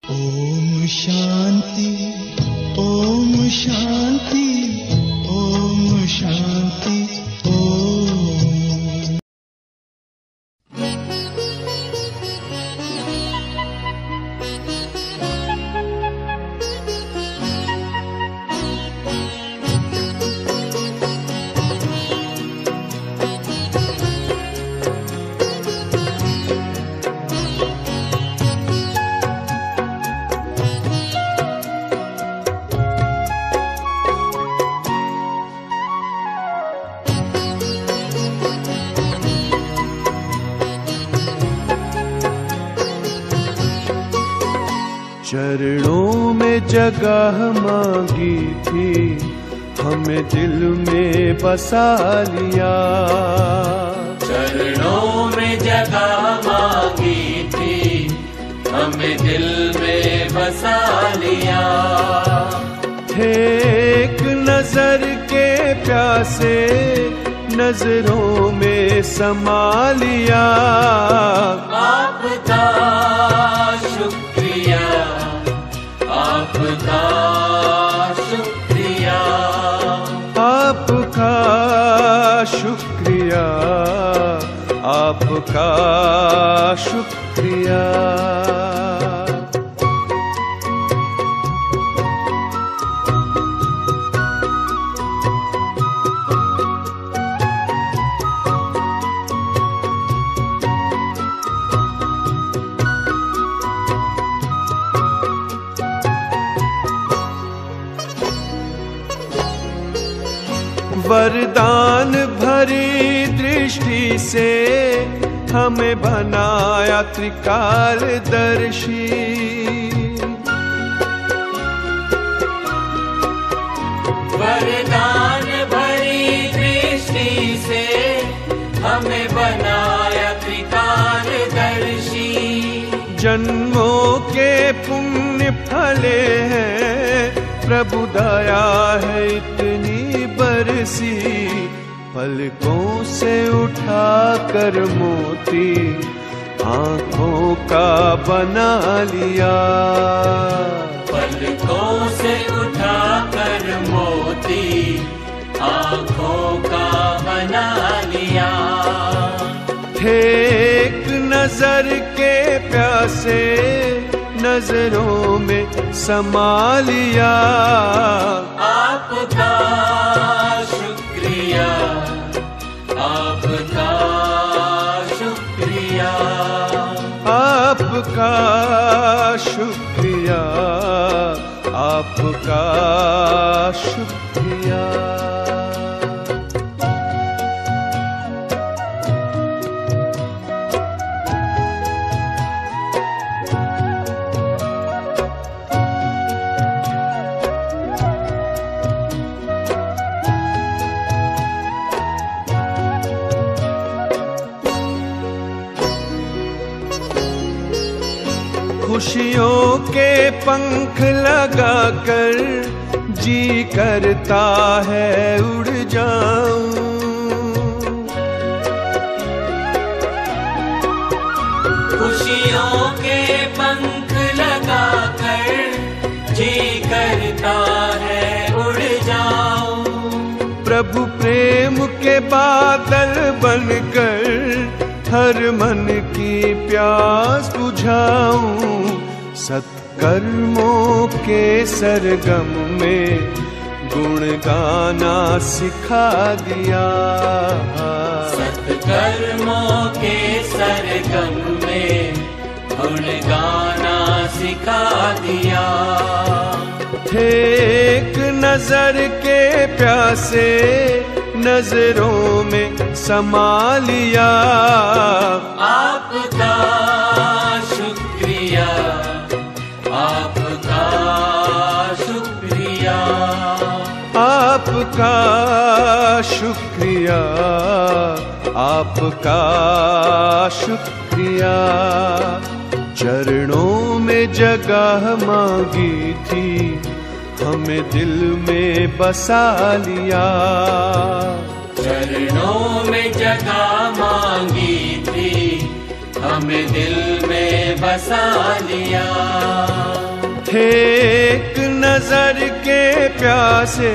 ओम शांति, ओम शांति, ओम शांति, ओम। चरणों में जगह मांगी थी, हमें दिल में बसा लिया। चरणों में जगह मांगी थी, हमें दिल में बसा लिया। थे एक नजर के प्यासे, नजरों में समा लिया। आपका शुक्रिया, आपका शुक्रिया, आपका शुक्रिया, आपका शुक्रिया। वरदान भरी दृष्टि से हमें बनाया त्रिकालदर्शी। वरदान भरी दृष्टि से हमें बनाया त्रिकालदर्शी। जन्मों के पुण्य फले हैं, प्रभु दया है इतनी बरसी। पलकों से उठा कर मोती आंखों का बना लिया। पलकों से उठा कर मोती आंखों का बना लिया। थे एक नजर के प्यासे, नजरों में समा लिया। आपका शुक्रिया, आपका शुक्रिया, आपका शुक्रिया, आपका शुक्रिया। खुशियों के पंख लगाकर जी करता है उड़ जाऊं। खुशियों के पंख लगाकर जी करता है उड़ जाऊं। प्रभु प्रेम के बादल बनकर हर मन की प्यास बुझाऊं। सत्कर्मों के सरगम में गुण गाना सिखा दिया। सत्कर्मों के सरगम में गुण गाना सिखा दिया। थे एक नजर के प्यासे, नजरों में समा लिया। आपका शुक्रिया, आपका शुक्रिया, आपका शुक्रिया, आपका शुक्रिया। चरणों में जगह मांगी थी, हमें दिल में बसा लिया। चरणों में जगह मांगी थी, हमें दिल में बसा लिया। थे एक नजर के प्यासे,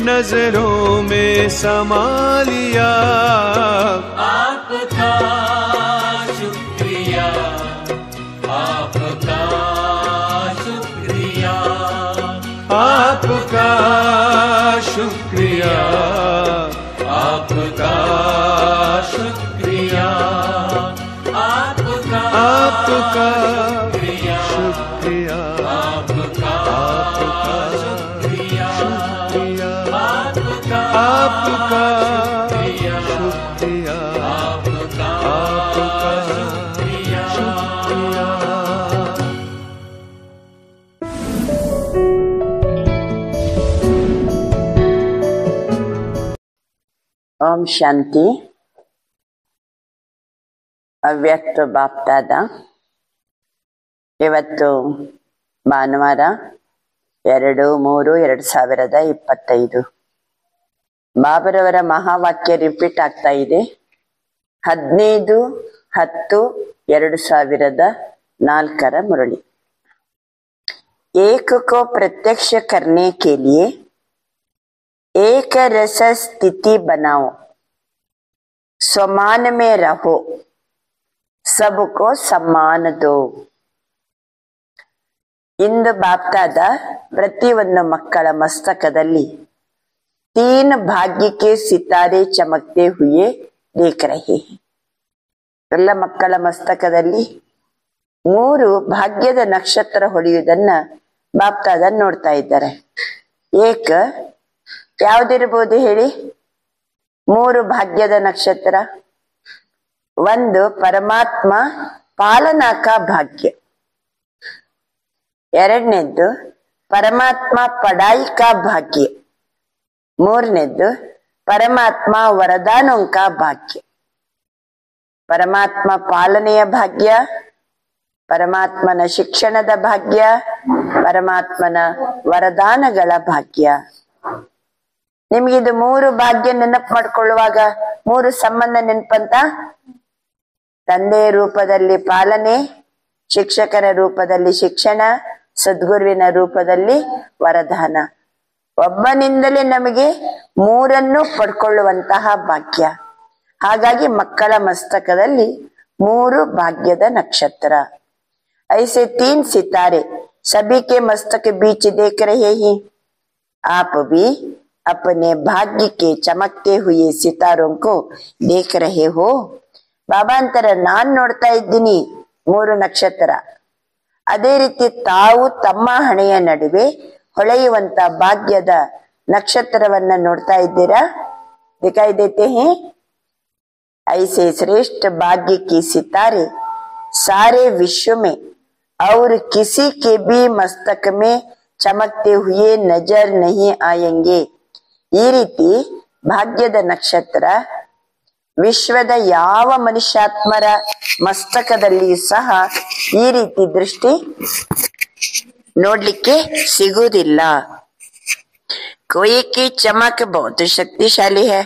नजरों में समा लिया। आपका शुक्रिया, आपका शुक्रिया, आपका शुक्रिया, आपका शुक्रिया, आपका आपका शुक्रिया, शुक्रिया, आपका शुक्रिया, शुक्रिया, आपका आपका शुक्रिया, शुक्रिया, आपका आपका शुक्रिया। शुक्रिया। ಓಂ ಶಾಂತಿ. ಅವ್ಯಕ್ತ ಬಾಪ್ತಾದ. ಇವತ್ತು ಭಾನುವಾರ 2/3/2025. ಬಾಬರವರ ಮಹಾವಾಕ್ಯ ರಿಪೀಟ್ ಆಗ್ತಾ ಇದೆ. 15/10/2004 ಮುರಳಿ. एक को प्रत्यक्ष करने के लिए एक रस स्थिति बनाओ, स्वमान में रहो, सबको सम्मान दो. ಇಂದು ಬಾಪ್ತಾದ ಪ್ರತಿಯೊಂದು ಮಕ್ಕಳ ಮಸ್ತಕದಲ್ಲಿ 3 ಭಾಗ್ಯ के सितारे चमकते हुए देख रहे हैं. ಎಲ್ಲ ಮಕ್ಕಳ ಮಸ್ತಕದಲ್ಲಿ 3 ಭಾಗ್ಯದ ನಕ್ಷತ್ರ ಹೊಳೆಯುವುದನ್ನ ಬಾಪ್ತಾದ ನೋಡ್ತಾ ಇದ್ದಾರೆ. ಏಕ ಯಾವ್ದಿರ್ಬೋದು ಹೇಳಿ? 3 ಭಾಗ್ಯದ ನಕ್ಷತ್ರ. 1 ಪರಮಾತ್ಮ ಪಾಲನಾಕ ಭಾಗ್ಯ. 2ನೇದ್ದು ಪರಮಾತ್ಮ ಪಡಾಯಿಕ ಭಾಗ್ಯ. 3ನೇದ್ದು ಪರಮಾತ್ಮ ವರದಾನೋಂಕ ಭಾಗ್ಯ. ಪರಮಾತ್ಮ ಪಾಲನೆಯ ಭಾಗ್ಯ, ಪರಮಾತ್ಮನ ಶಿಕ್ಷಣದ ಭಾಗ್ಯ, ಪರಮಾತ್ಮನ ವರದಾನಗಳ ಭಾಗ್ಯ. ನಿಮ್ಗಿದು 3 ಭಾಗ್ಯ ನೆನಪು ಮಾಡ್ಕೊಳ್ಳುವಾಗ 3 ಸಂಬಂಧ ನೆನಪಂತ. ತಂದೆಯ ರೂಪದಲ್ಲಿ ಪಾಲನೆ, ಶಿಕ್ಷಕರ ರೂಪದಲ್ಲಿ ಶಿಕ್ಷಣ, ಸದ್ಗುರುವಿನ ರೂಪದಲ್ಲಿ ವರದಾನ. ಒಬ್ಬನಿಂದಲೇ ನಮಗೆ 3 ಪಡ್ಕೊಳ್ಳುವಂತಹ ಭಾಗ್ಯ. ಹಾಗಾಗಿ ಮಕ್ಕಳ ಮಸ್ತಕದಲ್ಲಿ 3 ಭಾಗ್ಯದ ನಕ್ಷತ್ರ. ऐसे 3 सितारे सभी के मस्तक बीच देख रहे हैं. आप भी अपने भाग्य के चमकते हुए सितारों को देख रहे हो. ಬಾಬಾ ಅಂತಾರೆ, ನಾನ್ ನೋಡ್ತಾ ಇದ್ದೀನಿ 3 ನಕ್ಷತ್ರ. ಅದೇ ರೀತಿ ತಾವು ತಮ್ಮ ಹಣೆಯ ನಡುವೆ ಹೊಳೆಯುವಂತ ಭಾಗ್ಯದ ನಕ್ಷತ್ರವನ್ನ ನೋಡ್ತಾ ಇದ್ದೀರಾ? ದಿಖಾಯಿ ದೇತೆ ಹೇ. ऐसे श्रेष्ठ भाग्य की सितारे सारे विश्व में और किसी के भी मस्तक में चमकते हुए नजर नहीं आएंगे. ಈ ರೀತಿ ಭಾಗ್ಯದ ನಕ್ಷತ್ರ ವಿಶ್ವದ ಯಾವ ಮನುಷ್ಯಾತ್ಮರ ಮಸ್ತಕದಲ್ಲಿಯೂ ಸಹ ಈ ರೀತಿ ದೃಷ್ಟಿ ನೋಡ್ಲಿಕ್ಕೆ ಸಿಗುವುದಿಲ್ಲ. कोई की चमक बहुत शक्तिशाली है.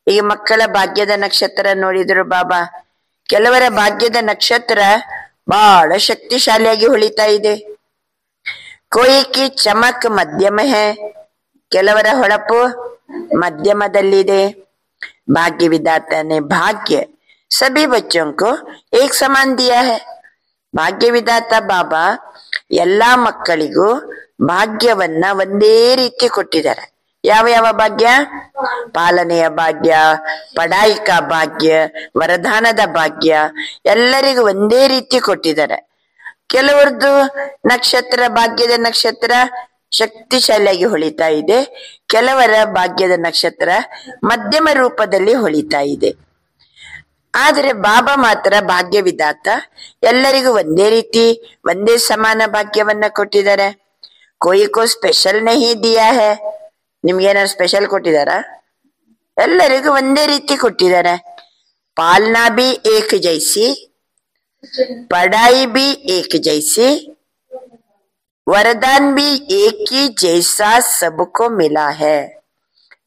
ಈಗ ಮಕ್ಕಳ ಭಾಗ್ಯದ ನಕ್ಷತ್ರ ನೋಡಿದ್ರು ಬಾಬಾ. ಕೆಲವರ ಭಾಗ್ಯದ ನಕ್ಷತ್ರ ಬಹಳ ಶಕ್ತಿಶಾಲಿಯಾಗಿ ಹೊಳಿತಾ ಇದೆ. ಕೋಯಿಕಿ ಚಮಕ್ ಮಧ್ಯಮ ಹೇ, ಕೆಲವರ ಹೊಳಪು ಮಧ್ಯಮದಲ್ಲಿದೆ. भाग्य विधाता ने भाग्य सभी बच्चों को एक समान दिया है. ಭಾಗ್ಯ ವಿಧಾತ ಬಾಬಾ ಎಲ್ಲಾ ಮಕ್ಕಳಿಗೂ ಭಾಗ್ಯವನ್ನ ಒಂದೇ ರೀತಿ ಕೊಟ್ಟಿದ್ದಾರೆ. ಯಾವ ಯಾವ ಭಾಗ್ಯ? ಪಾಲನೆಯ ಭಾಗ್ಯ, ಪಡಾಯಿಕ ಭಾಗ್ಯ, ವರದಾನದ ಭಾಗ್ಯ ಎಲ್ಲರಿಗೂ ಒಂದೇ ರೀತಿ ಕೊಟ್ಟಿದ್ದಾರೆ. ಕೆಲವರದ್ದು ನಕ್ಷತ್ರ, ಭಾಗ್ಯದ ನಕ್ಷತ್ರ ಶಕ್ತಿಶಾಲಿಯಾಗಿ ಹೊಳಿತಾ ಇದೆ. ಕೆಲವರ ಭಾಗ್ಯದ ನಕ್ಷತ್ರ ಮಧ್ಯಮ ರೂಪದಲ್ಲಿ ಹೊಳಿತಾ ಇದೆ. ಆದರೆ ಬಾಬಾ ಮಾತ್ರ ಭಾಗ್ಯ ವಿಧಾತ ಎಲ್ಲರಿಗೂ ಒಂದೇ ರೀತಿ ಒಂದೇ ಸಮಾನ ಭಾಗ್ಯವನ್ನ ಕೊಟ್ಟಿದ್ದಾರೆ. ಕೋಯಿಕೋ ಸ್ಪೆಷಲ್ ನಹಿ ದಿಯಾ ಹೇ. ನಿಮ್ಗೇನಾದ್ರು ಸ್ಪೆಷಲ್ ಕೊಟ್ಟಿದಾರ? ಎಲ್ಲರಿಗೂ ಒಂದೇ ರೀತಿ ಕೊಟ್ಟಿದ್ದಾರೆ. ಪಾಲನಾ ಬಿ ಏಕ್ ಜೈಸಿ, ಪಢಾಯಿ ಬಿ ಏಕ್ ಜೈಸಿ, वरदान भी एक ही जैसा सबको मिला है.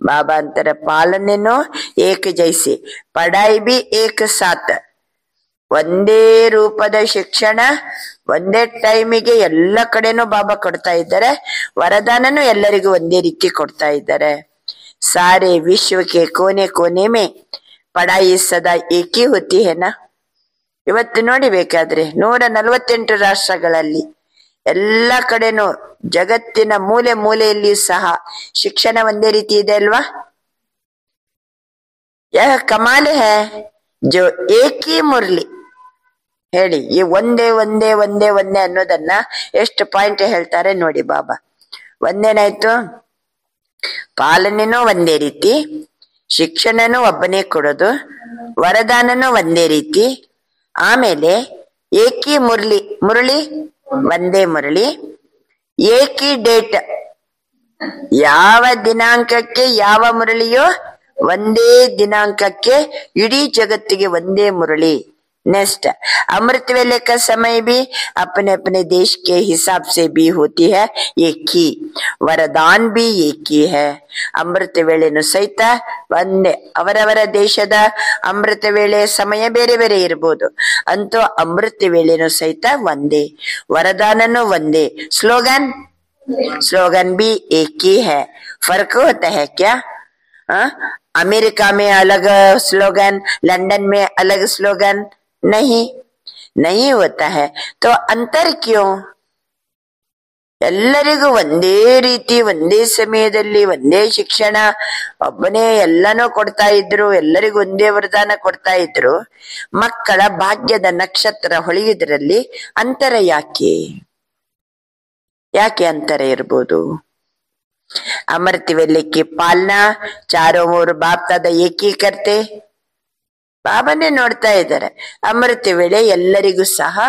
बाबा अंतर पालने नो एक जैसे, पढ़ाई भी एक साथ. ಒಂದೇ ರೂಪದ ಶಿಕ್ಷಣ, ಒಂದೇ ಟೈಮಿಗೆ ಎಲ್ಲ ಕಡೆನೂ ಬಾಬಾ ಕೊಡ್ತಾ ಇದ್ದಾರೆ, ವರದಾನನು ಎಲ್ಲರಿಗೂ ಒಂದೇ ರೀತಿ ಕೊಡ್ತಾ ಇದ್ದಾರೆ. ಸಾರೆ ವಿಶ್ವಕ್ಕೆ ಕೋನೆ ಕೋನೆ ಮೇ ಪಡಾಯಿ ಸದಾ ಏಕಿ ಹೋತಿ ಹೇನಾ. ಇವತ್ತು ನೋಡಿ ಬೇಕಾದ್ರೆ 148 ರಾಷ್ಟ್ರಗಳಲ್ಲಿ ಎಲ್ಲ ಕಡೆನೂ ಜಗತ್ತಿನ ಮೂಲೆ ಮೂಲೆಯಲ್ಲಿಯೂ ಸಹ ಶಿಕ್ಷಣ ಒಂದೇ ರೀತಿ ಇದೆ ಅಲ್ವಾ. ಯಹ ಕಮಾಲ್ ಹೇ ಜೋ ಏಕಿ ಮುರ್ಲಿ. ಹೇಳಿ, ಈ ಒಂದೇ ಒಂದೇ ಒಂದೇ ಒಂದೇ ಅನ್ನೋದನ್ನ ಎಷ್ಟು ಪಾಯಿಂಟ್ ಹೇಳ್ತಾರೆ ನೋಡಿ ಬಾಬಾ. ಒಂದೇನಾಯ್ತು, ಪಾಲನೆನೂ ಒಂದೇ ರೀತಿ, ಶಿಕ್ಷಣನೂ ಒಬ್ಬನೇ ಕೊಡೋದು, ವರದಾನನೂ ಒಂದೇ ರೀತಿ, ಆಮೇಲೆ ಏಕಿ ಮುರಳಿ, ಮುರಳಿ ಒಂದೇ ಮುರಳಿ, ಏಕಿ ಡೇಟ್, ಯಾವ ದಿನಾಂಕಕ್ಕೆ ಯಾವ ಮುರಳಿಯೋ ಒಂದೇ ದಿನಾಂಕಕ್ಕೆ ಇಡೀ ಜಗತ್ತಿಗೆ ಒಂದೇ ಮುರಳಿ. नेक्स्ट अमृत वेले का समय भी अपने अपने देश के हिसाब से भी होती है एक ही, वरदान भी एक ही है. ಅಮೃತ ವೇಳೆನು ಸಹಿತ ಒಂದೇ, ಅವರವರ ದೇಶದ ಅಮೃತ ವೇಳೆ ಸಮಯ ಬೇರೆ ಬೇರೆ ಇರಬಹುದು, ಅಂತೂ ಅಮೃತ ವೇಳೆನು ಸಹಿತ ಒಂದೇ, ವರದಾನನು ಒಂದೇ, स्लोगन स्लोगन भी एक ही है. फर्क होता है क्या? अमेरिका में अलग स्लोगन, लंदन में अलग स्लोगन, नहीं नहीं होता है. तो अंतर क्यों? ಎಲ್ಲರಿಗೂ ಒಂದೇ ರೀತಿ, ಒಂದೇ ಸಮಯದಲ್ಲಿ ಒಂದೇ ಶಿಕ್ಷಣ, ಒಬ್ಬನೇ ಎಲ್ಲನೂ ಕೊಡ್ತಾ ಇದ್ರು, ಎಲ್ಲರಿಗೂ ಒಂದೇ ವರದಾನ ಕೊಡ್ತಾ ಇದ್ರು. ಮಕ್ಕಳ ಭಾಗ್ಯದ ನಕ್ಷತ್ರ ಹೊಳೆಯುವುದರಲ್ಲಿ ಅಂತರ ಯಾಕೆ? ಯಾಕೆ ಅಂತರ ಇರ್ಬೋದು? अमृत वेले की पालना चारों ओर बाप दादा एक ही करते. ಬಾಬಾನೇ ನೋಡ್ತಾ ಇದ್ದಾರೆ, ಅಮೃತ ವೇಳೆ ಎಲ್ಲರಿಗೂ ಸಹ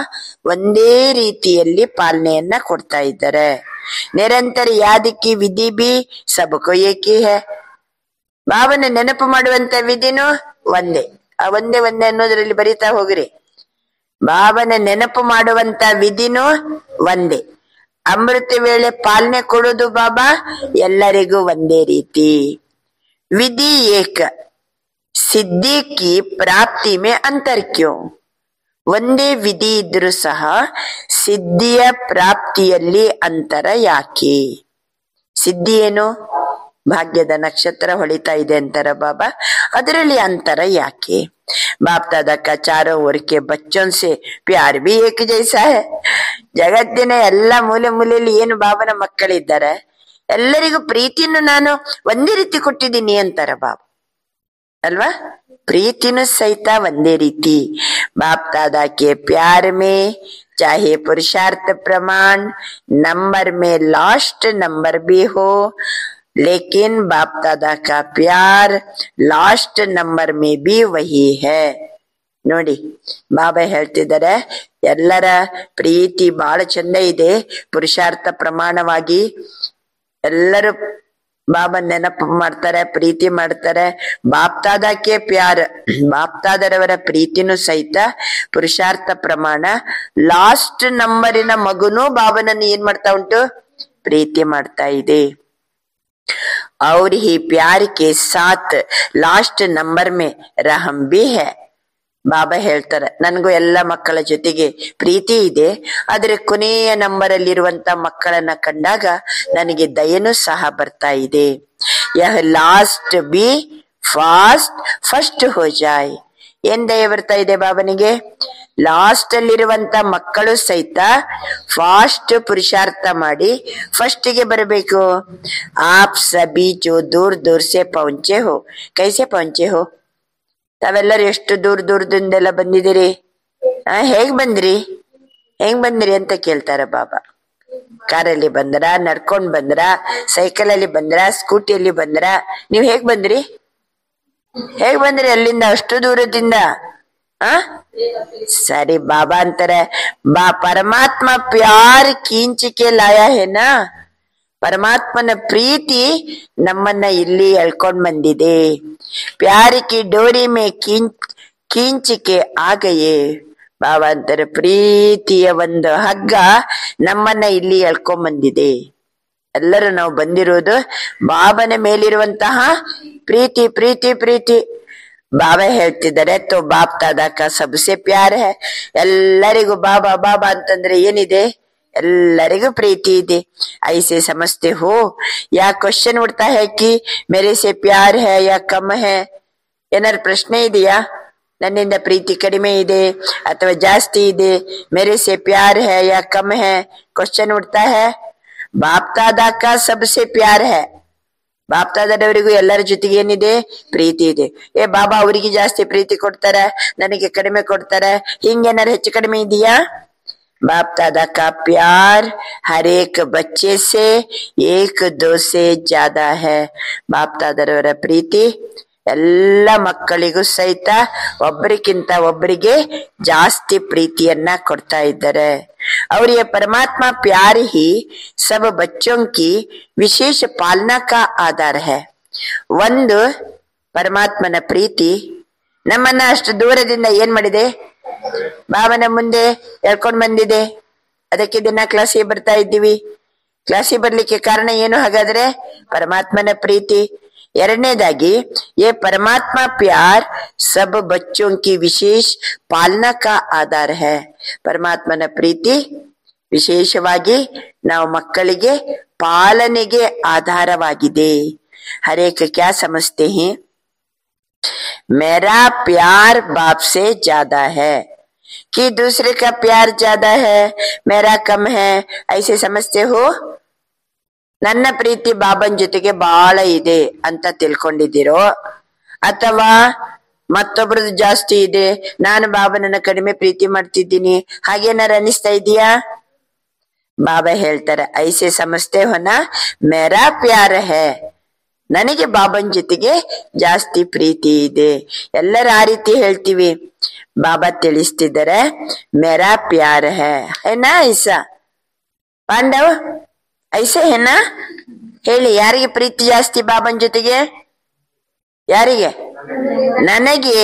ಒಂದೇ ರೀತಿಯಲ್ಲಿ ಪಾಲನೆಯನ್ನ ಕೊಡ್ತಾ ಇದ್ದಾರೆ. ನಿರಂತರ ಯಾದಕ್ಕಿ ವಿಧಿ ಬಿ ಸಬಕೋ ಏಕಿ ಹೇ. ಬಾಬಾನ ನೆನಪು ಮಾಡುವಂತ ವಿಧಿನೂ ಒಂದೇ. ಆ ಒಂದೇ ಒಂದೇ ಅನ್ನೋದ್ರಲ್ಲಿ ಬರೀತಾ ಹೋಗ್ರಿ. ಬಾಬಾನ ನೆನಪು ಮಾಡುವಂತ ವಿಧಿನೂ ಒಂದೇ. ಅಮೃತ ವೇಳೆ ಪಾಲನೆ ಕೊಡೋದು ಬಾಬಾ ಎಲ್ಲರಿಗೂ ಒಂದೇ ರೀತಿ. ವಿಧಿ ಏಕ, ಸಿದ್ಧಿ ಕಿ ಪ್ರಾಪ್ತಿ ಮೇ ಅಂತರ್ ಕ್ಯೋ? ಒಂದೇ ವಿಧಿ ಇದ್ರೂ ಸಹ ಸಿದ್ಧಿಯ ಪ್ರಾಪ್ತಿಯಲ್ಲಿ ಅಂತರ ಯಾಕೆ? ಸಿದ್ಧಿ ಏನು? ಭಾಗ್ಯದ ನಕ್ಷತ್ರ ಹೊಳಿತಾ ಇದೆ ಅಂತಾರ ಬಾಬಾ, ಅದರಲ್ಲಿ ಅಂತರ ಯಾಕೆ? बाप दादा का चारों ओर के बच्चों से प्यार भी एक जैसा है. ಜಗತ್ತಿನ ಎಲ್ಲ ಮೂಲೆ ಮೂಲೆಯಲ್ಲಿ ಏನು ಬಾಬನ ಮಕ್ಕಳಿದ್ದಾರೆ, ಎಲ್ಲರಿಗೂ ಪ್ರೀತಿಯನ್ನು ನಾನು ಒಂದೇ ರೀತಿ ಕೊಟ್ಟಿದ್ದೀನಿ ಅಂತಾರ ಬಾಬಾ ಅಲ್ವಾ. ಪ್ರೀತಿನೂ ಸಹಿತ ಒಂದೇ ರೀತಿ. ಬಾಪ್ दादा के प्यार में चाहे पुरुषार्थ प्रमाण नंबर में लास्ट नंबर भी हो, लेकिन बाप दादा का प्यार लास्ट नंबर में भी वही है. ನೋಡಿ ಬಾಬಾ ಹೇಳ್ತಿದ್ದಾರೆ, ಎಲ್ಲರ ಪ್ರೀತಿ ಬಹಳ ಚಂದ ಇದೆ, ಪುರುಷಾರ್ಥ ಪ್ರಮಾಣವಾಗಿ ಎಲ್ಲರೂ ಬಾಬಾ ನೆನಪು ಮಾಡ್ತಾರೆ, ಪ್ರೀತಿ ಮಾಡ್ತಾರೆ. ಬಾಪ್ತಾದಕ್ಕೆ ಪ್ಯಾರ, ಬಾಪ್ತಾದರವರ ಪ್ರೀತಿನೂ ಸಹಿತ ಪುರುಷಾರ್ಥ ಪ್ರಮಾಣ. ಲಾಸ್ಟ್ ನಂಬರಿನ ಮಗುನು ಬಾಬನನ್ನು ಏನ್ ಮಾಡ್ತಾ ಉಂಟು? ಪ್ರೀತಿ ಮಾಡ್ತಾ ಇದೆ. और ही प्यार के साथ लास्ट नंबर में रहम भी है. ಬಾಬಾ ಹೇಳ್ತಾರೆ, ನನ್ಗೂ ಎಲ್ಲ ಮಕ್ಕಳ ಜೊತೆಗೆ ಪ್ರೀತಿ ಇದೆ, ಆದ್ರೆ ಕೊನೆಯ ನಂಬರ್ ಅಲ್ಲಿರುವಂತ ಮಕ್ಕಳನ್ನ ಕಂಡಾಗ ನನಗೆ ದಯೆನೂ ಸಹ ಬರ್ತಾ ಇದೆ. ಯಹ ಲಾಸ್ಟ್ ಬಿ ಫಾಸ್ಟ್ ಫಸ್ಟ್ ಹೋ ಜಾಯ್. ಏನ್ ದಯೆ ಬರ್ತಾ ಇದೆ ಬಾಬನಿಗೆ? ಲಾಸ್ಟ್ ಅಲ್ಲಿರುವಂತ ಮಕ್ಕಳು ಸಹಿತ ಫಾಸ್ಟ್ ಪುರುಷಾರ್ಥ ಮಾಡಿ ಫಸ್ಟ್ ಗೆ ಬರಬೇಕು. ಆಪ್ ಸಬಿ ಜೋ ದೂರ್ ದೂರ್ ಸೆ ಪಹುಂಚೆ ಹೋ, ಕೈಸೆ ಪಹುಂಚೆ ಹೋ? ತಾವೆಲ್ಲರೂ ಎಷ್ಟು ದೂರ ದೂರದಿಂದೆಲ್ಲ ಬಂದಿದ್ದೀರಿ? ಹೇಗ್ ಬಂದ್ರಿ, ಹೆಂಗ್ ಬಂದ್ರಿ ಅಂತ ಕೇಳ್ತಾರ ಬಾಬಾ. ಕಾರಲ್ಲಿ ಬಂದ್ರ, ನಡ್ಕೊಂಡ್ ಬಂದ್ರ, ಸೈಕಲ್ ಅಲ್ಲಿ ಬಂದ್ರ, ಸ್ಕೂಟಿಯಲ್ಲಿ ಬಂದ್ರ? ನೀವ್ ಹೇಗ್ ಬಂದ್ರಿ? ಹೇಗ್ ಬಂದ್ರಿ ಅಲ್ಲಿಂದ ಅಷ್ಟು ದೂರದಿಂದ? ಸರಿ, ಬಾಬಾ ಅಂತಾರೆ, ಬಾ ಪರಮಾತ್ಮ ಪ್ಯಾರ್ ಕೀಂಚಿಕೆ ಲಾಯ ಹೇನಾ. ಪರಮಾತ್ಮನ ಪ್ರೀತಿ ನಮ್ಮನ್ನ ಇಲ್ಲಿ ಎಳ್ಕೊಂಡ್ ಬಂದಿದೆ. ಪ್ಯಾರಿ ಕಿ ಡೋರಿ ಮೇ ಕೀಂಚಿಕೆ ಆಗಯೇ. ಬಾಬಾ ಅಂತಾರೆ, ಪ್ರೀತಿಯ ಒಂದು ಹಗ್ಗ ನಮ್ಮನ್ನ ಇಲ್ಲಿ ಎಳ್ಕೊಂಡ್ ಬಂದಿದೆ. ಎಲ್ಲರೂ ನಾವು ಬಂದಿರೋದು ಬಾಬನ ಮೇಲಿರುವಂತಹ ಪ್ರೀತಿ ಪ್ರೀತಿ ಪ್ರೀತಿ. ಬಾಬಾ ಹೇಳ್ತಿದ್ದಾರೆ ತೋ ಬಾಪ್ ದಾದಾ ಕಾ ಸಬ್ಸೆ ಪ್ಯಾರ್ ಹೈ. ಎಲ್ಲರಿಗೂ ಬಾಬಾ ಬಾಬಾ ಅಂತಂದ್ರೆ ಏನಿದೆ? ಎಲ್ಲರಿಗೂ ಪ್ರೀತಿ ಇದೆ. ಐಸೆ ಸಮಜ್ತೆ ಹೋ ಯಾ ಕ್ವಶನ್ ಉಡ್ತಾ ಹೈ ಕಿ ಮೇರೆ ಸೆ ಪ್ಯಾರ್ ಹೈ ಯಾ ಕಮ್ ಹೈ? ಏನಾದ್ರು ಪ್ರಶ್ನೆ ಇದೆಯಾ? ನನ್ನಿಂದ ಪ್ರೀತಿ ಕಡಿಮೆ ಇದೆ ಅಥವಾ ಜಾಸ್ತಿ ಇದೆ? ಮೇರೆ ಸೆ ಪ್ಯಾರ್ ಹೈ ಯಾ ಕಮ್ ಹೈ? ಕ್ವಶನ್ ಉಡ್ತಾ ಹೈ. ಬಾಪ್ ದಾದಾ ಕಾ ಸಬ್ಸೆ ಪ್ಯಾರ್ ಹೈ. ಬಾಪ್ ದಾದಾದವರಿಗೂ ಎಲ್ಲರ ಜೊತೆಗೆ ಏನಿದೆ? ಪ್ರೀತಿ ಇದೆ. ಬಾಬಾ ಅವರಿಗೆ ಜಾಸ್ತಿ ಪ್ರೀತಿ ಕೊಡ್ತಾರ, ನನಗೆ ಕಡಿಮೆ ಕೊಡ್ತಾರ, ಹಿಂಗೇನಾರು ಹೆಚ್ಚು ಕಡಿಮೆ ಇದೆಯಾ? बाप दादा का प्यार हर एक बच्चे से एक दो से ज्यादा है. बाप दादाರವರ ಪ್ರೀತಿ ಎಲ್ಲ ಮಕ್ಕಳಿಗೂ ಸಹಿತ ಒಬ್ಬರಿಗಿಂತ ಒಬ್ಬರಿಗೆ ಜಾಸ್ತಿ ಪ್ರೀತಿಯನ್ನ ಕೊಡ್ತಾ ಇದ್ದಾರೆ. और ये परमात्मा प्यार ही सब बच्चों की विशेष पालना का आधार है. ಒಂದು ಪರಮಾತ್ಮನ ಪ್ರೀತಿ ನಮ್ಮನ್ನ ಅಷ್ಟು ದೂರದಿಂದ ಏನ್ ಮಾಡಿದೆ? ಬಾಬನ ಮುಂದೆ ಎಳ್ಕೊಂಡ್ ಬಂದಿದೆ. ಅದಕ್ಕೆ ದಿನ ಕ್ಲಾಸಿಗೆ ಬರ್ತಾ ಇದ್ದೀವಿ. ಕ್ಲಾಸಿಗೆ ಬರ್ಲಿಕ್ಕೆ ಕಾರಣ ಏನು ಹಾಗಾದ್ರೆ? ಪರಮಾತ್ಮನ ಪ್ರೀತಿ. ಎರಡನೇದಾಗಿ ये परमात्मा प्यार सब बच्चों की विशेष पालना का आधार है. ಪರಮಾತ್ಮನ ಪ್ರೀತಿ ವಿಶೇಷವಾಗಿ ನಾವು ಮಕ್ಕಳಿಗೆ ಪಾಲನೆಗೆ ಆಧಾರವಾಗಿದೆ. ಹರೇಕ ಕ್ಯಾ ಸಮಜ್ತೆ ಹೈ? मेरा प्यार बाप से ज्यादा है कि दूसरे का प्यार ज्यादा है, मेरा कम है, ऐसे समझते हो? ನನ್ನ ಪ್ರೀತಿ ಬಾಬನ್ ಜೊತೆಗೆ ಬಹಳ ಇದೆ ಅಂತ ತಿಳ್ಕೊಂಡಿದ್ದೀರೋ ಅಥವಾ ಮತ್ತೊಬ್ರದ್ದು ಜಾಸ್ತಿ ಇದೆ, ನಾನು ಬಾಬನನ್ನ ಕಡಿಮೆ ಪ್ರೀತಿ ಮಾಡ್ತಿದ್ದೀನಿ, ಹಾಗೇನಾರು ಅನಿಸ್ತಾ ಇದೆಯಾ? ಬಾಬಾ ಹೇಳ್ತಾರೆ ಐಸೆ ಸಮಜ್ತೆ ಹೋನ ಮೇರಾ ಪ್ಯಾರ ಹೈ, ನನಗೆ ಬಾಬನ್ ಜೊತೆಗೆ ಜಾಸ್ತಿ ಪ್ರೀತಿ ಇದೆ. ಎಲ್ಲರ ಆ ರೀತಿ ಹೇಳ್ತೀವಿ. ಬಾಬಾ ತಿಳಿಸ್ತಿದ್ದಾರೆ ಮೇರಾ ಪ್ಯಾರ ಹೈ ಏನಾ ಐಸಾ? ಪಾಂಡವ್ ಐಸೆ ಏನಾ? ಹೇಳಿ, ಯಾರಿಗೆ ಪ್ರೀತಿ ಜಾಸ್ತಿ ಬಾಬನ್ ಜೊತೆಗೆ? ಯಾರಿಗೆ? ನನಗೆ.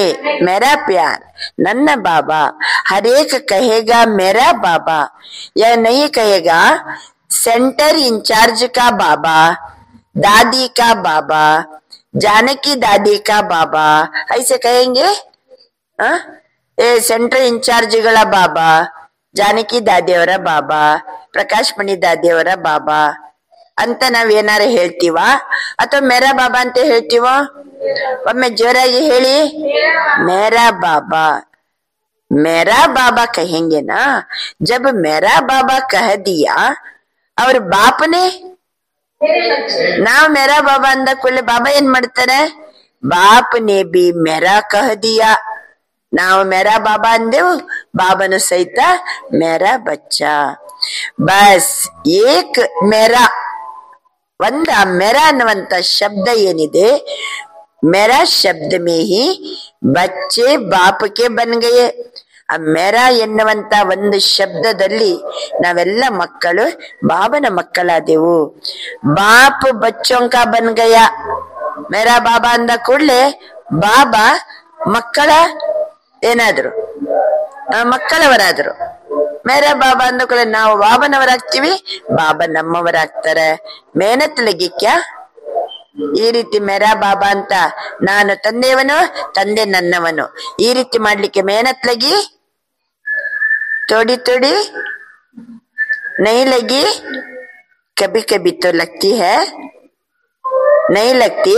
ಮೇರಾ ಪ್ಯಾರ್ ನನ್ನ ಬಾಬಾ. ಹರೇಕ ಕಹೇಗಾ ಮೇರಾ ಬಾಬಾ, ಯಾ ನಹೀ ಕಹೇಗಾ सेंटर इंचार्ज का बाबा, दादी का बाबा, जानकी दादी का बाबा, ऐसे कहेंगे? ಸೆಂಟ್ರಲ್ ಇನ್ಚಾರ್ಜ್ಗಳ ಬಾಬಾ, ಜಾನಕಿ ದಾದಿಯವರ ಬಾಬಾ, ಪ್ರಕಾಶ್ ಮಣಿ ದಾದಿಯವರ ಬಾಬಾ ಅಂತ ನಾವೇನಾರು ಹೇಳ್ತೀವ ಅಥವಾ ಮೇರಾ ಬಾಬಾ ಅಂತ ಹೇಳ್ತೀವ? ಒಮ್ಮೆ ಜೋರಾಗಿ ಹೇಳಿ, ಮೇರಾ ಬಾಬಾ. मेरा बाबा कहेंगे ना, जब मेरा बाबा कह दिया और बाप ने ನಾವು ಮೇರಾ ಬಾಬಾ ಅಂದ ಕೂಡಲೇ ಬಾಬಾ ಏನ್ ಮಾಡ್ತಾರೆ? ಬಾಪ್ ನೇ ಬಿ ಮೇರಾ ಕಹ ದಿಯಾ. ನಾವು ಮೇರಾ ಬಾಬಾ ಅಂದೆವು, ಬಾಬನು ಸಹಿತ ಮೇರಾ ಬಚ್ಚಾ. ಬಸ್ ಏಕ್ ಮೇರಾ, ಒಂದ ಮೇರಾ ಅನ್ನುವಂತ ಶಬ್ದ ಏನಿದೆ, ಮೇರಾ ಶಬ್ದ ಮೇ ಹಿ ಬಚ್ಚೆ ಬಾಪ್ ಕೆ ಬನ್ ಗಯೆ. ಆ ಮೇರಾ ಎನ್ನುವಂತ ಒಂದು ಶಬ್ದದಲ್ಲಿ ನಾವೆಲ್ಲ ಮಕ್ಕಳು ಬಾಬನ ಮಕ್ಕಳಾದೆವು. ಬಾಪ್ ಬಚ್ಚೋಂಕ ಬನ್ ಗಯ. ಮೇರಾ ಬಾಬಾ ಅಂದ ಕೂಡ್ಲೆ ಬಾಬಾ ಮಕ್ಕಳ ಏನಾದ್ರು ಮಕ್ಕಳವರಾದ್ರು. ಮೇರಾ ಬಾಬಾ ಅಂದ ಕೂಡಲೇ ನಾವು ಬಾಬನವರಾಗ್ತೀವಿ, ಬಾಬಾ ನಮ್ಮವರಾಗ್ತಾರೆ. ಮೇಹನತ್ ಲಗಿ ಕ್ಯಾ? ಈ ರೀತಿ ಮೇರಾ ಬಾಬಾ ಅಂತ ನಾನು ತಂದೆಯವನು, ತಂದೆ ನನ್ನವನು, ಈ ರೀತಿ ಮಾಡ್ಲಿಕ್ಕೆ ಮೇಹನತ್ ಲಗಿ? थोड़ी थोड़ी नहीं लगी? कभी कभी तो लगती है, नहीं लगती?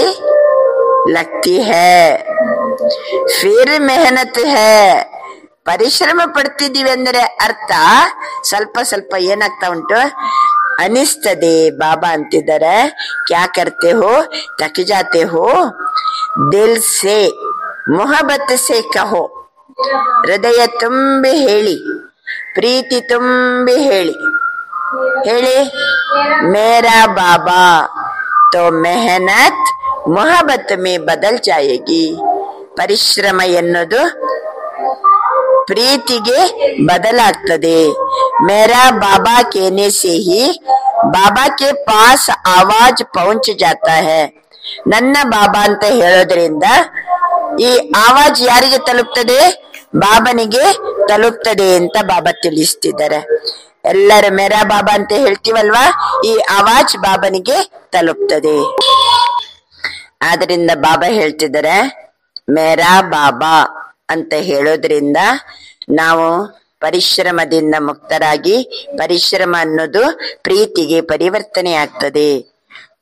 लगती है. फिर मेहनत है. ಪರಿಶ್ರಮ ಪಡ್ತಿದೀವಿ ಅಂದ್ರೆ ಅರ್ಥ ಸ್ವಲ್ಪ ಸ್ವಲ್ಪ ಏನಾಗ್ತಾ ಉಂಟು? ಅನಿಸ್ತದೆ. ಬಾಬಾ ಅಂತಿದ್ದಾರೆ, ಕ್ಯಾ ಕರ್ತೆ ಹೋ ಥಕ್ ಜಾತೆ ಹೋ, ದಿಲ್ ಸೆ ಮೊಹಬ್ಬತ್ ಸೆ ಕಹೋ. ಹೃದಯ ತುಂಬಿ ಹೇಳಿ, ಪ್ರೀತಿ ತುಂಬಿ ಹೇಳಿ. ಹೇಳಿ, ಮೇರಾ ಬಾಬಾ. ತೋ ಮೆಹನತ್ ಮೊಹಬ್ಬತ್ ಮೇ ಬದಲ್ ಜಾಯೇಗಿ. ಪರಿಶ್ರಮ ಎನ್ನುವುದು ಪ್ರೀತಿಗೆ ಬದಲಾಗ್ತದೆ. ಮೇರಾ ಬಾಬಾ ಕೇನೆ ಸೆ ಹಿ ಬಾಬಾ ಕೆ ಪಾಸ್ ಆವಾಜ್ ಪಹುಂಚ ಜಾತಾ ಹೈ. ನನ್ನ ಬಾಬಾ ಅಂತ ಹೇಳೋದ್ರಿಂದ ಈ ಆವಾಜ್ ಯಾರಿಗೆ ತಲುಪ್ತದೆ? ಬಾಬನಿಗೆ ತಲುಪ್ತದೆ ಅಂತ ಬಾಬಾ ತಿಳಿಸ್ತಿದ್ದಾರೆ. ಎಲ್ಲರೂ ಮೇರಾ ಬಾಬಾ ಅಂತ ಹೇಳ್ತೀವಲ್ವಾ, ಈ ಆವಾಜ್ ಬಾಬನಿಗೆ ತಲುಪ್ತದೆ. ಆದ್ರಿಂದ ಬಾಬಾ ಹೇಳ್ತಿದ್ದಾರೆ, ಮೇರಾ ಬಾಬಾ ಅಂತ ಹೇಳೋದ್ರಿಂದ ನಾವು ಪರಿಶ್ರಮದಿಂದ ಮುಕ್ತರಾಗಿ, ಪರಿಶ್ರಮ ಅನ್ನೋದು ಪ್ರೀತಿಗೆ ಪರಿವರ್ತನೆ ಆಗ್ತದೆ.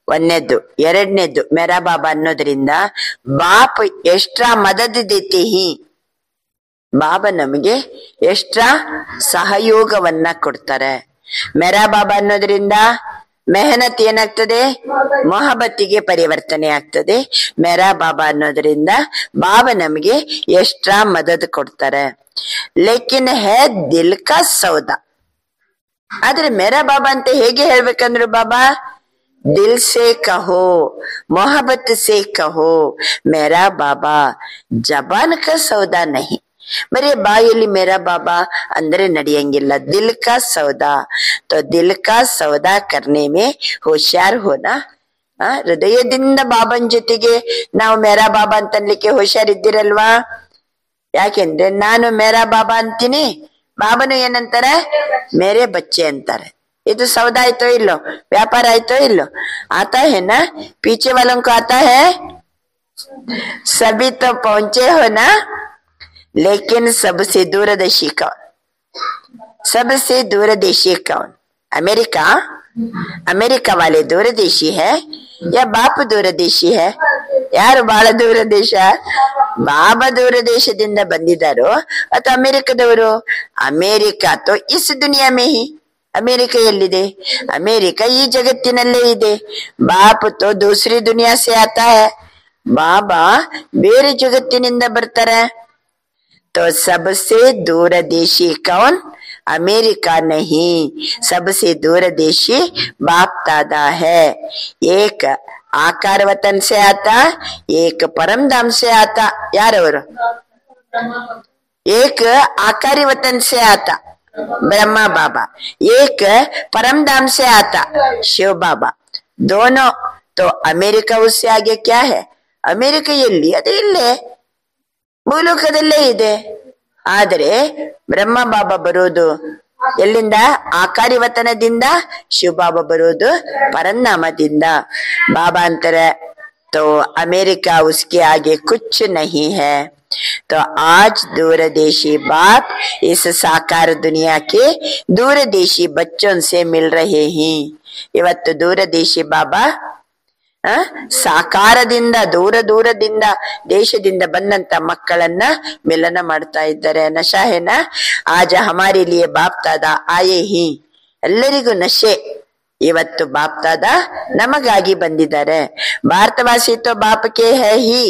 ಒಂದನೇದ್ದು. ಎರಡನೇದ್ದು, ಮೇರಾ ಬಾಬಾ ಅನ್ನೋದ್ರಿಂದ ಬಾಪ್ ಎಕ್ಸ್ಟ್ರಾ ಮದದ್ ದೇತೆ ಹಿ, ಬಾಬಾ ನಮಗೆ ಎಕ್ಸ್ಟ್ರಾ ಸಹಯೋಗವನ್ನ ಕೊಡ್ತಾರೆ. ಮೇರಾ ಬಾಬಾ ಅನ್ನೋದ್ರಿಂದ ಮೆಹನತ್ ಏನಾಗ್ತದೆ, ಮೊಹಬತ್ತಿಗೆ ಪರಿವರ್ತನೆ ಆಗ್ತದೆ. ಮೇರಾ ಬಾಬಾ ಅನ್ನೋದ್ರಿಂದ ಬಾಬಾ ನಮಗೆ ಎಕ್ಸ್ಟ್ರಾ ಮದದ್ ಕೊಡ್ತಾರೆ. ಲೇಕಿನ್ ಹೇ ದಿಲ್ ಕಾ ಸೌದಾ. ಆದ್ರೆ ಮೇರಾ ಬಾಬಾ ಅಂತ ಹೇಗೆ ಹೇಳ್ಬೇಕಂದ್ರು, ಬಾಬಾ ದಿಲ್ ಸೆ ಕಹೋ, ಮೊಹಬತ್ ಸೆ ಕಹೋ ಮೇರಾ ಬಾಬಾ, ಜಬಾನ್ ಕಾ ಸೌದಾ ನಹಿ. ಬರೀ ಬಾಯಲ್ಲಿ ಮೇರಾ ಬಾಬಾ ಅಂದ್ರೆ ನಡೆಯಂಗಿಲ್ಲ. ದಿಲ್ ಕಾ ಸೌದಾ, ತೋ ದಿಲ್ ಕಾ ಸೌದಾ ಕರ್ನೆ ಮೇ ಹೋಶಿಯಾರ್ ಹೋನಾ. ಹೃದಯದಿಂದ ಬಾಬನ್ ಜೊತೆಗೆ ನಾವು ಮೇರಾ ಬಾಬಾ ಅಂತನ್ಲಿಕ್ಕೆ ಹುಷಾರಿದ್ದೀರಲ್ವಾ? ಯಾಕೆಂದ್ರೆ ನಾನು ಮೇರಾ ಬಾಬಾ ಅಂತೀನಿ, ಬಾಬನು ಏನಂತಾರೆ, ಮೇರೆ ಬಚ್ಚೆ ಅಂತಾರೆ. ಇದು ಸೌದಾ ಆಯ್ತೋ ಇಲ್ಲೋ, ವ್ಯಾಪಾರ ಆಯ್ತೋ ಇಲ್ಲೋ? ಆತಾ ಹೇ ನಾ, ಪೀछे वालों को आता है, सभी तो पहुंचे हो ना, लेकिन सबसे दूरदर्शी कौन? सबसे दूरदर्शी कौन? अमेरिका? अमेरिका वाले दूरदर्शी है या बाप दूरदर्शी है? ಯಾರು ಬಹಳ ದೂರದೇಶ? ಬಾಬಾ ದೂರದೇಶದಿಂದ ಬಂದಿದ್ದಾರೋ ಅಥವಾ ಅಮೆರಿಕದವರು? ಅಮೆರಿಕ ತೋ is Duniya May he. America ಎಲ್ಲಿದೆ? ಅಮೆರಿಕ ಈ ಜಗತ್ತಿನಲ್ಲೇ ಇದೆ. ಬಾಪ್ ತೋ ದೂಸರಿ ದುನಿಯಾ ಸೆ ಆತಾ ಹೈ, ಬಾಬಾ ಬೇರೆ ಜಗತ್ತಿನಿಂದ ಬರ್ತಾರೆ. तो सबसे दूरदेशी कौन? अमेरिका नहीं, सबसे दूरदेशी बाप दादा है. एक आकार वतन से आता, एक परम धाम से आता. यारवर? एक आकारी वतन से आता ब्रह्मा बाबा, एक परम धाम से आता शिव बाबा. दोनों. तो अमेरिका उससे आगे क्या है? अमेरिका ಎಲ್ಲಿ? ಅದು ಇಲ್ಲೇ ಭೂಲೋಕದಲ್ಲೇ ಇದೆ. ಆದರೆ ಬ್ರಹ್ಮ ಬಾಬಾ ಬರೋದು ಎಲ್ಲಿಂದ? ಆಕಾರಿ ವತನದಿಂದ. ಶಿವ ಬಾಬಾ ಬರೋದು ಪರಂಧಾಮದಿಂದ. ಬಾಬಾ ಅಂತಾರೆ तो अमेरिका उसके आगे कुछ नहीं है. तो आज दूरदेशी बाप इस साकार दुनिया के दूरदेशी बच्चों से मिल रहे हैं. ಇವತ್ತು दूरदेशी बाबा ಸಾಕಾರದಿಂದ ದೂರ ದೂರದಿಂದ ದೇಶದಿಂದ ಬಂದಂತ ಮಕ್ಕಳನ್ನ ಮಿಲನ ಮಾಡ್ತಾ ಇದ್ದಾರೆ. ನಶಾ ಹೇನ ಆಜ ಹಮಾರಿ ಲಿಯೇ ಬಾಪ್ ದಾದಾ ಆಯೇ ಹಿ. ಎಲ್ಲರಿಗೂ ನಶೆ. ಇವತ್ತು ಬಾಪ್ ದಾದಾ ನಮಗಾಗಿ ಬಂದಿದ್ದಾರೆ. ಭಾರತವಾಸಿ ತೋ ಬಾಪಕೆ ಹೈ ಹಿ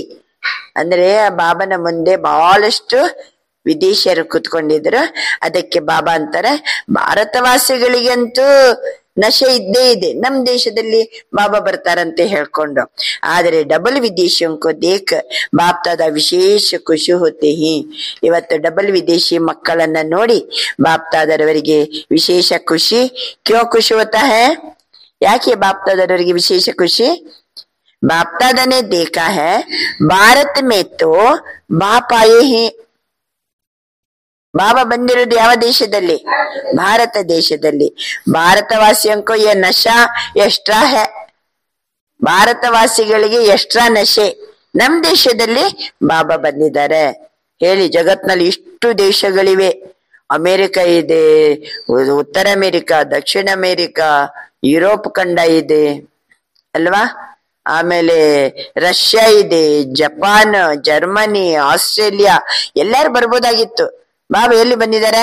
ಅಂದ್ರೆ ಬಾಬನ ಮುಂದೆ ಬಹಳಷ್ಟು ವಿದೇಶಿಯರು ಕೂತ್ಕೊಂಡಿದ್ರು. ಅದಕ್ಕೆ ಬಾಬಾ ಅಂತಾರೆ, ಭಾರತವಾಸಿಗಳಿಗಂತೂ ನಶೆ ಇದ್ದೇ ಇದೆ, ನಮ್ ದೇಶದಲ್ಲಿ ಬಾಬಾ ಬರ್ತಾರಂತೆ ಹೇಳ್ಕೊಂಡು. ಆದ್ರೆ ಡಬಲ್ ವಿದೇಶಿಯಂಕೋ ದೇಖ್ ಬಾಪ್ ದಾದಾ ವಿಶೇಷ ಖುಷಿ ಹೋತೆ ಹಿ. ಇವತ್ತು ಡಬಲ್ ವಿದೇಶಿ ಮಕ್ಕಳನ್ನ ನೋಡಿ ಬಾಪ್ ದಾದರವರಿಗೆ ವಿಶೇಷ ಖುಷಿ. ಕ್ಯೋ ಖುಷಿ ಹೋತಾ ಹೈ? ಯಾಕೆ ಬಾಪ್ ದಾದರವರಿಗೆ ವಿಶೇಷ ಖುಷಿ? ಬಾಪ್ ದಾದಾ ನೆ ದೇಖಾ ಹೈ ಭಾರತ ಮೇ ತೋ ಬಾಪ್ ಆಯೇ ಹಿ. ಬಾಬಾ ಬಂದಿರೋದು ಯಾವ ದೇಶದಲ್ಲಿ? ಭಾರತ ದೇಶದಲ್ಲಿ. ಭಾರತವಾಸಿಯಂಕೋ ಯೇ ನಶಾ ಎಕ್ಸ್ಟ್ರಾ ಹೈ. ಭಾರತವಾಸಿಗಳಿಗೆ ಎಕ್ಸ್ಟ್ರಾ ನಶೆ. ನಮ್ ದೇಶದಲ್ಲಿ ಬಾಬಾ ಬಂದಿದ್ದಾರೆ. ಹೇಳಿ, ಜಗತ್ನಲ್ಲಿ ಇಷ್ಟು ದೇಶಗಳಿವೆ. ಅಮೆರಿಕ ಇದೆ, ಉತ್ತರ ಅಮೆರಿಕ, ದಕ್ಷಿಣ ಅಮೆರಿಕ, ಯುರೋಪ್ ಖಂಡ ಇದೆ ಅಲ್ವಾ? ಆಮೇಲೆ ರಷ್ಯಾ ಇದೆ, ಜಪಾನ್, ಜರ್ಮನಿ, ಆಸ್ಟ್ರೇಲಿಯಾ, ಎಲ್ಲಾರು ಬರ್ಬೋದಾಗಿತ್ತು. ಬಾಬಾ ಎಲ್ಲಿ ಬಂದಿದ್ದಾರೆ?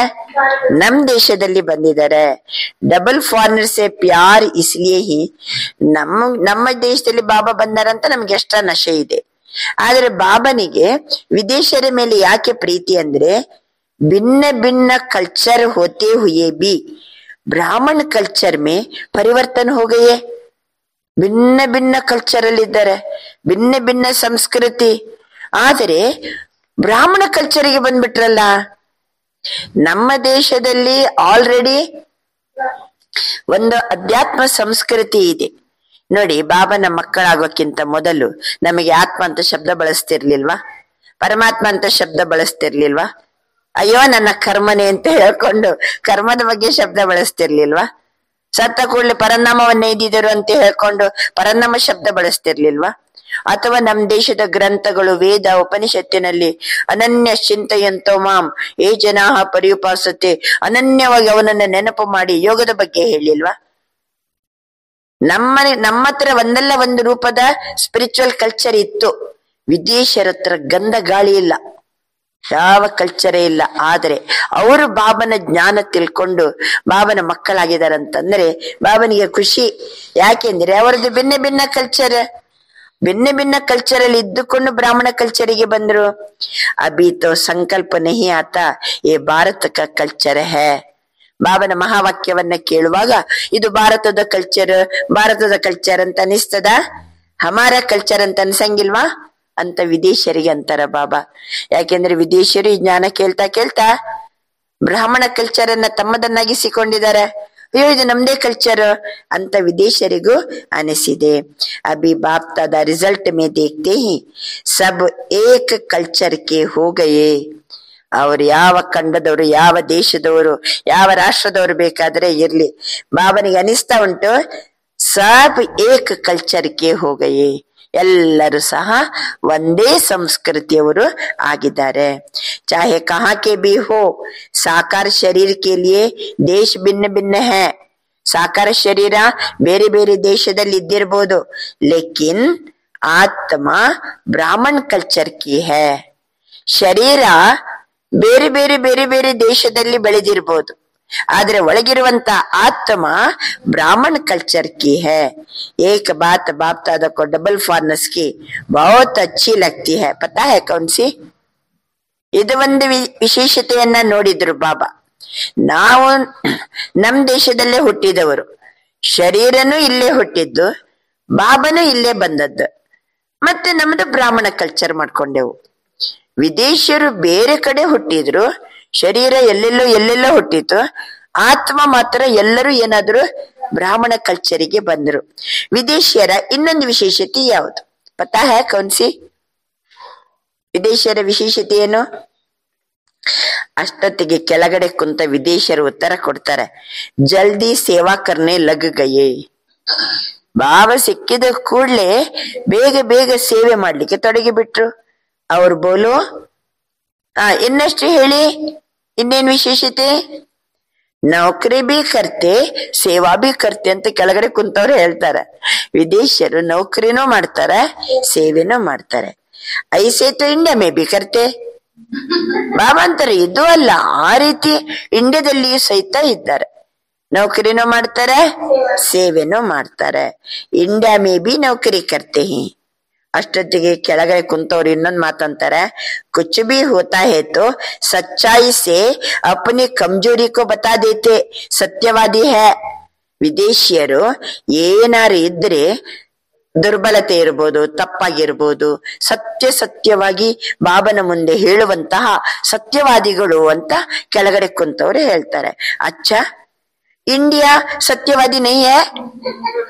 ನಮ್ ದೇಶದಲ್ಲಿ ಬಂದಿದ್ದಾರೆ. ಡಬಲ್ ಫಾರಿನರ್ ಸೆ ಪ್ಯಾರ್ ಇಸ್ಲಿಯೇ ಹಿ. ನಮ್ಮ ದೇಶದಲ್ಲಿ ಬಾಬಾ ಬಂದಾರಂತ ನಮ್ಗೆ ಎಷ್ಟ ನಶೆ ಇದೆ. ಆದ್ರೆ ಬಾಬನಿಗೆ ವಿದೇಶರ ಮೇಲೆ ಯಾಕೆ ಪ್ರೀತಿ ಅಂದ್ರೆ, ಭಿನ್ನ ಭಿನ್ನ ಕಲ್ಚರ್ ಹೋತೆ ಹುಯೇ ಬಿ ಬ್ರಾಹ್ಮಣ ಕಲ್ಚರ್ ಮೇ ಪರಿವರ್ತನ ಹೋ ಗಯೇ. ಭಿನ್ನ ಭಿನ್ನ ಕಲ್ಚರ್ ಅಲ್ಲಿ ಇದ್ದಾರೆ, ಭಿನ್ನ ಭಿನ್ನ ಸಂಸ್ಕೃತಿ. ಆದರೆ ಬ್ರಾಹ್ಮಣ ಕಲ್ಚರಿಗೆ ಬಂದ್ಬಿಟ್ರಲ್ಲ. ನಮ್ಮ ದೇಶದಲ್ಲಿ ಆಲ್ರೆಡಿ ಒಂದು ಅಧ್ಯಾತ್ಮ ಸಂಸ್ಕೃತಿ ಇದೆ ನೋಡಿ. ಬಾಬನ ಮಕ್ಕಳಾಗೋಕ್ಕಿಂತ ಮೊದಲು ನಮಗೆ ಆತ್ಮ ಅಂತ ಶಬ್ದ ಬಳಸ್ತಿರ್ಲಿಲ್ವಾ? ಪರಮಾತ್ಮ ಅಂತ ಶಬ್ದ ಬಳಸ್ತಿರ್ಲಿಲ್ವಾ? ಅಯ್ಯೋ ನನ್ನ ಕರ್ಮನೆ ಅಂತ ಹೇಳ್ಕೊಂಡು ಕರ್ಮದ ಬಗ್ಗೆ ಶಬ್ದ ಬಳಸ್ತಿರ್ಲಿಲ್ವಾ? ಸತ್ತ ಕೂಡಲೇ ಪರನಾಮವನ್ನ ಇದ್ದಿದ್ರು ಅಂತ ಹೇಳ್ಕೊಂಡು ಪರನಾಮ ಶಬ್ದ ಬಳಸ್ತಿರ್ಲಿಲ್ವಾ? ಅಥವಾ ನಮ್ಮ ದೇಶದ ಗ್ರಂಥಗಳು ವೇದ ಉಪನಿಷತ್ತಿನಲ್ಲಿ ಅನನ್ಯ ಚಿಂತೆಯಂತೋ ಮಾಂ ಏ ಜನಾಹ ಪರ್ಯುಪಾಸತೆ, ಅನನ್ಯವಾಗಿ ಅವನನ್ನ ನೆನಪು ಮಾಡಿ ಯೋಗದ ಬಗ್ಗೆ ಹೇಳಿಲ್ವಾ? ನಮ್ಮ ಹತ್ರ ಒಂದಲ್ಲ ಒಂದು ರೂಪದ ಸ್ಪಿರಿಚುವಲ್ ಕಲ್ಚರ್ ಇತ್ತು. ವಿದೇಶರ ಹತ್ರ ಗಂಧ ಗಾಳಿ ಇಲ್ಲ, ಯಾವ ಕಲ್ಚರೇ ಇಲ್ಲ. ಆದ್ರೆ ಅವರು ಬಾಬನ ಜ್ಞಾನ ತಿಳ್ಕೊಂಡು ಬಾಬನ ಮಕ್ಕಳಾಗಿದಾರಂತಂದ್ರೆ ಬಾಬನಿಗೆ ಖುಷಿ. ಯಾಕೆಂದ್ರೆ ಅವರದ್ದು ಭಿನ್ನ ಭಿನ್ನ ಕಲ್ಚರ್, ಭಿನ್ನ ಭಿನ್ನ ಕಲ್ಚರ್ ಅಲ್ಲಿ ಇದ್ದುಕೊಂಡು ಬ್ರಾಹ್ಮಣ ಕಲ್ಚರಿಗೆ ಬಂದ್ರು. ಅಭಿ ತೋ ಸಂಕಲ್ಪ ನಹಿ ಆತ ಏ ಭಾರತ ಕಾ ಕಲ್ಚರ್ ಹೇ. ಬಾಬನ ಮಹಾವಾಕ್ಯವನ್ನ ಕೇಳುವಾಗ ಇದು ಭಾರತದ ಕಲ್ಚರ್ ಅಂತ ಅನಿಸ್ತದ? ಹಮಾರ ಕಲ್ಚರ್ ಅಂತ ಅನ್ಸಂಗಿಲ್ವಾ ಅಂತ ವಿದೇಶರಿಗೆ ಅಂತಾರ ಬಾಬಾ. ಯಾಕೆಂದ್ರೆ ವಿದೇಶಿಯರು ಈ ಜ್ಞಾನ ಕೇಳ್ತಾ ಬ್ರಾಹ್ಮಣ ಕಲ್ಚರ್ ಅನ್ನ ತಮ್ಮದನ್ನಾಗಿಸಿಕೊಂಡಿದ್ದಾರೆ. ಅಯ್ಯೋ ಇದು ನಮ್ದೇ ಕಲ್ಚರ್ ಅಂತ ವಿದೇಶರಿಗೂ ಅನಿಸಿದೆ. ಅಭಿ ಬಾಪ್ತಾದ ರಿಸಲ್ಟ್ ಮೇ ದೇಖ್ತೆ ಹಿ ಸಬ್ ಏಕ್ ಕಲ್ಚರ್ ಕೆ ಹೋ ಗಯೇ. ಅವ್ರು ಯಾವ ಖಂಡದವರು, ಯಾವ ದೇಶದವರು, ಯಾವ ರಾಷ್ಟ್ರದವರು ಬೇಕಾದ್ರೆ ಇರ್ಲಿ, ಬಾಬನಿಗೆ ಅನಿಸ್ತಾ ಉಂಟು ಸಬ್ ಏಕ್ ಕಲ್ಚರ್ ಕೆ ಹೋ ಗಯೇ, ಎಲ್ಲರೂ ಸಹ ಒಂದೇ ಸಂಸ್ಕೃತಿಯವರು ಆಗಿದ್ದಾರೆ. ಚಾಹೆ ಕಹಾ ಕೆ ಬಿ ಹೋ, ಸಾಕಾರ ಶರೀರ ಕೆ ಲಿಯೇ ದೇಶ ಭಿನ್ನ ಭಿನ್ನ ಹೇ. ಸಾಕಾರ ಶರೀರ ಬೇರೆ ಬೇರೆ ದೇಶದಲ್ಲಿ ಇದ್ದಿರ್ಬೋದು, ಲೇಕಿನ್ ಆತ್ಮ ಬ್ರಾಹ್ಮಣ್ ಕಲ್ಚರ್ ಕಿ ಹೇ. ಶರೀರ ಬೇರೆ ಬೇರೆ ಬೇರೆ ಬೇರೆ ದೇಶದಲ್ಲಿ ಬೆಳೆದಿರ್ಬೋದು, ಆದ್ರೆ ಒಳಗಿರುವಂತ ಆತ್ಮ ಬ್ರಾಹ್ಮಣ ಕಲ್ಚರ್ की है. एक बात बाप दादा को डबल फॉर्नस की बहुत अच्छी लगती है, पता है कौन सी? ಇದು ಒಂದು ವಿಶೇಷತೆಯನ್ನ ನೋಡಿದ್ರು ಬಾಬಾ. ನಾವು ನಮ್ ದೇಶದಲ್ಲೇ ಹುಟ್ಟಿದವರು, ಶರೀರನೂ ಇಲ್ಲೇ ಹುಟ್ಟಿದ್ದು, ಬಾಬನೂ ಇಲ್ಲೇ ಬಂದದ್ದು, ಮತ್ತೆ ನಮ್ದು ಬ್ರಾಹ್ಮಣ ಕಲ್ಚರ್ ಮಾಡ್ಕೊಂಡೆವು. ವಿದೇಶಿಯರು ಬೇರೆ ಕಡೆ ಹುಟ್ಟಿದ್ರು, ಶರೀರ ಎಲ್ಲೆಲ್ಲೋ ಹುಟ್ಟಿತು, ಆತ್ಮ ಮಾತ್ರ ಎಲ್ಲರೂ ಏನಾದ್ರು ಬ್ರಾಹ್ಮಣ ಕಲ್ಚರಿಗೆ ಬಂದ್ರು. ವಿದೇಶಿಯರ ಇನ್ನೊಂದು ವಿಶೇಷತೆ ಯಾವುದು ಪತಾ ಹೈ? ಕೌನ್ಸಿ ವಿದೇಶಿಯರ ವಿಶೇಷತೆ ಏನು? ಅಷ್ಟೊತ್ತಿಗೆ ಕೆಳಗಡೆ ಕುಂತ ವಿದೇಶಿಯರು ಉತ್ತರ ಕೊಡ್ತಾರೆ, ಜಲ್ದಿ ಸೇವಾ ಕರ್ನೆ ಲಗ್ ಗಯೇ. ಬಾಬಾ ಸಿಕ್ಕಿದ ಕೂಡ್ಲೆ ಬೇಗ ಬೇಗ ಸೇವೆ ಮಾಡ್ಲಿಕ್ಕೆ ತೊಡಗಿ ಬಿಟ್ರು. ಅವ್ರು ಬೋಲು ಇನ್ನಷ್ಟು ಹೇಳಿ, ಇನ್ನೇನ್ ವಿಶೇಷತೆ? ನೌಕರಿ ಬಿ ಕರ್ತೆ ಸೇವಾ ಬಿ ಕರ್ತೆ ಅಂತ ಕೆಳಗಡೆ ಕುಂತವ್ರು ಹೇಳ್ತಾರೆ. ವಿದೇಶಿಯರು ನೌಕರಿನೂ ಮಾಡ್ತಾರೆ, ಸೇವೆನೂ ಮಾಡ್ತಾರೆ. ಐಸೆ ತೋ ಇಂಡಿಯಾ ಮೇ ಬಿ ಕರ್ತೆ. ಬಾಬಾ ಅಂತಾರೆ ಇದು ಅಲ್ಲ, ಆ ರೀತಿ ಇಂಡಿಯಾದಲ್ಲಿಯೂ ಸಹಿತ ಇದ್ದಾರೆ, ನೌಕರಿನೂ ಮಾಡ್ತಾರೆ, ಸೇವೆನೂ ಮಾಡ್ತಾರೆ. ಇಂಡಿಯಾ ಮೇ ಬಿ ನೌಕರಿ ಕರ್ತೆ ಹಿ. ಅಷ್ಟೊತ್ತಿಗೆ ಕೆಳಗಡೆ ಕುಂತವ್ರು ಇನ್ನೊಂದ್ ಮಾತಂತಾರೆ, ಕುಚ್ ಬಿ ಹೋತಾ ಹೇ ತೋ ಸಚ್ಚಾಯಿ ಸೆ ಅಪನಿ ಕಮ್ಜೋರಿ ಕೋ ಬತಾ ದೇತೆ ಸತ್ಯವಾದಿ ಹೇ. ವಿದೇಶಿಯರು ಏನಾರು ಇದ್ರೆ ದುರ್ಬಲತೆ ಇರ್ಬೋದು, ತಪ್ಪಾಗಿರ್ಬೋದು, ಸತ್ಯವಾಗಿ ಬಾಬನ ಮುಂದೆ ಹೇಳುವಂತಹ ಸತ್ಯವಾದಿಗಳು ಅಂತ ಕೆಳಗಡೆ ಕುಂತವ್ರು ಹೇಳ್ತಾರೆ. ಅಚ್ಚ ಇಂಡಿಯಾ ಸತ್ಯವಾದಿ ನೈ ಹೇ,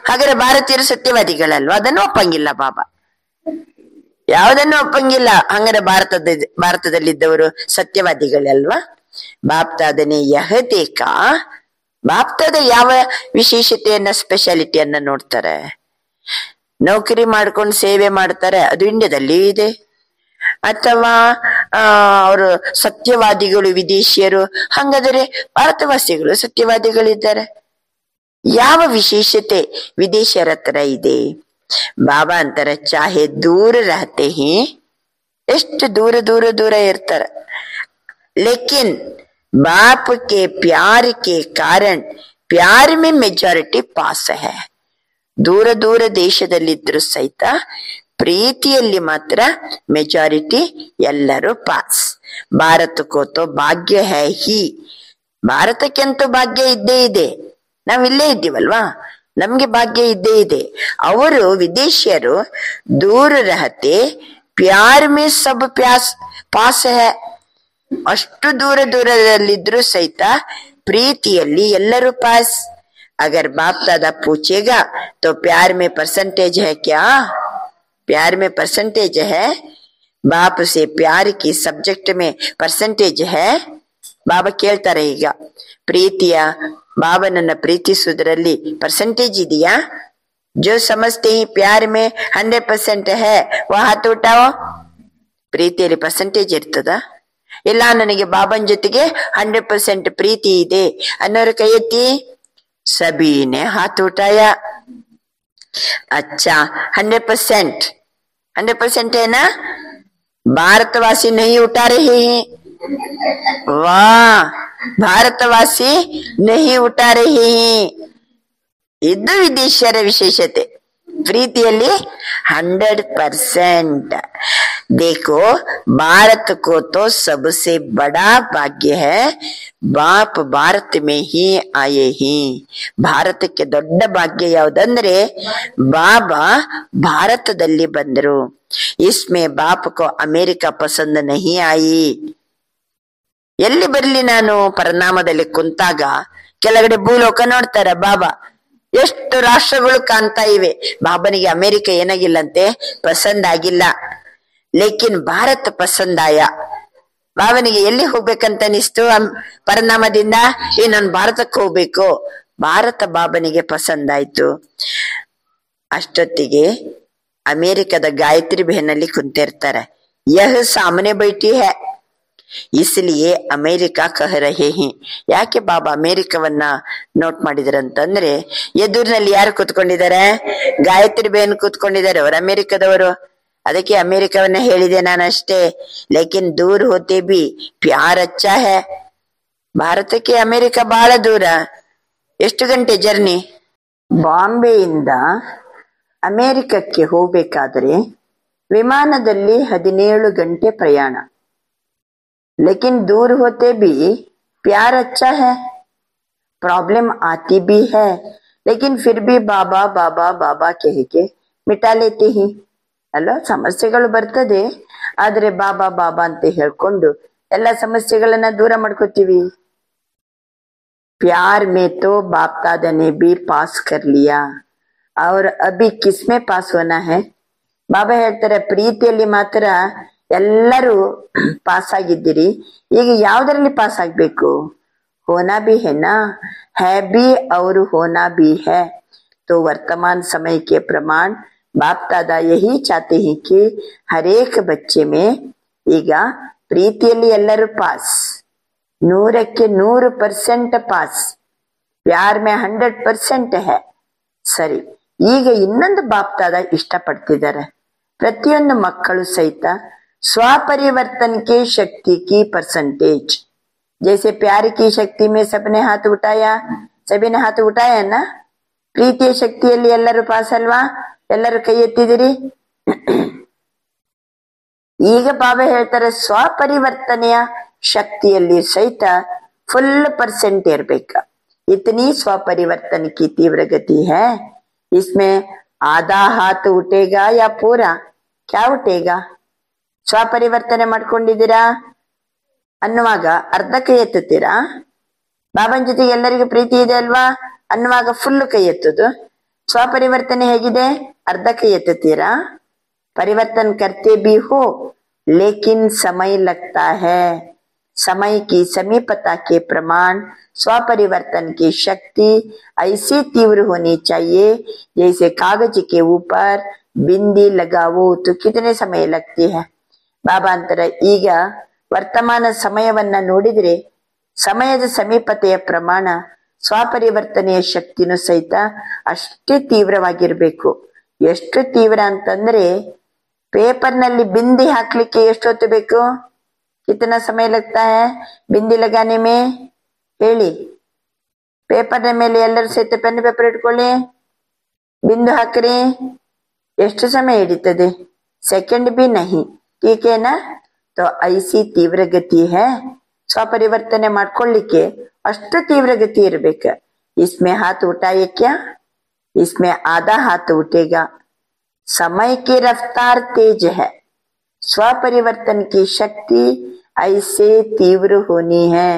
ಹಾಗಾದ್ರೆ ಭಾರತೀಯರು ಸತ್ಯವಾದಿಗಳಲ್ವಾ? ಅದನ್ನು ಒಪ್ಪಂಗಿಲ್ಲ ಬಾಬಾ, ಯಾವುದನ್ನು ಒಪ್ಪಂಗಿಲ್ಲ. ಹಂಗಾರೆ ಭಾರತದಲ್ಲಿದ್ದವರು ಸತ್ಯವಾದಿಗಳಲ್ವಾ? ಬಾಪ್ತಾದನೆ ಯಹ ದೇಕಾ. ಬಾಪ್ತಾದ ಯಾವ ವಿಶೇಷತೆಯನ್ನ, ಸ್ಪೆಷಾಲಿಟಿಯನ್ನ ನೋಡ್ತಾರೆ? ನೌಕರಿ ಮಾಡ್ಕೊಂಡು ಸೇವೆ ಮಾಡ್ತಾರೆ, ಅದು ಇಂಡಿಯಾದಲ್ಲಿ ಇದೆ. ಅಥವಾ ಅವರು ಸತ್ಯವಾದಿಗಳು ವಿದೇಶಿಯರು, ಹಂಗಾದರೆ ಭಾರತವಾಸಿಗಳು ಸತ್ಯವಾದಿಗಳಿದ್ದಾರೆ. ಯಾವ ವಿಶೇಷತೆ ವಿದೇಶಿಯರ ಹತ್ರ ಇದೆ? ಬಾಬಾ ಅಂತಾರೆ, ಚಾಹೆ ದೂರ ರಹತೆ ಹಿ, ಎಷ್ಟು ದೂರ ಇರ್ತಾರೆ, ಲೇಕಿನ್ ಬಾಪ್ ಕೆ ಪ್ಯಾರ್ ಕೆ ಕಾರಣ ಪ್ಯಾರ್ ಮೇ ಮೆಜಾರಿಟಿ ಪಾಸ್ ಹೈ. ದೂರ ದೇಶದಲ್ಲಿದ್ರು ಸಹಿತ ಪ್ರೀತಿಯಲ್ಲಿ ಮಾತ್ರ ಮೆಜಾರಿಟಿ ಎಲ್ಲರೂ ಪಾಸ್. ಭಾರತಕ್ಕೋ ಭಾಗ್ಯ ಹೈ ಹಿ. ಭಾರತಕ್ಕೆಂತೂ ಭಾಗ್ಯ ಇದ್ದೇ ಇದೆ, ನಾವಿಲ್ಲೇ ಇದ್ದೀವಲ್ವಾ, ನಮ್ಗೆ ಭಾಗ್ಯ ಇದ್ದೇ ಇದೆ. ಅವರು ವಿದೇಶಿಯರು ದೂರ ರಹತೆ ಪ್ಯಾರ್ ಮೇ ಸಬ್ ಪಾಸ್ ಹೈ. ಅಷ್ಟು ದೂರದಲ್ಲಿದ್ರು ಸಹಿತ ಪ್ರೀತಿಯಲ್ಲಿ ಎಲ್ಲರೂ ಪಾಸ್. ಅಗರ್ ಬಾಪ್ ದಾದಾ ಪೂಛೇಗಾ ತೋ ಪ್ಯಾರ್ ಮೇ ಪರ್ಸೆಂಟೇಜ್ ಹೈ ಕ್ಯಾ? प्यार में परसेंटेज है? बाप से प्यार की सब्जेक्ट में परसेंटेज है? ಬಾಬಾ ಕೇಳ್ತಾರೆ, ಈಗ ಪ್ರೀತಿಯ ಬಾಬನನ್ನ ಪ್ರೀತಿಸುವುದರಲ್ಲಿ ಪರ್ಸೆಂಟೇಜ್ ಇದೆಯಾ? जो समझते ही प्यार में 100% है वह हाथ उठाओ. ಪ್ರೀತಿಯಲ್ಲಿ ಪರ್ಸೆಂಟೇಜ್ ಇರ್ತದ? ಇಲ್ಲ, ನನಗೆ ಬಾಬನ್ ಜೊತೆಗೆ 100% ಪ್ರೀತಿ ಇದೆ ಅನ್ನೋರು ಕೈ ಎತ್ತಿ. ಸಬೀನೆ ಹಾತ್ ಉಠಾಯ. अच्छा 100% है ना? भारतवासी नहीं उठा रहे हैं. वाह, ಭಾರತವಾಸಿ नहीं उठा रहे हैं. ಇದು ವಿದೇಶಿಯರ ವಿಶೇಷತೆ. प्रीतिಯಲ್ಲಿ 100%. देखो, भारत को तो सबसे बड़ा भाग्य है, बाप भारत में ही आए हैं. ಭಾರತಕ್ಕೆ ದೊಡ್ಡ ಭಾಗ್ಯ ಯಾವುದಂದ್ರೆ ಬಾಬಾ ಭಾರತದಲ್ಲಿ ಬಂದರು. इसमें बाप को अमेरिका पसंद नहीं आई. ಎಲ್ಲಿ ಬರ್ಲಿ ನಾನು ಪರಿಣಾಮದಲ್ಲಿ ಕುಂತಾಗ ಕೆಳಗಡೆ ಭೂಲೋಕ ನೋಡ್ತಾರ ಬಾಬಾ. ಎಷ್ಟು ರಾಷ್ಟ್ರಗಳು ಕಾಣ್ತಾ ಇವೆ. ಬಾಬನಿಗೆ ಅಮೆರಿಕ ಏನಾಗಿಲ್ಲಂತೆ, ಪಸಂದ್ ಆಗಿಲ್ಲ. ಲೇಕಿನ್ ಭಾರತ ಪಸಂದಾಯ. ಬಾಬನಿಗೆ ಎಲ್ಲಿ ಹೋಗ್ಬೇಕಂತ ಅನಿಸ್ತು ಪರಿಣಾಮದಿಂದ, ನಾನು ಭಾರತಕ್ಕೆ ಹೋಗ್ಬೇಕು. ಭಾರತ ಬಾಬನಿಗೆ ಪಸಂದಾಯ್ತು. ಅಷ್ಟೊತ್ತಿಗೆ ಅಮೆರಿಕದ ಗಾಯತ್ರಿ ಬಹನಲ್ಲಿ ಕುಂತಿರ್ತಾರೆ. ಯಹ ಸಾಮನೆ ಬೈಟಿ ಹೈ, ಇಸ್ಲಿಯೇ ಅಮೇರಿಕಾ ಕಹ ರಹೆ ಹಿ. ಯಾಕೆ ಬಾಬಾ ಅಮೇರಿಕವನ್ನ ನೋಟ್ ಮಾಡಿದಾರಂತಂದ್ರೆ, ಎದುರಿನಲ್ಲಿ ಯಾರು ಕೂತ್ಕೊಂಡಿದ್ದಾರೆ? ಗಾಯತ್ರಿ ಬೇನ್ ಕೂತ್ಕೊಂಡಿದ್ದಾರೆ, ಅವರು ಅಮೇರಿಕದವರು. ಅದಕ್ಕೆ ಅಮೇರಿಕವನ್ನ ಹೇಳಿದೆ ನಾನಷ್ಟೇ. ಲೇಕಿನ್ ದೂರ ಹೋತೆ ಬಿ ಪ್ಯಾರ್ ಅಚ್ಚಾ ಹೈ. ಭಾರತಕ್ಕೆ ಅಮೇರಿಕ ಬಹಳ ದೂರ. ಎಷ್ಟು ಗಂಟೆ ಜರ್ನಿ? ಬಾಂಬೆಯಿಂದ ಅಮೇರಿಕಕ್ಕೆ ಹೋಗ್ಬೇಕಾದ್ರೆ ವಿಮಾನದಲ್ಲಿ 17 ಗಂಟೆ ಪ್ರಯಾಣ. लेकिन दूर होते भी प्यार अच्छा है. प्रॉब्लम आती भी है, लेकिन फिर भी बाबा बाबा बाबा कह के मिटा लेते ही. ಅಲ್ಲ, ಸಮಸ್ಯೆಗಳು ಬರ್ತದೆ, ಆದ್ರೆ ಬಾಬಾ ಬಾಬಾ ಅಂತ ಹೇಳ್ಕೊಂಡು ಎಲ್ಲ ಸಮಸ್ಯೆಗಳನ್ನ ದೂರ ಮಾಡ್ಕೋತೀವಿ. प्यार में तो बाप दादा ने भी पास कर लिया और अभी किसमें पास होना है. ಬಾಬಾ ಹೇಳ್ತಾರೆ, ಪ್ರೀತಿಯಲ್ಲಿ ಮಾತ್ರ ಎಲ್ಲರೂ ಪಾಸ್ ಆಗಿದ್ದೀರಿ, ಈಗ ಯಾವ್ದ್ರಲ್ಲಿ ಪಾಸ್ ಆಗ್ಬೇಕು? ಹೋನಾ ಬಿ ಹೆನಾ, है भी और होना भी है. तो वर्तमान समय के प्रमाण बाप दादा यही चाहते हैं कि हर एक बच्चे में ಈಗ ಪ್ರೀತಿಯಲ್ಲಿ ಎಲ್ಲರೂ ಪಾಸ್, 100ಕ್ಕೆ 100% ಪಾಸ್, प्यार में 100% है. ಸರಿ, ಈಗ ಇನ್ನೊಂದು ಬಾಪ್ ದಾದಾ ಇಷ್ಟಪಡ್ತಿದ್ದಾರೆ, ಪ್ರತಿಯೊಂದು ಮಕ್ಕಳು ಸಹಿತ स्वपरिवर्तन के शक्ति की परसेंटेज. जैसे प्यार की शक्ति में सबने हाथ उठाया, सभी ने हाथ उठाया ना. ಪ್ರೀತಿಯ ಶಕ್ತಿಯಲ್ಲಿ ಎಲ್ಲರೂ ಪಾಸ್ ಅಲ್ವಾ? ಎಲ್ಲರೂ ಕೈ ಎತ್ತಿದಿರಿ. ಈಗ ಬಾಬಾ ಹೇಳ್ತಾರೆ, ಸ್ವಪರಿವರ್ತನೆಯ ಶಕ್ತಿಯಲ್ಲಿ ಸಹಿತ ಫುಲ್ ಪರ್ಸೆಂಟ್ ಇರ್ಬೇಕ. इतनी स्वपरिवर्तन की तीव्र गति है, इसमें आधा हाथ उठेगा या पूरा? क्या उठेगा? ಸ್ವಪರಿವರ್ತನೆ ಮಾಡ್ಕೊಂಡಿದ್ದೀರಾ ಅನ್ನುವಾಗ ಅರ್ಧ ಕೈ ಎತ್ತುತ್ತೀರಾ? ಬಾಬನ್ ಜೊತೆಗೆ ಎಲ್ಲರಿಗೂ ಪ್ರೀತಿ ಇದೆ ಅಲ್ವಾ ಅನ್ನುವಾಗ ಫುಲ್ ಕೈ ಎತ್ತುದು. ಸ್ವಪರಿವರ್ತನೆ ಹೇಗಿದೆ? ಅರ್ಧ ಕೈ ಎತ್ತುತ್ತೀರಾ? ಪರಿವರ್ತನ್ ಕರ್ತೆ ಬಿ ಹೋ, ಲೇಕಿನ್ ಸಮಯ ಲಗ್ತಾ ಹೈ. समय की समीपता के प्रमाण स्वपरिवर्तन की शक्ति ऐसी तीव्र होनी चाहिए जैसे कागज के ऊपर बिंदी लगाओ तो कितने समय लगती है. ಬಾಬಾ ಅಂತರ, ಈಗ ವರ್ತಮಾನ ಸಮಯವನ್ನ ನೋಡಿದ್ರೆ ಸಮಯದ ಸಮೀಪತೆಯ ಪ್ರಮಾಣ ಸ್ವಪರಿವರ್ತನೆಯ ಶಕ್ತಿನೂ ಸಹಿತ ಅಷ್ಟೇ ತೀವ್ರವಾಗಿರ್ಬೇಕು. ಎಷ್ಟು ತೀವ್ರ ಅಂತಂದ್ರೆ, ಪೇಪರ್ನಲ್ಲಿ ಬಿಂದಿ ಹಾಕ್ಲಿಕ್ಕೆ ಎಷ್ಟೊತ್ತು ಬೇಕು? ಕಿತನಾ ಸಮಯ ಲಗ್ತಾ ಹೈ ಬಿಂದಿ ಲಗಾನೆ ಮೇ? ಹೇಳಿ. ಪೇಪರ್ನ ಮೇಲೆ ಎಲ್ಲರೂ ಸಹಿತ ಪೆನ್ ಪೇಪರ್ ಇಟ್ಕೊಳ್ಳಿ, ಬಿಂದು ಹಾಕ್ರಿ. ಎಷ್ಟು ಸಮಯ ಹಿಡಿತದೆ? ಸೆಕೆಂಡ್ ಬಿ ನಹಿ. ठीक है ना? तो ऐसी तीव्र गति है. स्वपरिवर्तने ಮಾಡ್ಕೊಳ್ಳಿಕ್ಕೆ ಅಷ್ಟು ತೀವ್ರ ಗತಿ ಇರಬೇಕ. इसमें हाथ उठाए क्या? इसमें आधा हाथ उठेगा. समय की रफ्तार तेज है, स्वपरिवर्तन की शक्ति ऐसे तीव्र होनी है.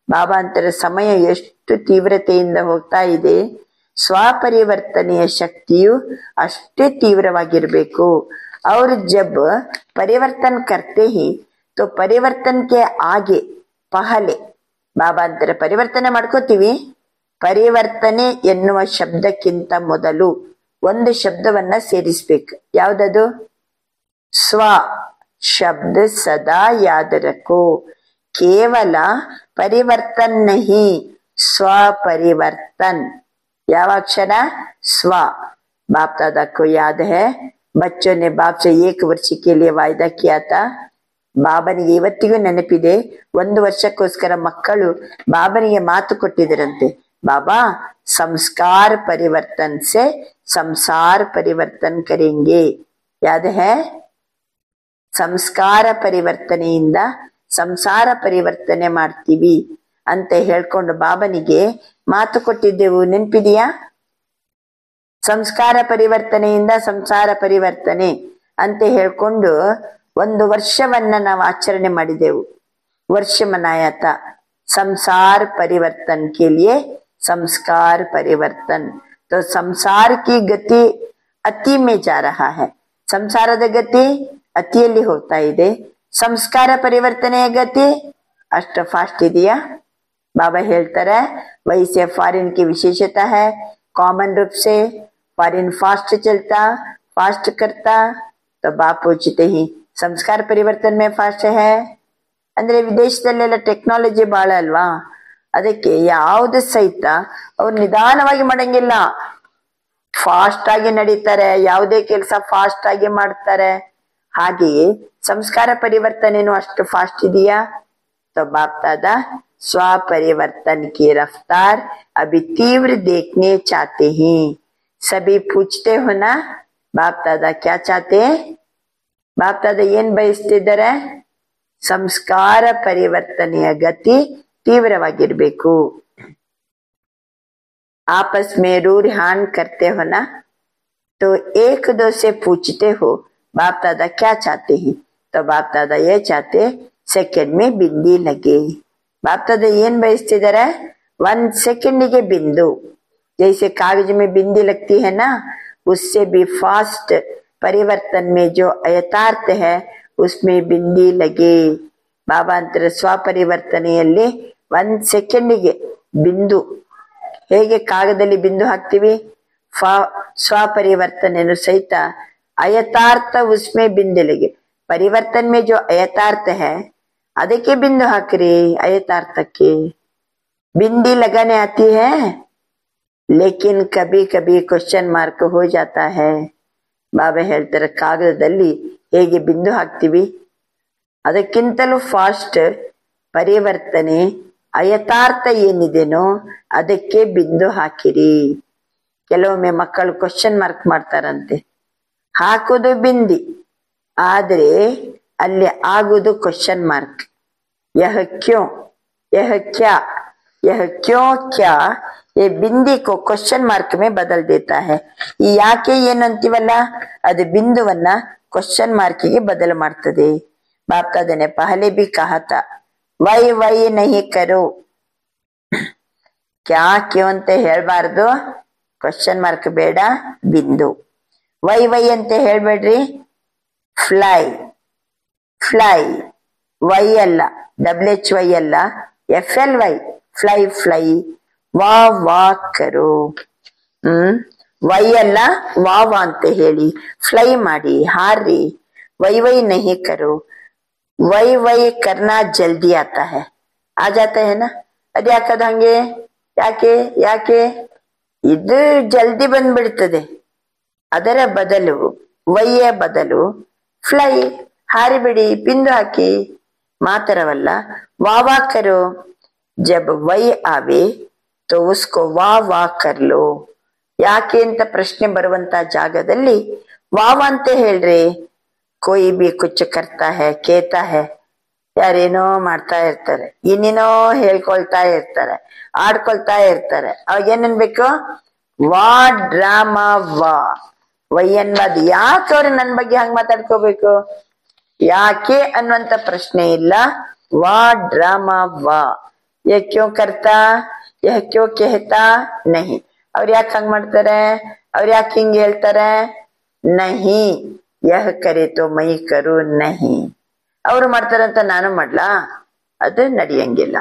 ಬಾಬಾ ಅಂತಾರೆ, ಸಮಯ ಎಷ್ಟು ತೀವ್ರತೆಯಿಂದ ಹೋಗ್ತಾ ಇದೆ, ಸ್ವಪರಿವರ್ತನೆಯ ಶಕ್ತಿಯು ಅಷ್ಟೇ ತೀವ್ರವಾಗಿರ್ಬೇಕು. और जब परिवर्तन करते ही तो परिवर्तन के आगे पहले ಬಾಬಾ ಅಂತಾರೆ, ಪರಿವರ್ತನೆ ಮಾಡ್ಕೋತೀವಿ, ಪರಿವರ್ತನೆ ಎನ್ನುವ ಶಬ್ದಕ್ಕಿಂತ ಮೊದಲು ಒಂದು ಶಬ್ದವನ್ನ ಸೇರಿಸ್ಬೇಕು. ಯಾವ್ದದು? ಸ್ವ ಶಬ್ದ ಸದಾ ಯಾद रखो, ಕೇವಲ ಪರಿವರ್ತನ್ ನಹಿ ಸ್ವ ಪರಿವರ್ತನ್. ಯಾವ ಅಕ್ಷರ? स्व. बाप दादा को याद है, बच्चों ने बाप से 1 वर्ष के लिए वायदा किया था. ಬಾಬನಿಗೆ ಇವತ್ತಿಗೂ ನೆನಪಿದೆ, 1 ವರ್ಷಕ್ಕೋಸ್ಕರ ಮಕ್ಕಳು ಬಾಬನಿಗೆ ಮಾತು ಕೊಟ್ಟಿದ್ದರಂತೆ. बाबा संस्कार परिवर्तन से संसार परिवर्तन करेंगे. याद है? ಸಂಸ್ಕಾರ ಪರಿವರ್ತನೆಯಿಂದ ಸಂಸಾರ ಪರಿವರ್ತನೆ ಮಾಡ್ತೀವಿ ಅಂತ ಹೇಳ್ಕೊಂಡು ಬಾಬನಿಗೆ ಮಾತು ಕೊಟ್ಟಿದ್ದೆವು. ನೆನಪಿದೆಯಾ? ಸಂಸ್ಕಾರ ಪರಿವರ್ತನೆಯಿಂದ ಸಂಸಾರ ಪರಿವರ್ತನೆ ಅಂತ ಹೇಳ್ಕೊಂಡು 1 ವರ್ಷವನ್ನ ನಾವು ಆಚರಣೆ ಮಾಡಿದೆವು. ವರ್ಷ ಮನಾಯತ ಸಂಸಾರ ಪರಿವರ್ತನ್ के लिए संस्कार परिवर्तन. तो संसार की गति अति में जा रहा है. ಸಂಸಾರದ ಗತಿ ಅತಿಯಲ್ಲಿ ಹೋಗ್ತಾ ಇದೆ. ಸಂಸ್ಕಾರ ಪರಿವರ್ತನೆಯ ಗತಿ ಅಷ್ಟು ಫಾಸ್ಟ್ ಇದೆಯಾ? बाबा ಹೇಳ್ತಾರೆ, वैसे फॉरेन की विशेषता है, कॉमन रूप से फॉरेन फास्ट चलता, फास्ट करता. तो बाप पूछते ही ಸಂಸ್ಕಾರ ಪರಿವರ್ತನೆ में फास्ट है ಅಂದ್ರೆ ವಿದೇಶದಲ್ಲೆಲ್ಲ ಟೆಕ್ನಾಲಜಿ ಬಹಳ ಅಲ್ವಾ, ಅದಕ್ಕೆ ಯಾವ್ದು ಸಹಿತ ಅವ್ರು ನಿಧಾನವಾಗಿ ಮಾಡಂಗಿಲ್ಲ, ಫಾಸ್ಟ್ ಆಗಿ ನಡೀತಾರೆ. ಯಾವುದೇ ಕೆಲಸ ಫಾಸ್ಟ್ ಆಗಿ ಮಾಡ್ತಾರೆ. ಹಾಗೆಯೇ ಸಂಸ್ಕಾರ ಪರಿವರ್ತನೆನೂ ಅಷ್ಟು ಫಾಸ್ಟ್ ಇದೆಯಾ? तो बाप दादा स्व परिवर्तन की रफ्तार अभी तीव्र देखने चाहते हैं. सभी पूछते हो ना, बाप दादा क्या चाहते हैं? बाप दादा ಏನ್ ಬಯಸ್ತಿದ್ದಾರೆ? ಸಂಸ್ಕಾರ ಪರಿವರ್ತನೆಯ ಗತಿ ತೀವ್ರವಾಗಿರ್ಬೇಕು. आपस में रूढ़ करते हो ना, तो एक दो से पूछते हो बाप दादा क्या चाहते हैं? तो बाप दादा ये चाहते सेकंड में बिंदी लगे. बाप दादा ಏನ್ ಬಯಸ್ತಿದ್ದಾರೆ? 1 सेकंड बिंदु, जैसे कागज में बिंदी लगती है ना, उससे भी फास्ट परिवर्तन में जो यथार्थ है उसमें बिंदी लगे. बाबा अंतर स्व ಪರಿವರ್ತನೆಯಲ್ಲಿ 1 ಸೆಕೆಂಡಿಗೆ ಬಿಂದು, ಹೇಗೆ ಕಾಗದಲ್ಲಿ ಬಿಂದು ಹಾಕ್ತಿವಿ, ಸ್ವ ಪರಿವರ್ತನೆಯನ್ನು ಸಹಿತ ಅಯಥಾರ್ಥ ಉಸ್ಮೆ ಬಿಂದು ಲಗೆ. ಪರಿವರ್ತन में जो अयथार्थ है ಅದಕ್ಕೆ बिंदु हाकरी. अयथार्थಕ್ಕೆ बिंदी लगाने आती है, लेकिन कभी कभी क्वेश्चन मार्क हो जाता है. ಬಾಬಾ ಹೇಳ್ತಾರೆ, ಕಾಗದದಲ್ಲಿ ಹೇಗೆ ಬಿಂದು ಹಾಕ್ತಿವಿ ಅದಕ್ಕಿಂತಲೂ ಫಾಸ್ಟ್ ಪರಿವರ್ತನೆ ಅಯಥಾರ್ಥ ಏನಿದೆನೋ ಅದಕ್ಕೆ ಬಿಂದು ಹಾಕಿರಿ. ಕೆಲವೊಮ್ಮೆ ಮಕ್ಕಳು ಕ್ವಶನ್ ಮಾರ್ಕ್ ಮಾಡ್ತಾರಂತೆ, ಹಾಕೋದು ಬಿಂದಿ ಆದ್ರೆ ಅಲ್ಲಿ ಆಗುದು ಕ್ವಶನ್ ಮಾರ್ಕ್. ಯಹ ಕ್ಯೋ, ಯಹ ಕ್ಯಾ, यह क्यों क्या ये बिंदी को क्वेश्चन मार्क में बदल देता है. ಈ ಯಾಕೆ ಏನಂತೀವಲ್ಲ ಅದು ಬಿಂದುವನ್ನ ಕ್ವಶನ್ ಮಾರ್ಕಿಗೆ ಬದಲು ಮಾಡ್ತದೆ. ಬಾಪ್ दादा ने पहले भी कहा था, ವೈ ವೈ नहीं करो. क्या क्यों ಅಂತ ಹೇಳ್ಬಾರ್ದು, ಕ್ವಶನ್ ಮಾರ್ಕ್ ಬೇಡ, ಬಿಂದು. ವೈ ವೈ ಅಂತ ಹೇಳ್ಬೇಡ್ರಿ, ಫ್ಲೈ ಫ್ಲೈ. ವೈ ಅಲ್ಲ, WHY ಅಲ್ಲ, FLY ಫ್ಲೈ ಫ್ಲೈ. ವಾ ವಾ ಕರೋ. ವೈ ಅಲ್ಲ, ವಾವ ಅಂತ ಹೇಳಿ ಫ್ಲೈ ಮಾಡಿ, ಹಾರ್ರಿ. ವೈ ವೈ ನಹಿ ಕರೋ. ವೈ ವೈ ಕರ್ನಾ ಜಲ್ದಿ ಆತಾ ಹೈ, ಆ ಜಾತಾ ಹೈ ನಾ. ಅದ್ಯಾಕದ ಹಂಗೆ? ಯಾಕೆ ಯಾಕೆ? ಇದು ಜಲ್ದಿ ಬಂದ್ಬಿಡ್ತದೆ. ಅದರ ಬದಲು ವೈಯ ಬದಲು ಫ್ಲೈ, ಹಾರಿಬಿಡಿ, ಬಿಂದು ಹಾಕಿ. ಮಾತ್ರವಲ್ಲ, ವಾವಾ ಕರೋ. जब वೈ आवे तो उसको ವಾ ವಾ कर लो. ಯಾಕೆ ಅಂತ ಪ್ರಶ್ನೆ ಬರುವಂತ ಜಾಗದಲ್ಲಿ ವಾವ ಅಂತ ಹೇಳ್ರಿ. कोई भी कुछ करता है, कहता है, ಯಾರೇನೋ ಮಾಡ್ತಾ ಇರ್ತಾರೆ, ಇನ್ನೇನೋ ಹೇಳ್ಕೊಳ್ತಾ ಇರ್ತಾರೆ, ಆಡ್ಕೊಳ್ತಾ ಇರ್ತಾರೆ. ಅವಾಗ ಏನನ್ಬೇಕು? ವಾ ಡ್ರಾಮಾ ವಾ. ವೈ ಅನ್ಬಾರ್ದು. ಯಾಕೆ ಅವ್ರು ನನ್ ಬಗ್ಗೆ ಹಂಗ್ ಮಾತಾಡ್ಕೋಬೇಕು? ಯಾಕೆ ಅನ್ನುವಂತ ಪ್ರಶ್ನೆ ಇಲ್ಲ. ವಾ ಡ್ರಾಮಾ ವಾ. ये क्यों करता, यह क्यों कहता नहीं. ಅವ್ರು ಯಾಕೆ ಹಂಗ್ ಮಾಡ್ತಾರೆ, ಅವ್ರು ಯಾಕೆ ಹಿಂಗ್ ಹೇಳ್ತಾರೆ? ನಹಿ ಯಹ ಕರೆ ತೋ ಮೈ ಕರು ನಹಿ. ಅವ್ರು ಮಾಡ್ತಾರಂತ ನಾನು ಮಾಡ್ಲಾ? ಅದು ನಡೆಯಂಗಿಲ್ಲ.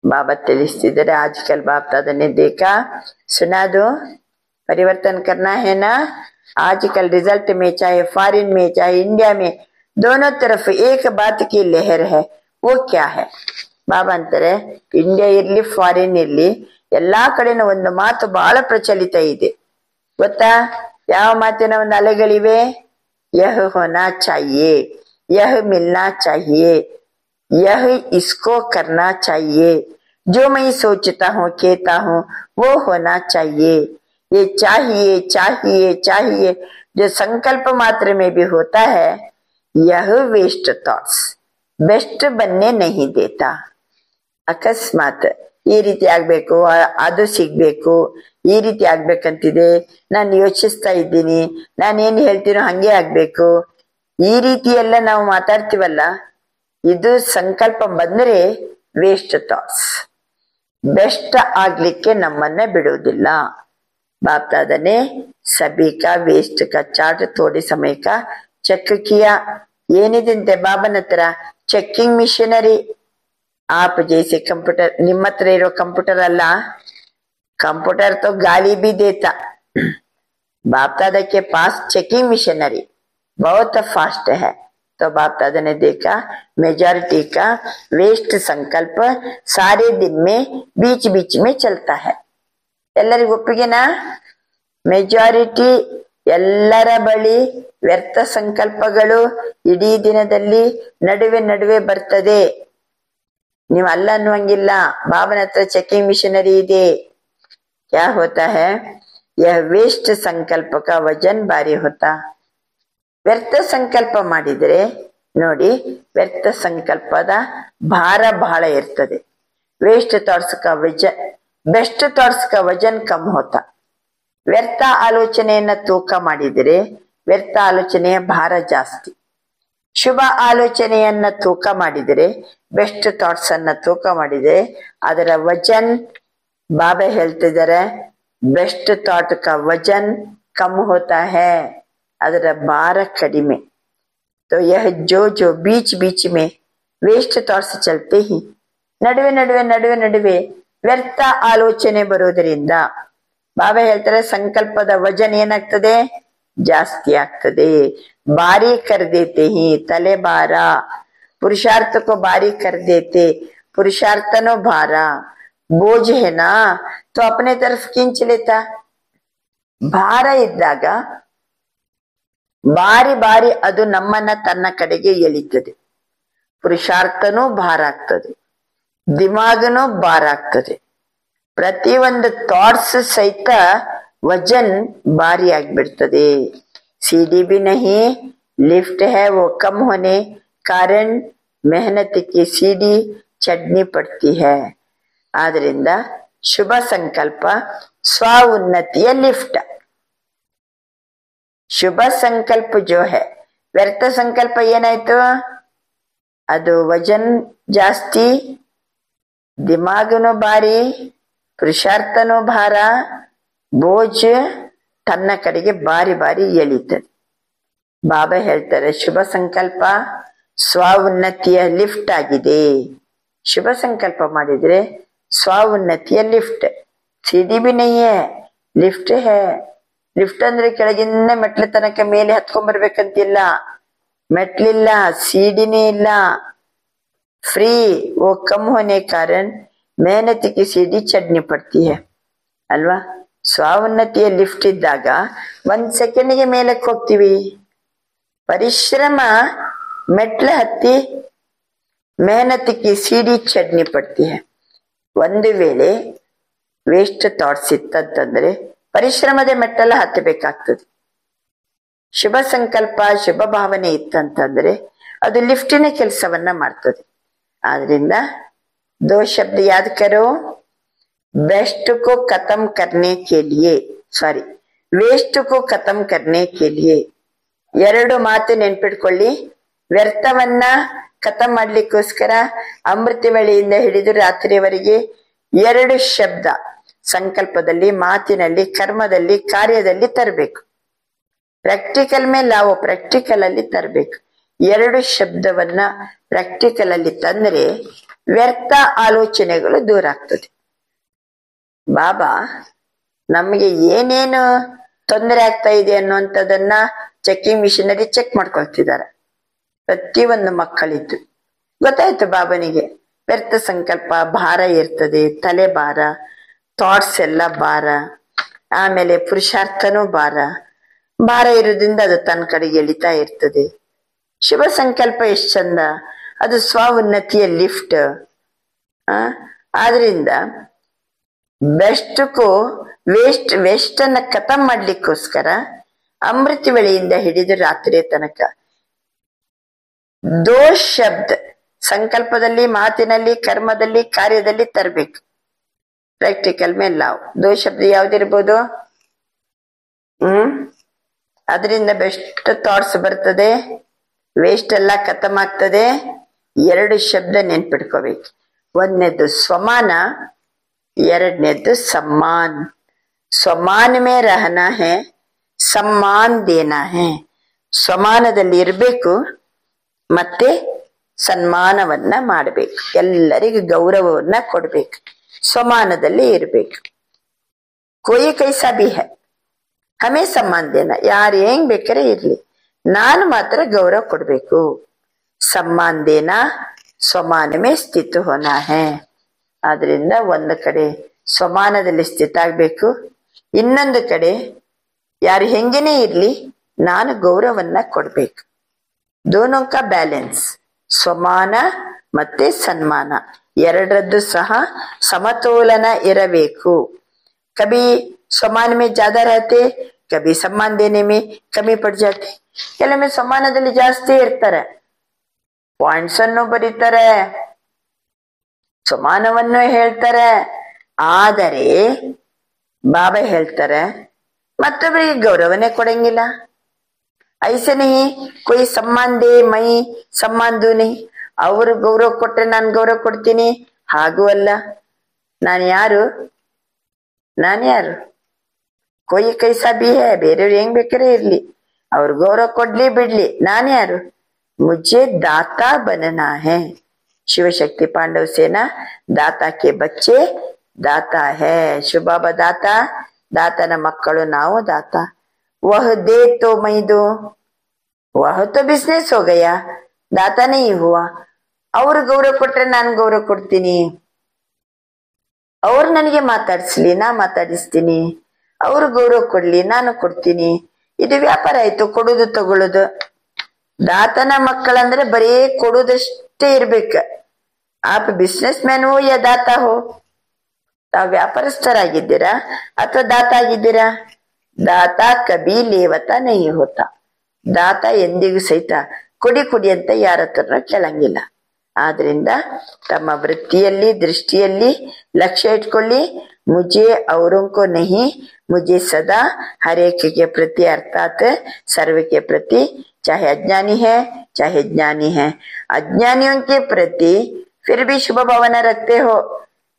ಬಾಬಾ ತಿಳಿಸ್ತಿದ್ದಾರೆ, ಆಜ್ಕಲ್ ಬಾಪ್ ದಾದಾ ನೆ ದೇಖಾ ಸುನಾ ದೋ परिवर्तन करना है ना। आजकल रिजल्ट में चाहे फॉरेन में चाहे इंडिया में दोनों तरफ एक बात की लहर है, वो क्या है? ಬಾಬಾ ಅಂತಾರೆ ಇಂಡಿಯಾ ಇರ್ಲಿ ಫಾರಿನ್ ಇರ್ಲಿ ಎಲ್ಲಾ ಕಡೆನೂ ಒಂದು ಮಾತು ಬಹಳ ಪ್ರಚಲಿತ ಇದೆ ಗೊತ್ತಾ? ಯಾವ ಮಾತಿನ ಒಂದು ಅಲೆಗಳಿವೆ? ಯಹ ಹೋನಾ ಚಾಹಿಯೆ, ಯಹ ಮಿಲ್ನಾ ಚಾಹಿಯೆ, यह इसको करना चाहिए, जो मैं सोचता हूँ कहता हूँ वो होना चाहिए। ये चाहिए चाहिए चाहिए जो संकल्प मात्र में भी होता है, यह वेस्ट थॉट्स बेस्ट बनने नहीं देता। ಅಕಸ್ಮಾತ್ ಈ ರೀತಿ ಆಗ್ಬೇಕು, ಅದು ಸಿಗ್ಬೇಕು, ಈ ರೀತಿ ಆಗ್ಬೇಕಂತಿದೆ, ನಾನು ಯೋಚಿಸ್ತಾ ಇದ್ದೀನಿ, ನಾನೇನ್ ಹೇಳ್ತೀನೋ ಹಂಗೆ ಆಗ್ಬೇಕು, ಈ ರೀತಿ ಎಲ್ಲ ನಾವು ಮಾತಾಡ್ತೀವಲ್ಲ, ಇದು ಸಂಕಲ್ಪ ಬಂದ್ರೆ ವೇಸ್ಟ್ ಥಾಟ್ಸ್, ಬೆಸ್ಟ್ ಆಗ್ಲಿಕ್ಕೆ ನಮ್ಮನ್ನ ಬಿಡುವುದಿಲ್ಲ। बाप दादा ने सभी का वेस्ट का चार्ट थोड़े समय का ಚೆಕ್ किया। ಏನಿದಂತೆ ಬಾಬನ ಹತ್ರ ಚೆಕ್ಕಿಂಗ್ ಮಿಷನರಿ। आप जैसे कंप्यूटर, ನಿಮ್ಮ ಹತ್ರ ಇರೋ ಕಂಪ್ಯೂಟರ್ ಅಲ್ಲ, कंप्यूटर तो गाली भी देता। बाप दादा के पास चेकिंग मिशनरी बहुत फास्ट है। तो बाप दादा ने देखा मेजॉरिटी का वेस्ट संकल्प सारे दिन में बीच बीच में चलता है। ಎಲ್ಲರಿಗೂ ಒಪ್ಪಿಗೆನಾ? ಮೆಜಾರಿಟಿ ಎಲ್ಲರ ಬಳಿ ವ್ಯರ್ಥ ಸಂಕಲ್ಪಗಳು ಇಡೀ ದಿನದಲ್ಲಿ ನಡುವೆ ನಡುವೆ ಬರ್ತದೆ। ನೀವು ಅಲ್ಲ ಅನ್ನುವಂಗಿಲ್ಲ, ಬಾಬನ ಹತ್ರ ಚೆಕಿಂಗ್ ಮಿಷನರಿ ಇದೆ। क्या होता है? यह वेस्ट संकल्प का वजन भारी होता। ವ್ಯರ್ಥ ಸಂಕಲ್ಪ ಮಾಡಿದ್ರೆ ನೋಡಿ, ವ್ಯರ್ಥ ಸಂಕಲ್ಪದ ಭಾರ ಬಹಳ ಇರ್ತದೆ। ವೇಸ್ಟ್ ಥಾಟ್ಸ್ का वजन, ಬೆಸ್ಟ್ ಥಾಟ್ಸ್ का वजन कम होता। ವ್ಯರ್ಥ ಆಲೋಚನೆಯನ್ನ ತೂಕ ಮಾಡಿದರೆ ವ್ಯರ್ಥ ಆಲೋಚನೆಯ ಭಾರ ಜಾಸ್ತಿ। ಶುಭ ಆಲೋಚನೆಯನ್ನ ತೂಕ ಮಾಡಿದರೆ, ಬೆಸ್ಟ್ ಥಾಟ್ಸ್ ಅನ್ನ ತೂಕ ಮಾಡಿದರೆ ಅದರ ವಜನ್, ಬಾಬಾ ಹೇಳ್ತಿದ್ದಾರೆ ಬೆಸ್ಟ್ ಥಾಟ್ का वजन कम होता है, ಅದರ ಭಾರ ಕಡಿಮೆ। तो यह जो बीच बीच में वेस्ट थॉट्स चलते ही ನಡುವೆ ನಡುವೆ ನಡುವೆ ನಡುವೆ ವ್ಯರ್ಥ ಆಲೋಚನೆ ಬರೋದರಿಂದ ಬಾಬಾ ಹೇಳ್ತಾರೆ ಸಂಕಲ್ಪದ ವಜನ್ ಏನಾಗ್ತದೆ? ಜಾಸ್ತಿ ಆಗ್ತದೆ। ಭಾರಿ ಕರ್ ದೇತೆ ಹಿ, ತಲೆ ಭಾರ। पुरुषार्थ को भारी कर देते, पुरुषार्थनो भारा। बोझ है ना तो अपने तरफ खींच लेता। ಭಾರ ಇದ್ದಾಗ ಬಾರಿ ಬಾರಿ ಅದು ನಮ್ಮನ್ನ ತನ್ನ ಕಡೆಗೆ ಎಳಿತದೆ। ಪುರುಷಾರ್ಥನೂ ಭಾರ ಆಗ್ತದೆ, ದಿಮಾಗನೂ ಭಾರ ಆಗ್ತದೆ। ಪ್ರತಿಯೊಂದು ಥಾಟ್ಸ್ ಸಹಿತ ವಜನ್ ಭಾರಿ ಆಗ್ಬಿಡ್ತದೆ। सीढ़ी भी नहीं, लिफ्ट है वो कम होने कारण मेहनत की सीढ़ी चढ़नी पड़ती है। ಆದ್ರಿಂದ ಶುಭ ಸಂಕಲ್ಪ ಸ್ವ ಉನ್ನತಿಯ ಲಿಫ್ಟ್। ಶುಭ ಸಂಕಲ್ಪ ಜೋ ಹೈ, ವ್ಯರ್ಥ ಸಂಕಲ್ಪ ಏನಾಯ್ತು? ಅದು ವಜನ್ ಜಾಸ್ತಿ, ದಿಮಾಗನೂ ಭಾರಿ, ಪುರುಷಾರ್ಥನೂ ಭಾರ, ಬೋಜ್ ತನ್ನ ಕಡೆಗೆ ಬಾರಿ ಬಾರಿ ಎಳೀತದೆ। ಬಾಬಾ ಹೇಳ್ತಾರೆ ಶುಭ ಸಂಕಲ್ಪ ಸ್ವ ಉನ್ನತಿಯ ಲಿಫ್ಟ್ ಆಗಿದೆ। ಶುಭ ಸಂಕಲ್ಪ ಮಾಡಿದ್ರೆ ಸ್ವ ಉನ್ನತಿಯ ಲಿಫ್ಟ್। सीढ़ी भी नहीं है, लिफ्ट है। ಲಿಫ್ಟ್ ಅಂದ್ರೆ ಕೆಳಗಿಂದ ಮೆಟ್ಲ ತನಕ ಮೇಲೆ ಹತ್ಕೊಂಡ್ ಬರ್ಬೇಕಂತಿಲ್ಲ, ಮೆಟ್ಲಿಲ್ಲ, सीढ़ीನೇ ಇಲ್ಲ, फ्री। वो कम होने कारण मेहनत की सीढ़ी चढ़नी पड़ती है ಅಲ್ವಾ? ಸ್ವಾವನ್ನತಿಯ ಲಿಫ್ಟ್ ಇದ್ದಾಗ 1 ಸೆಕೆಂಡ್ಗೆ ಮೇಲಕ್ಕೆ ಹೋಗ್ತೀವಿ। ಪರಿಶ್ರಮ ಮೆಟ್ಲ ಹತ್ತಿ मेहनत की सीढ़ी चढ़नी पड़ती है। ಒಂದು ವೇಳೆ ವೇಸ್ಟ್ ಥಾಟ್ಸ್ ಇತ್ತಂತಂದ್ರೆ ಪರಿಶ್ರಮದ ಮೆಟ್ಟಲ ಹತ್ತಬೇಕಾಗ್ತದೆ। ಶುಭ ಸಂಕಲ್ಪ ಶುಭ ಭಾವನೆ ಇತ್ತಂತಂದ್ರೆ ಅದು ಲಿಫ್ಟಿನ ಕೆಲಸವನ್ನ ಮಾಡ್ತದೆ। ಆದ್ರಿಂದ दो शब्द याद करो, बेस्ट को खत्म करने के लिए, सॉरी वेस्ट को खत्म करने के लिए। ಎರಡು ಮಾತು ನೆನ್ಪಿಟ್ಕೊಳ್ಳಿ, ವ್ಯರ್ಥವನ್ನ ಖತಮ್ ಮಾಡ್ಲಿಕ್ಕೋಸ್ಕರ ಅಮೃತ ವೇಳೆಯಿಂದ ಹಿಡಿದು ರಾತ್ರಿಯವರೆಗೆ 2 ಶಬ್ದ ಸಂಕಲ್ಪದಲ್ಲಿ, ಮಾತಿನಲ್ಲಿ, ಕರ್ಮದಲ್ಲಿ, ಕಾರ್ಯದಲ್ಲಿ ತರಬೇಕು। ಪ್ರಾಕ್ಟಿಕಲ್ ಮೇಲೆ ನಾವು ಪ್ರಾಕ್ಟಿಕಲ್ ಅಲ್ಲಿ ತರಬೇಕು। 2 ಶಬ್ದವನ್ನ ಪ್ರಾಕ್ಟಿಕಲ್ ಅಲ್ಲಿ ತಂದ್ರೆ ವ್ಯರ್ಥ ಆಲೋಚನೆಗಳು ದೂರ ಆಗ್ತದೆ। ಬಾಬಾ ನಮಗೆ ಏನೇನು ತೊಂದರೆ ಆಗ್ತಾ ಇದೆ ಅನ್ನುವಂಥದ್ದನ್ನ ಚೆಕಿಂಗ್ ಮಿಷಿನರಿ ಚೆಕ್ ಮಾಡ್ಕೊಳ್ತಿದ್ದಾರೆ. ಪ್ರತಿಯೊಂದು ಮಕ್ಕಳಿದ್ದು ಗೊತ್ತಾಯ್ತು ಬಾಬನಿಗೆ. ವ್ಯರ್ಥ ಸಂಕಲ್ಪ ಭಾರ ಇರ್ತದೆ, ತಲೆ ಭಾರ, ಥಾಟ್ಸ್ ಎಲ್ಲ ಭಾರ, ಆಮೇಲೆ ಪುರುಷಾರ್ಥನೂ ಭಾರ ಇರೋದ್ರಿಂದ ಅದು ತನ್ನ ಕಡೆಗೆ ಎಳಿತಾ ಇರ್ತದೆ. ಶುಭ ಸಂಕಲ್ಪ ಎಷ್ಟು ಚಂದ, ಅದು ಸ್ವ ಉನ್ನತಿಯ ಲಿಫ್ಟ್. ಆದ್ರಿಂದ ಬೆಸ್ಟ್ಗೂ ವೇಸ್ಟ್ ಅನ್ನ ಖತಮ್ ಮಾಡ್ಲಿಕ್ಕೋಸ್ಕರ ಅಮೃತ ವೇಳೆಯಿಂದ ಹಿಡಿದು ರಾತ್ರಿಯ ತನಕ ದೋಷ ಶಬ್ದ ಸಂಕಲ್ಪದಲ್ಲಿ, ಮಾತಿನಲ್ಲಿ, ಕರ್ಮದಲ್ಲಿ, ಕಾರ್ಯದಲ್ಲಿ ತರಬೇಕು. ಪ್ರಾಕ್ಟಿಕಲ್ ಮೇಲೆ ಲಾವ್. ದೋಷ ಶಬ್ದ ಯಾವ್ದಿರ್ಬೋದು? ಅದರಿಂದ ಬೆಸ್ಟ್ ಥಾಟ್ಸ್ ಬರ್ತದೆ, ವೇಸ್ಟ್ ಎಲ್ಲ ಖತಮ್ ಆಗ್ತದೆ. 2 ಶಬ್ದ ನೆನ್ಪಿಟ್ಕೋಬೇಕು. ಒಂದನೇದ್ದು ಸ್ವಮಾನ, ಎರಡನೇದ್ದು ಸಮ್ಮಾನ್. ಸ್ವಮಾನ ಮೇ ರಹನಾ ಹೇ, ಸಮ್ಮಾನ್ ದೇನಾ ಹೇ. ಸ್ವಮಾನದಲ್ಲಿ ಇರಬೇಕು, ಮತ್ತೆ ಸನ್ಮಾನವನ್ನ ಮಾಡಬೇಕು, ಎಲ್ಲರಿಗೂ ಗೌರವವನ್ನ ಕೊಡ್ಬೇಕು, ಸ್ವಮಾನದಲ್ಲಿ ಇರ್ಬೇಕು. Koi ಕೈಸಾ be high, ಹಮೇ Samman Dena. ಯಾರು ಹೆಂಗ್ ಬೇಕಾರೆ ಇರ್ಲಿ, ನಾನು ಮಾತ್ರ ಗೌರವ ಕೊಡ್ಬೇಕು. ಸಮ್ಮಾನ್ ದೇನಾ ಸ್ವಮಾನ ಮೇ ಸ್ಥಿತ ಹೋನಾ ಹೇ. ಆದ್ರಿಂದ ಒಂದು ಕಡೆ ಸ್ವಮಾನದಲ್ಲಿ ಸ್ಥಿತ ಆಗ್ಬೇಕು, ಇನ್ನೊಂದು ಕಡೆ ಯಾರು ಹೆಂಗೇನೆ ಇರ್ಲಿ ನಾನು ಗೌರವನ್ನ ಕೊಡ್ಬೇಕು. ದೋನೋ ಕಾ ಬ್ಯಾಲೆನ್ಸ್, ಸ್ವಮಾನ ಮತ್ತೆ ಸನ್ಮಾನ ಎರಡರದ್ದು ಸಹ ಸಮತೋಲನ ಇರಬೇಕು. ಕಭಿ ಸ್ವಮಾನ ಮೇ ಜ್ಯಾದಾ रहते, ಕಭಿ ಸಮ್ಮಾನ ದೇನೆ ಮೇ ಕಮ್ಮಿ ಪಡ್ ಜಾತೆ. ಕೆಲವೊಮ್ಮೆ ಸಮಾನದಲ್ಲಿ ಜಾಸ್ತಿ ಇರ್ತಾರೆ, ಪಾಯಿಂಟ್ಸ್ ಅನ್ನು ಬರೀತಾರೆ, ಸಮಾನವನ್ನು ಹೇಳ್ತಾರೆ. ಆದರೆ ಬಾಬಾ ಹೇಳ್ತಾರೆ ಮತ್ತೊಬ್ಬರಿಗೆ ಗೌರವನೇ ಕೊಡಂಗಿಲ್ಲ. ಐಸೆ ನಹಿ ಕೊಯ್ ಸಮ್ಮಾನ್ ದೇ ಮೈ ಸಮ್ಮಾನ್ ದೂ ನಹಿ. ಅವರು ಗೌರವ ಕೊಟ್ರೆ ನಾನು ಗೌರವ ಕೊಡ್ತೀನಿ, ಹಾಗೂ ಅಲ್ಲ. ನಾನು ಯಾರು? ಕೊಯ್ ಕೈಸಾ ಬಿ ಹೇ, ಬೇರೆಯವ್ರು ಹೆಂಗ್ ಬೇಕಾರೆ ಇರ್ಲಿ, ಅವ್ರು ಗೌರವ ಕೊಡ್ಲಿ ಬಿಡ್ಲಿ, ನಾನು ಯಾರು? ಮುझे दाता बनना है. ಶಿವಶಕ್ತಿ ಪಾಂಡವ ಸೇನಾ ದಾತಾ ಕೆ ಬಚ್ಚೆ ದಾತಾ ಹೇ. ಶಿವಬಾಬಾ ದಾತಾ, ದಾತನ ಮಕ್ಕಳು ನಾವು ದಾತಾ. ವಹ ದೇ ತೋ ಮೈ ದೋ, ವಹ ತೋ ಬಿಸ್ನೆಸ್ ಹೋ ಗಯಾ, ದಾತಾ ನಹೀ ಹುವಾ. ಅವ್ರು ಗೌರವ ಕೊಟ್ರೆ ನಾನು ಗೌರವ ಕೊಡ್ತೀನಿ, ಅವ್ರು ನನಗೆ ಮಾತಾಡಿಸ್ಲಿ ನಾ ಮಾತಾಡಿಸ್ತೀನಿ, ಅವ್ರು ಗೌರವ ಕೊಡ್ಲಿ ನಾನು ಕೊಡ್ತೀನಿ. ಇದು ವ್ಯಾಪಾರ ಆಯ್ತು, ಕೊಡುದು ತಗೊಳ್ಳೋದು. ದಾತನ ಮಕ್ಕಳಂದ್ರೆ ಬರೀ ಕೊಡುದಷ್ಟೇ ಇರ್ಬೇಕ. ಆಪ್ ಬಿಸ್ನೆಸ್ ಮ್ಯಾನ್ ಹೋ ಯಾ ದಾತಾ ಹೋ. ತಾವ್ ವ್ಯಾಪಾರಸ್ಥರಾಗಿದ್ದೀರಾ ಅಥವಾ ದಾತ ಆಗಿದ್ದೀರಾ? ದಾತಾ ಕಬಿ ಲೇವತಾ ನಹಿ ಹೋತಾ. ದಾತ ಎಂದಿಗೂ ಸಹಿತ ಕೊಡಿ ಅಂತ ಯಾರ ಹತ್ರನೂ ಕೇಳಂಗಿಲ್ಲ. ಆದ್ರಿಂದ ತಮ್ಮ ವೃತ್ತಿಯಲ್ಲಿ, ದೃಷ್ಟಿಯಲ್ಲಿ ಲಕ್ಷ್ಯ ಇಟ್ಕೊಳ್ಳಿ. मुझे औरों को नहीं, मुझे सदा हर एक के प्रति अर्थात सर्व के प्रति, चाहे अज्ञानी है चाहे ज्ञानी है, अज्ञानियों के प्रति फिर भी शुभ भावना रखते हो.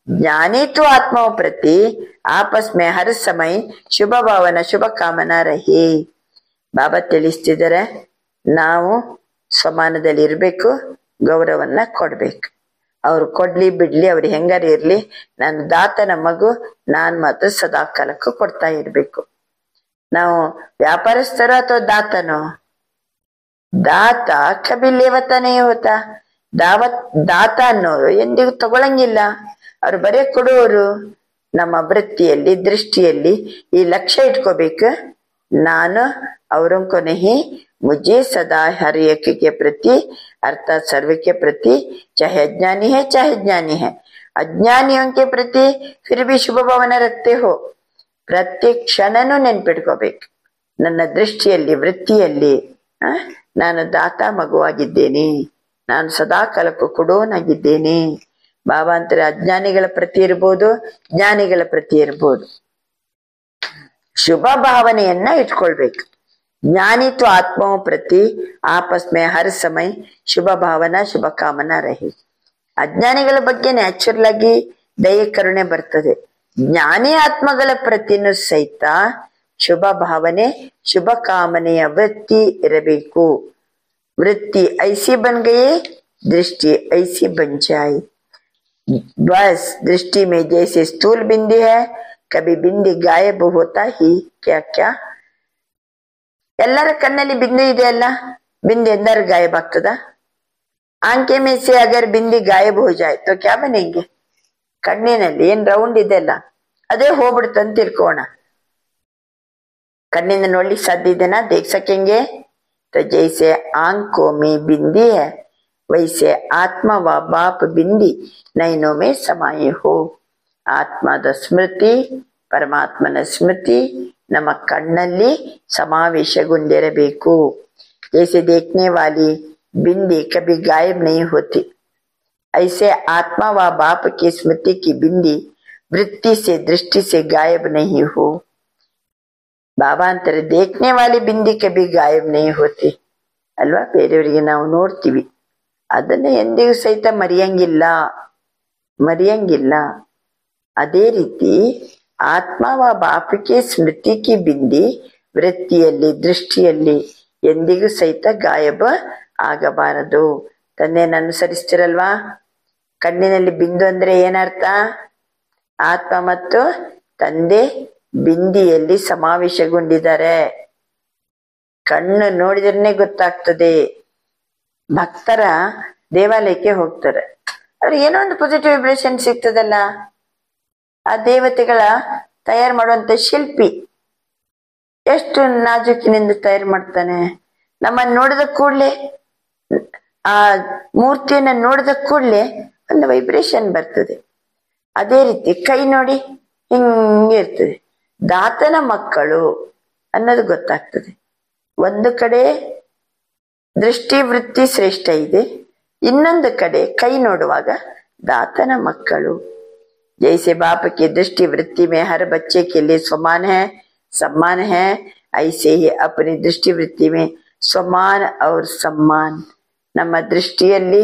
ज्ञानी तो आत्माओं प्रति आपस में हर समय शुभ भावना शुभ कामना रहे. ಬಾಬಾ ತಿಳಿಸ್ತಿದ್ದಾರೆ, ನಾವು ಸಮಾನದಲ್ಲಿ ಇರ್ಬೇಕು, ಗೌರವನ್ನ ಕೊಡ್ಬೇಕು. ಅವ್ರು ಕೊಡ್ಲಿ ಬಿಡ್ಲಿ, ಅವ್ರು ಹೆಂಗಾರ ಇರ್ಲಿ, ನಾನು ದಾತನ ಮಗು, ನಾನ್ ಮಾತ್ರ ಸದಾ ಕಾಲಕ್ಕೂ ಕೊಡ್ತಾ ಇರ್ಬೇಕು. ನಾವು ವ್ಯಾಪಾರಸ್ಥರು ಅಥವಾ ದಾತನೋ? ದಾತ ಕಬಿ ಲೇವತಾನೇ ಹೋತಾ. ದಾತ ಅನ್ನೋರು ಎಂದಿಗೂ ತಗೊಳಂಗಿಲ್ಲ, ಅವ್ರು ಬರೇ ಕೊಡುವವರು. ನಮ್ಮ ವೃತ್ತಿಯಲ್ಲಿ, ದೃಷ್ಟಿಯಲ್ಲಿ ಈ ಲಕ್ಷ್ಯ ಇಟ್ಕೋಬೇಕು, ನಾನು औरों को नहीं, मुझे सदा हर एक के प्रति अर्थात सर्व के प्रति, चाहे अज्ञानी है चाहे ज्ञानी है, अज्ञानियों के प्रति फिर भी शुभ भावना रखते हो. ಪ್ರತಿ ಕ್ಷಣನೂ ನೆನ್ಪಿಟ್ಕೋಬೇಕು, ನನ್ನ ದೃಷ್ಟಿಯಲ್ಲಿ, ವೃತ್ತಿಯಲ್ಲಿ ನಾನು ದಾತಾ ಮಗುವಾಗಿದ್ದೇನೆ, ನಾನು ಸದಾ ಕಾಲಕ್ಕೂ ಕೊಡೋನಾಗಿದ್ದೇನೆ. ಬಾಬಾ ಅಂತಾರೆ ಅಜ್ಞಾನಿಗಳ ಪ್ರತಿ ಇರ್ಬೋದು, ಜ್ಞಾನಿಗಳ ಪ್ರತಿ ಇರ್ಬೋದು. ಶುಭ ಭಾವನೆಯನ್ನ ಇಟ್ಕೊಳ್ಬೇಕು. ज्ञानी तो आत्माओं प्रति आपस में हर समय शुभ भावना शुभ कामना रहे. ಅಜ್ಞಾನಿಗಳ ಬಗ್ಗೆ ನ್ಯಾಚುರಲ್ ಆಗಿ ದಯೆ ಕರುಣೆ ಬರ್ತದೆ. ಜ್ಞಾನಿ ಆತ್ಮಗಳ ಪ್ರತಿನೂ ಸಹಿತ ಶುಭ ಭಾವನೆ ಶುಭ ಕಾಮನೆಯ ವೃತ್ತಿ ಇರಬೇಕು. वृत्ति ऐसी बन गई, दृष्टि ऐसी बन जाए. बस दृष्टि में जैसे स्थूल बिंदी है, ಕಭಿ ಬಿಂದಿ ಗಾಯಬ್ ಹೋತಾ ಹಿ ಕ್ಯಾ ಕ್ಯಾ. ಎಲ್ಲರ ಕಣ್ಣಲ್ಲಿ ಬಿಂದು ಇದೆ ಅಲ್ಲ, ಬಿಂದು ಎಂದಾರು ಗಾಯಬ್ ಆಗ್ತದ? ಆಂಕೆ ಮೇ ಸೆ ಅಗರ್ ಬಿಂದಿ ಗಾಯಬ್ ಹೋ ಜಾಯ್ ತೋ ಕ್ಯಾ ಬನೆಂಗೆ? ಕಣ್ಣಿನಲ್ಲಿ ಏನ್ ರೌಂಡ್ ಇದೆ ಅಲ್ಲ ಅದೇ ಹೋಗ್ಬಿಡ್ತಂತ ತಿಳ್ಕೋಣ. ಕಣ್ಣಿಂದ ನೋಡ್ಲಿಕ್ಕೆ ಸಾಧ್ಯ ಇದೆನಾ? ದೇಖ್ ಸಕೆಂಗೆ? तो जैसे आंखों में बिंदी है वैसे आत्मा व बाप बिंदी नयनों में समाये हो. ಆತ್ಮದ ಸ್ಮೃತಿ, ಪರಮಾತ್ಮನ ಸ್ಮೃತಿ ನಮ್ಮ ಕಣ್ಣಲ್ಲಿ ಸಮಾವೇಶಗೊಂಡಿರಬೇಕು. जैसे देखने वाली बिंदी कभी गायब नहीं होती, ऐसे आत्मा व बाप की स्मृति की बिंदी वृत्ति से दृष्टि से गायब नहीं हो. ಬಾಬಾ ಅಂತಾರೆ ದೇಖ್ನೆ ವಾಲಿ ಬಿಂದಿ ಕಭಿ ಗಾಯಬ್ ನಹೀ ಹೋತಿ ಅಲ್ವಾ. ಬೇರೆಯವರಿಗೆ ನಾವು ನೋಡ್ತೀವಿ, ಅದನ್ನ ಎಂದಿಗೂ ಸಹಿತ ಮರೆಯಂಗಿಲ್ಲ. ಅದೇ ರೀತಿ ಆತ್ಮ ವ ಬಾಪಕ್ಕೆ ಸ್ಮೃತಿ ಕಿ ಬಿಂದಿ ವೃತ್ತಿಯಲ್ಲಿ ದೃಷ್ಟಿಯಲ್ಲಿ ಎಂದಿಗೂ ಸಹಿತ ಗಾಯಬ ಆಗಬಾರದು. ತಂದೆಯನ್ನು ಅನುಸರಿಸ್ತಿರಲ್ವಾ? ಕಣ್ಣಿನಲ್ಲಿ ಬಿಂದು ಅಂದ್ರೆ ಏನರ್ಥ? ಆತ್ಮ ಮತ್ತು ತಂದೆ ಬಿಂದಿಯಲ್ಲಿ ಸಮಾವೇಶಗೊಂಡಿದ್ದಾರೆ. ಕಣ್ಣು ನೋಡಿದ್ರೆ ಗೊತ್ತಾಗ್ತದೆ. ಭಕ್ತರ ದೇವಾಲಯಕ್ಕೆ ಹೋಗ್ತಾರೆ, ಅವ್ರಿಗೆ ಏನೋ ಒಂದು ಪಾಸಿಟಿವ್ ವೈಬ್ರೇಷನ್ ಸಿಗ್ತದಲ್ಲ. ಆ ದೇವತೆಗಳ ತಯಾರು ಮಾಡುವಂತ ಶಿಲ್ಪಿ ಎಷ್ಟು ನಾಜೂಕಿನಿಂದ ತಯಾರು ಮಾಡ್ತಾನೆ. ನಮ್ಮನ್ನು ನೋಡಿದ ಕೂಡ್ಲೆ, ಆ ಮೂರ್ತಿಯನ್ನ ನೋಡಿದ ಕೂಡ್ಲೆ ಒಂದು ವೈಬ್ರೇಷನ್ ಬರ್ತದೆ. ಅದೇ ರೀತಿ ಕೈ ನೋಡಿ ಹಿಂಗೆ ಇರ್ತದೆ. ದಾತನ ಮಕ್ಕಳು ಅನ್ನೋದು ಗೊತ್ತಾಗ್ತದೆ. ಒಂದು ಕಡೆ ದೃಷ್ಟಿ ವೃತ್ತಿ ಶ್ರೇಷ್ಠ ಇದೆ, ಇನ್ನೊಂದು ಕಡೆ ಕೈ ನೋಡುವಾಗ ದಾತನ ಮಕ್ಕಳು. जैसे बाप की दृष्टि वृत्ति में हर बच्चे के लिए समान है, सम्मान है, ऐसे ही अपनी दृष्टि वृत्ति में स्वमान और सम्मान. ನಮ್ಮ ದೃಷ್ಟಿಯಲ್ಲಿ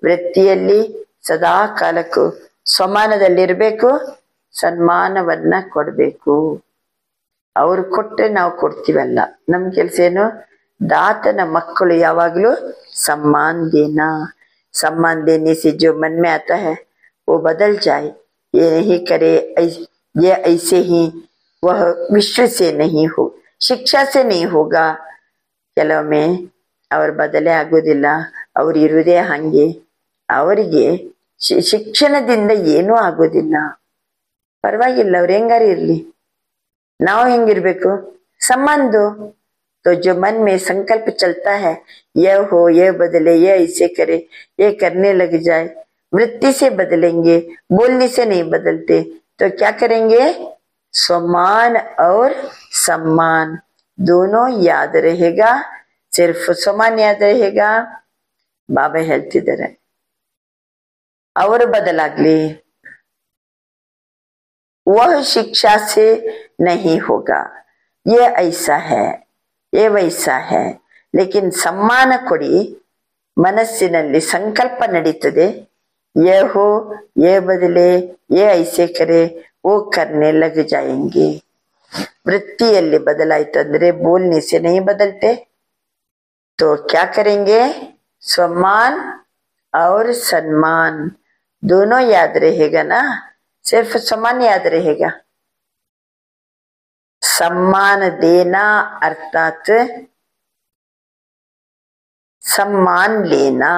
ವೃತ್ತಿಯಲ್ಲಿ ಸದಾ ಕಾಲಕ್ಕೂ ಸ್ವಮಾನದಲ್ಲಿರ್ಬೇಕು, ಸನ್ಮಾನವನ್ನ ಕೊಡ್ಬೇಕು. ಅವ್ರು ಕೊಟ್ರೆ ನಾವು ಕೊಡ್ತೀವಲ್ಲ. ನಮ್ ಕೆಲ್ಸ ಏನು? ದಾತನ ಮಕ್ಕಳು ಯಾವಾಗ್ಲೂ सम्मान देना. सम्मान देने से जो मन में आता है वो बदल जाए. ये नहीं करे ये ऐसे ही वह विश्व से नहीं हो, ಶಿಕ್ಷಾ से नहीं होगा. ಕೆಲವೊಮ್ಮೆ ಅವ್ರ ಬದಲೇ ಆಗೋದಿಲ್ಲ, ಅವ್ರು ಇರುವುದೇ ಹಂಗೆ. ಅವರಿಗೆ ಶಿಕ್ಷಣದಿಂದ ಏನೂ ಆಗೋದಿಲ್ಲ. ಪರವಾಗಿಲ್ಲ, ಅವ್ರು ಹೆಂಗಾರು ಇರ್ಲಿ, ನಾವು ಹೆಂಗಿರ್ಬೇಕು? ಸಂಬಂಧ. तो जो मन में संकल्प चलता है यह हो, यह बदले, यह ऐसे करे, ये करने लग जाए, वृत्ति से बदलेंगे, बोलने से नहीं बदलते. तो क्या करेंगे? स्वमान और सम्मान दोनों याद रहेगा. सिर्फ स्वमान याद रहेगा. ಬಾಬಾ ಹೇಳ್ತಿದ್ದಾರೆ ಅವರು ಬದಲಾಗ್ಲಿ. वह शिक्षा से नहीं होगा, ये ऐसा है, ये वैसा है. लेकिन सम्मान ಕೊಡಿ. ಮನಸ್ಸಿನಲ್ಲಿ ಸಂಕಲ್ಪ ನಡೀತದೆ. ये हो, ये बदले, ये ऐसे करे, वो करने लग जाएंगे. ವೃತ್ತಿಯಲ್ಲಿ ಬದಲಾಯಿತು ಅಂದ್ರೆ बोलने से नहीं बदलते. तो क्या करेंगे? सम्मान और सम्मान दोनों याद रहेगा ना. सिर्फ सम्मान याद रहेगा. सम्मान देना अर्थात सम्मान लेना.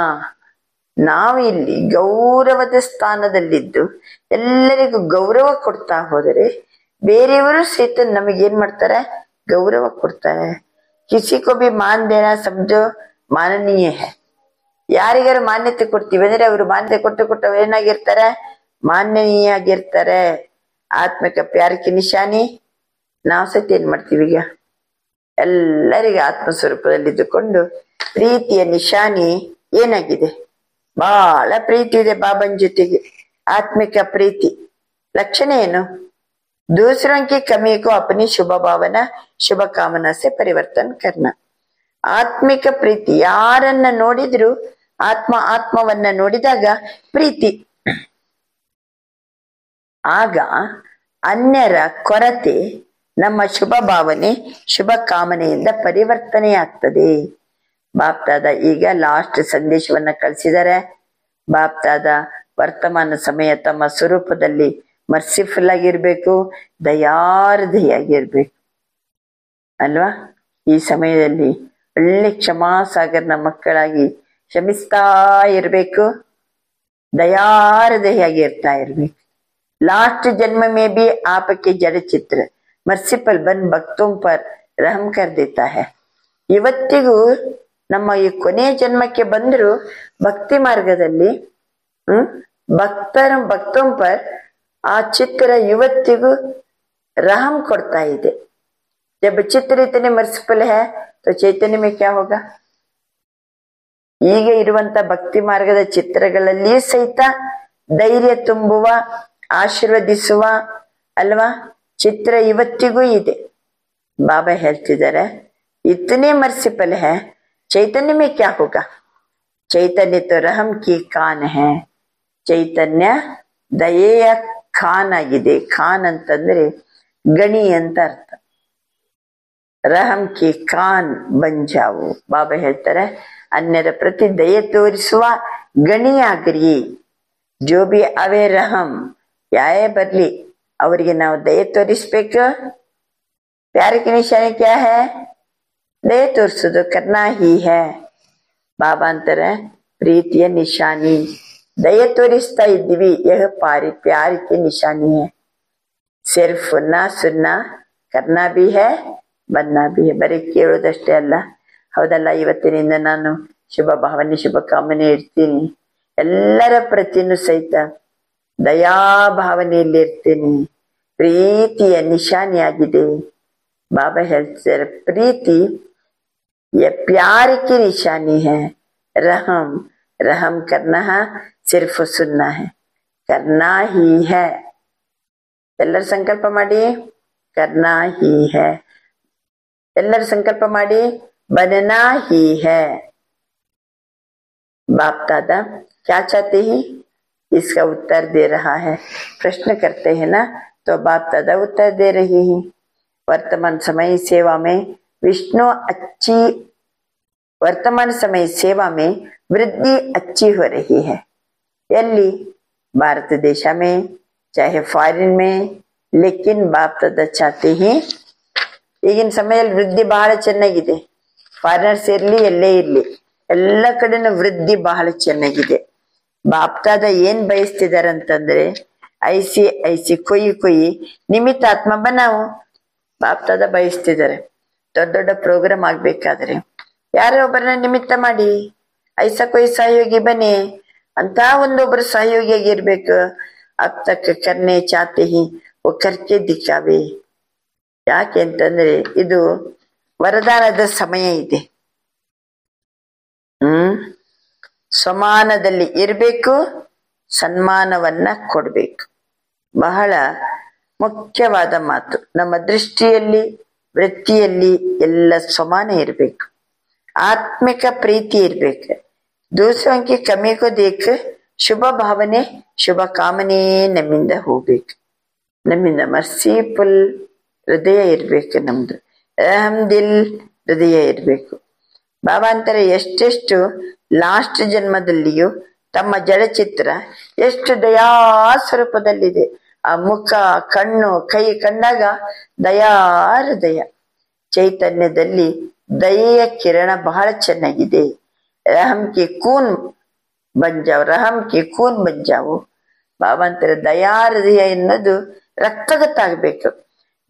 ನಾವಿಲ್ಲಿ ಗೌರವದ ಸ್ಥಾನದಲ್ಲಿದ್ದು ಎಲ್ಲರಿಗೂ ಗೌರವ ಕೊಡ್ತಾ ಹೋದರೆ ಬೇರೆಯವರು ಸಹಿತ ನಮಗೇನ್ ಮಾಡ್ತಾರೆ? ಗೌರವ ಕೊಡ್ತಾರೆ. ಕಿಸಿ ಕೋ ಭಿ ಮಾನ್ ದೇನಾ ಸಮಜೋ ಮಾನನೀಯ ಹೈ. ಯಾರಿಗಾರು ಮಾನ್ಯತೆ ಕೊಡ್ತೀವಿ ಅಂದ್ರೆ ಅವರು ಮಾನ್ಯತೆ ಕೊಟ್ಟು ಏನಾಗಿರ್ತಾರೆ? ಮಾನ್ಯನೀಯ ಆಗಿರ್ತಾರೆ. ಆತ್ಮಿಕ ಪ್ಯಾರಕ್ಕೆ ನಿಶಾನಿ. ನಾವು ಸಹಿತ ಏನ್ ಮಾಡ್ತೀವಿ? ಈಗ ಎಲ್ಲರಿಗೆ ಆತ್ಮ ಸ್ವರೂಪದಲ್ಲಿದ್ದುಕೊಂಡು ಪ್ರೀತಿಯ ನಿಶಾನಿ ಏನಾಗಿದೆ? ಬಹಳ ಪ್ರೀತಿ ಇದೆ ಬಾಬನ್ ಜೊತೆಗೆ. ಆತ್ಮಿಕ ಪ್ರೀತಿ ಲಕ್ಷಣ ಏನು? दूसरों की कमी को अपनी शुभ भावना शुभ कामना से परिवर्तन करना. ಆತ್ಮಿಕ ಪ್ರೀತಿ ಯಾರನ್ನ ನೋಡಿದ್ರು ಆತ್ಮವನ್ನ ನೋಡಿದಾಗ ಪ್ರೀತಿ. ಆಗ ಅನ್ಯರ ಕೊರತೆ ನಮ್ಮ ಶುಭ ಭಾವನೆ ಶುಭ ಕಾಮನೆಯಿಂದ ಪರಿವರ್ತನೆಯಾಗ್ತದೆ. ಬಾಪ್ತಾದ ಈಗ ಲಾಸ್ಟ್ ಸಂದೇಶವನ್ನ ಕಳಿಸಿದ್ದಾರೆ. ಬಾಪ್ತಾದ ವರ್ತಮಾನ ಸಮಯ ತಮ್ಮ ಸ್ವರೂಪದಲ್ಲಿ ಮರ್ಸಿಫುಲ್ ಆಗಿರ್ಬೇಕು, ದಯಾರ್ದೆಯಾಗಿರ್ಬೇಕು ಅಲ್ವಾ. ಈ ಸಮಯದಲ್ಲಿ ಒಳ್ಳೆ ಕ್ಷಮಾಸಾಗರ್ನ ಮಕ್ಕಳಾಗಿ ಕ್ಷಮಿಸ್ತಾ ಇರ್ಬೇಕು, दयारदयागी इर्ता इर्ಬೇಕು. लास्ट जन्म में भी आपके जड़ चित्र मर्सिफल बन भक्तों पर रहम कर देता है. ಇವತ್ತಿಗೂ ನಮ್ಮ ಈ ಕೊನೆಯ ಜನ್ಮಕ್ಕೆ ಬಂದ್ರು ಭಕ್ತಿ ಮಾರ್ಗದಲ್ಲಿ ಭಕ್ತೋಂ ಪರ್ ಆ ಚಿತ್ರ ಇವತ್ತಿಗೂ रहम ಕೊಡ್ತಾ ಇದೆ. जब चित्र इतने मर्सिफल है तो चैतन्य में क्या होगा. ಈಗ ಇರುವಂತ ಭಕ್ತಿ ಮಾರ್ಗದ ಚಿತ್ರಗಳಲ್ಲಿ ಸಹಿತ ಧೈರ್ಯ ತುಂಬುವ, ಆಶೀರ್ವದಿಸುವ ಅಲ್ವಾ ಚಿತ್ರ ಇವತ್ತಿಗೂ ಇದೆ. ಬಾಬಾ ಹೇಳ್ತಿದ್ದಾರೆ इतने मर्सिफल है, चैतन्य में क्या होगा. चैतन्य तो रहम की खान है. ಚೈತನ್ಯ ದಯೆಯ ಖಾನ್ ಆಗಿದೆ. ಖಾನ್ ಅಂತಂದ್ರೆ ಗಣಿ ಅಂತ ಅರ್ಥ. रहम की ಖಾನ್ ಬಂಜಾವು. ಬಾಬಾ ಹೇಳ್ತಾರೆ अन्यर प्रति दये तोरिसुव गणियाग्री. जो भी अवे रहम याए बरली ಅವರಿಗೆ ನಾವು दये तोरिसबेकु. प्यार की निशानी क्या है. दये तोरिसोದು करना ही है. बाबा अंತಾರೆ प्रीतिಯ निशानी दये तोरिस्ता इद्दीವಿ. यह प्यार की निशानी है. सिर्फ सुनना करना भी है, बनना भी है. ಬರೀ ಕೇಳೋದಷ್ಟೇ ಅಲ್ಲ. ಹೌದಲ್ಲ. ಇವತ್ತಿನಿಂದ ನಾನು ಶುಭ ಭಾವನೆ ಶುಭ ಕಾಮನೆ ಇರ್ತೀನಿ. ಎಲ್ಲರ ಪ್ರತಿನೂ ಸಹಿತ ದಯಾಭಾವನೆಯಲ್ಲಿ ಇರ್ತೀನಿ. ಪ್ರೀತಿಯ ನಿಶಾನಿಯಾಗಿದೆ. ಬಾಬಾ ಹೇಳ್ತಾರೆ ಪ್ರೀತಿ प्यार की निशानी है. रहम करना है, सिर्फ सुनना है, करना ही है. ಎಲ್ಲರೂ ಸಂಕಲ್ಪ ಮಾಡಿ करना ही है. ಎಲ್ಲರೂ ಸಂಕಲ್ಪ ಮಾಡಿ बनना ही है. बाप दादा क्या चाहते ही इसका उत्तर दे रहा है. प्रश्न करते हैं ना तो बाप दादा उत्तर दे रही है. वर्तमान समय सेवा में विष्णु अच्छी वर्तमान समय सेवा में वृद्धि अच्छी हो रही है. ಎಲ್ಲಿ ಭಾರತ ದೇಶ में चाहे फॉरेन में, लेकिन बाप दादा चाहते हैं ಈಗಿನ ಸಮಯದಲ್ಲಿ ವೃದ್ಧಿ ಬಹಳ ಚೆನ್ನಾಗಿದೆ. ಫಾರಿನರ್ಸ್ ಇರ್ಲಿ ಎಲ್ಲೇ ಇರ್ಲಿ ಎಲ್ಲ ಕಡೆನೂ ವೃದ್ಧಿ ಬಹಳ ಚೆನ್ನಾಗಿದೆ. ಬಾಪ್ತಾದ ಏನ್ ಬಯಸ್ತಿದಾರೆ ಅಂತಂದ್ರೆ ಐಸಿ ಕೊಯ್ಯಿ ನಿಮಿತ್ತಾತ್ಮ ಬನಾವು. ಬಾಪ್ತಾದ ಬಯಸ್ತಿದ್ದಾರೆ ದೊಡ್ಡ ದೊಡ್ಡ ಪ್ರೋಗ್ರಾಮ್ ಆಗ್ಬೇಕಾದ್ರೆ ಯಾರೋ ಒಬ್ಬರನ್ನ ನಿಮಿತ್ತ ಮಾಡಿ ಐಸಾ ಕೊಯ್ ಸಹಯೋಗಿ ಬನ್ನಿ ಅಂತ ಒಂದೊಬ್ರು ಸಹಯೋಗಿಯಾಗಿರ್ಬೇಕು. ಅಬ್ ತಕ್ ಕರ್ನೆ ಚಾತೆ ಹಿ ಓ ಕರ್ಕೆ ದಿಕ್ಕಾವೆ. ಯಾಕೆ ಅಂತಂದ್ರೆ ಇದು ವರದಾನದ ಸಮಯ ಇದೆ. ಸಮಾನದಲ್ಲಿ ಇರ್ಬೇಕು, ಸನ್ಮಾನವನ್ನ ಕೊಡ್ಬೇಕು. ಬಹಳ ಮುಖ್ಯವಾದ ಮಾತು. ನಮ್ಮ ದೃಷ್ಟಿಯಲ್ಲಿ ವೃತ್ತಿಯಲ್ಲಿ ಎಲ್ಲ ಸಮಾನ ಇರ್ಬೇಕು. ಆತ್ಮಿಕ ಪ್ರೀತಿ ಇರ್ಬೇಕು. दूसरों की कमी को देख ಶುಭ ಭಾವನೆ ಶುಭ ಕಾಮನೆ ನಮ್ಮಿಂದ ಹೋಗ್ಬೇಕು. ನಮ್ಮಿಂದ ಮರ್ಸಿಫುಲ್ ಹೃದಯ ಇರ್ಬೇಕು. ನಮ್ದು ಅಹಂ ದಿಲ್ ಹೃದಯ ಇರ್ಬೇಕು. ಬಾಬಾ ಅಂತಾರೆ ಎಷ್ಟೆಷ್ಟು ಲಾಸ್ಟ್ ಜನ್ಮದಲ್ಲಿಯೂ ತಮ್ಮ ಜಡಚಿತ್ರ ಎಷ್ಟು ದಯಾ ಸ್ವರೂಪದಲ್ಲಿದೆ. ಆ ಮುಖ ಕಣ್ಣು ಕೈ ಕಂಡಾಗ ದಯಾ ಹೃದಯ. ಚೈತನ್ಯದಲ್ಲಿ ದಯೆಯ ಕಿರಣ ಬಹಳ ಚೆನ್ನಾಗಿದೆ. रहम की खून बन जाओ, रहम की खून बन जाओ. ಬಾಬಾ ಅಂತಾರೆ ದಯಾ ಹೃದಯ ಎನ್ನೋದು ರಕ್ತಗತ ಆಗ್ಬೇಕು.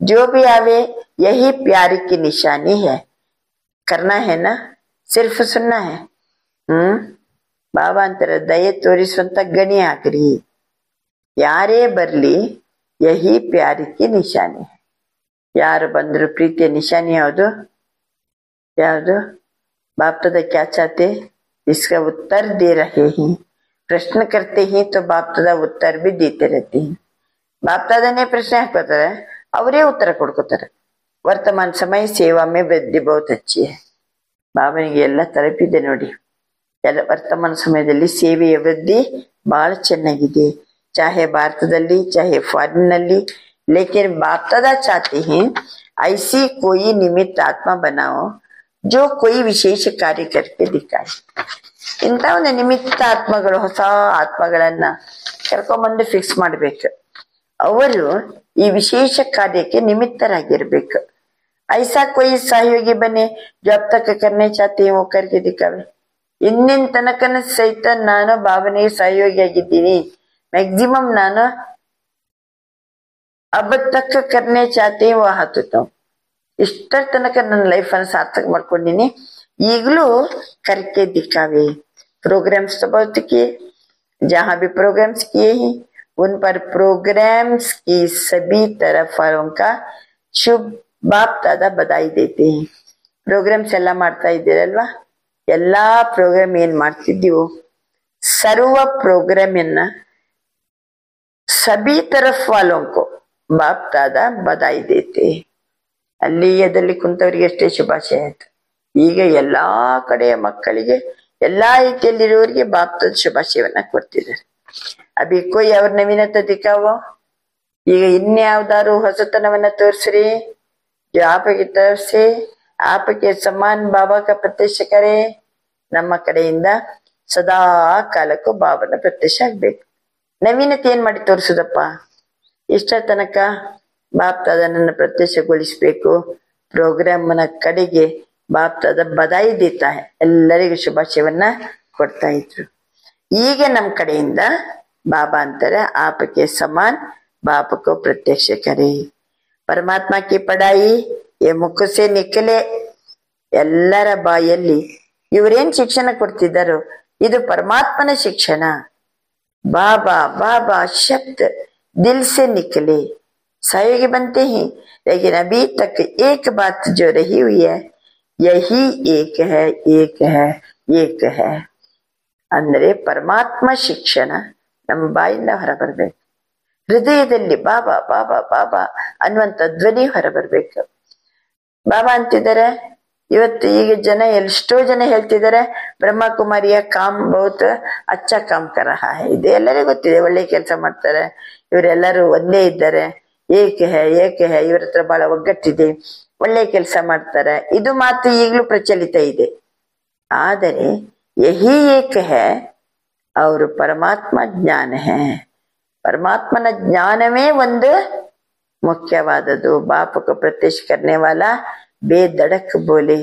जो भी आवे यही प्यार की निशानी है. करना है ना, सिर्फ सुनना है. ಬಾಬಾ ಅಂತಾರೆ ದಯೆ ತೋರಿಸುವಂತ ಗಣಿ ಆಗ್ರಿ. ಯಾರೇ ಬರ್ಲಿ ಯಹಿ ಪ್ಯಾರ್ ಕಿ ನಿಶಾನಿ. ಯಾರು ಬಂದ್ರು ಪ್ರೀತಿಯ ನಿಶಾನಿ ಯಾವುದು ಯಾವುದು. बाप दादा क्या चाहते इसका उत्तर दे रहे हैं. प्रश्न करते हैं तो बाप दादा उत्तर भी देते रहते हैं. बाप दादा ने प्रश्न हाಕೋತಾರೆ, ಅವರೇ ಉತ್ತರ ಕೊಡ್ಕೋತಾರೆ. ವರ್ತಮಾನ ಸಮಯ ಸೇವಾ ಮೇ ವೃದ್ಧಿ ಬಹುತ್ ಅಚ್ಚಿ है. ಬಾಬನಿಗೆ ಎಲ್ಲ ತಲುಪಿದೆ ನೋಡಿ. ಎಲ್ಲ ವರ್ತಮಾನ ಸಮಯದಲ್ಲಿ ಸೇವೆಯ ವೃದ್ಧಿ ಬಹಳ ಚೆನ್ನಾಗಿದೆ. ಚಾಹೆ ಭಾರತದಲ್ಲಿ ಚಾಹೆ ಫಾರಿನ್ ನಲ್ಲಿ. लेकिन बाप दादा चाहते हैं ऐसी कोई निमित्त आत्मा बनाओ जो कोई ವಿಶೇಷ ಕಾರ್ಯ करके दिखाए. ಇಂಥ ಒಂದು ನಿಮಿತ್ತ ಆತ್ಮಗಳು ಹೊಸ ಆತ್ಮಗಳನ್ನ ಕರ್ಕೊಂಡ್ಬಂದು ಫಿಕ್ಸ್ ಮಾಡ್ಬೇಕು. ಅವರು ಈ ವಿಶೇಷ ಕಾರ್ಯಕ್ಕೆ ನಿಮಿತ್ತರಾಗಿರ್ಬೇಕು. ಐಸಾ ಕೊಯ್ ಸಹಯೋಗಿ ಬನ್ನಿ जो अब तक करने चाहते हैं वो करके दिखावे. ಇನ್ನಿನ ತನಕನ ಸಹಿತ ನಾನು ಭಾವನೆಗೆ ಸಹಯೋಗಿ ಆಗಿದ್ದೀನಿ. ಮ್ಯಾಕ್ಸಿಮಮ್ ನಾನು अब तक करने चाहते हैं वो हाथ उठाओ. ಇಷ್ಟರ ತನಕ ನನ್ನ ಲೈಫ್ ಅನ್ನು ಸಾರ್ಥಕ ಮಾಡ್ಕೊಂಡಿನಿ, ಈಗಲೂ करके दिखावे. प्रोग्राम्स तो बहुत किए, जहां भी प्रोग्राम्स किए हैं उन पर प्रोग्राम्स की सभी तरफ वालों का शुभ बाप दादा बधाई देते हैं. प्रोग्राम्स ಎಲ್ಲ ಮಾಡ್ತಾ ಇದ್ದೀರಲ್ವಾ, ಎಲ್ಲಾ ಪ್ರೋಗ್ರಾಮ್ ಏನ್ ಮಾಡ್ತಿದ್ದೀವೋ ಸರ್ವ ಪ್ರೋಗ್ರಾಮ್ ಅನ್ನ सभी तरफ वालों को बाप दादा बधाई देते. ಅಲ್ಲಿ ಎದಲ್ಲಿ ಕುಂತವರಿಗೆ ಎಷ್ಟೇ ಶುಭಾಶಯ ಆಯ್ತು. ಈಗ ಎಲ್ಲಾ ಕಡೆಯ ಮಕ್ಕಳಿಗೆ ಎಲ್ಲಾ ರೀತಿಯಲ್ಲಿರುವವರಿಗೆ ಬಾಪ್ತದ ಶುಭಾಶಯವನ್ನ ಕೊಡ್ತಿದ್ದಾರೆ. ಅಭಿ ಕೊಯ್ ಅವ್ರ ನವೀನತೆ ದಿಕ್ಕಾವೋ, ಈಗ ಇನ್ಯಾವ್ದಾರು ಹೊಸತನವನ್ನ ತೋರಿಸ್ರಿ. ಆಪಗೆ ತೋರಿಸಿ, ಆಪಕ್ಕೆ ಸಮಾನ್ ಬಾಬಾ ಕ ಪ್ರತ್ಯಕ್ಷ ಕರೆ. ನಮ್ಮ ಕಡೆಯಿಂದ ಸದಾ ಕಾಲಕ್ಕೂ ಬಾಬನ ಪ್ರತ್ಯಕ್ಷ ಆಗ್ಬೇಕು. ನವೀನತೆ ಏನ್ ಮಾಡಿ ತೋರಿಸುದಪ್ಪ? ಇಷ್ಟ ತನಕ ಬಾಪ್ತಾದ ನನ್ನ ಪ್ರತ್ಯಕ್ಷಗೊಳಿಸ್ಬೇಕು. ಪ್ರೋಗ್ರಾಮ್ನ ಕಡೆಗೆ ಬಾಪ್ತಾದ ಬದಾಯಿ ದೀತಾ ಎಲ್ಲರಿಗೂ ಶುಭಾಶಯವನ್ನ ಕೊಡ್ತಾ ಇದ್ರು. ಈಗ ನಮ್ ಕಡೆಯಿಂದ ಬಾಬಾ ಅಂತಾರೆ ಆಪಕ್ಕೆ ಸಮಾನ್ ಬಾಪಕೋ ಪ್ರತ್ಯಕ್ಷ ಕರೆ. ಪರಮಾತ್ಮ ಕಿ ಪಡಾಯಿ ಎ ಮುಖಸೆ ನಿಕ್ಕಲೆ. ಎಲ್ಲರ ಬಾಯಲ್ಲಿ ಇವ್ರೇನ್ ಶಿಕ್ಷಣ ಕೊಡ್ತಿದ್ದಾರೋ ಇದು ಪರಮಾತ್ಮನ ಶಿಕ್ಷಣ. बाबा बाबा शब्द दिल से निकले, सहयोगी बनते हैं, लेकिन अभी तक एक बात जो रही हुई है यही एक है, एक है, एक है. ಅಂದ್ರೆ ಪರಮಾತ್ಮ ಶಿಕ್ಷಣ ನಮ್ಮ ಬಾಯಿಂದ ಹೊರಬರ್ಬೇಕು. ಹೃದಯದಲ್ಲಿ ಬಾಬಾ ಬಾಬಾ ಬಾಬಾ ಅನ್ನುವಂತ ಧ್ವನಿ ಹೊರಬರ್ಬೇಕು. ಬಾಬಾ ಅಂತಿದ್ದಾರೆ. ಇವತ್ತು ಈಗ ಜನ ಎಷ್ಟೋ ಜನ ಹೇಳ್ತಿದ್ದಾರೆ ಬ್ರಹ್ಮಕುಮಾರಿಯ ಕಾಮ್ ಬಹುತ್ ಅಚ್ಚ ಕಾಮ್ ಕರ ಹೈ. ಇದು ಎಲ್ಲರಿಗೂ ಗೊತ್ತಿದೆ, ಒಳ್ಳೆ ಕೆಲಸ ಮಾಡ್ತಾರೆ, ಇವರೆಲ್ಲರೂ ಒಂದೇ ಇದ್ದಾರೆ, ಏಕೆ ಹೈ ಏಕೆ ಹೈ, ಇವ್ರ ಹತ್ರ ಬಹಳ ಒಗ್ಗಟ್ಟಿದೆ, ಒಳ್ಳೆ ಕೆಲಸ ಮಾಡ್ತಾರೆ. ಇದು ಮಾತು ಈಗಲೂ ಪ್ರಚಲಿತ ಇದೆ. ಆದರೆ ಯಹಿ ಏಕ ಹೈ ಅವರು ಪರಮಾತ್ಮ ಜ್ಞಾನ ಹೈ. ಪರಮಾತ್ಮನ ಜ್ಞಾನವೇ ಒಂದು ಮುಖ್ಯವಾದದ್ದು. बाप को प्रत्यक्ष करने वाला बेधड़क बोले.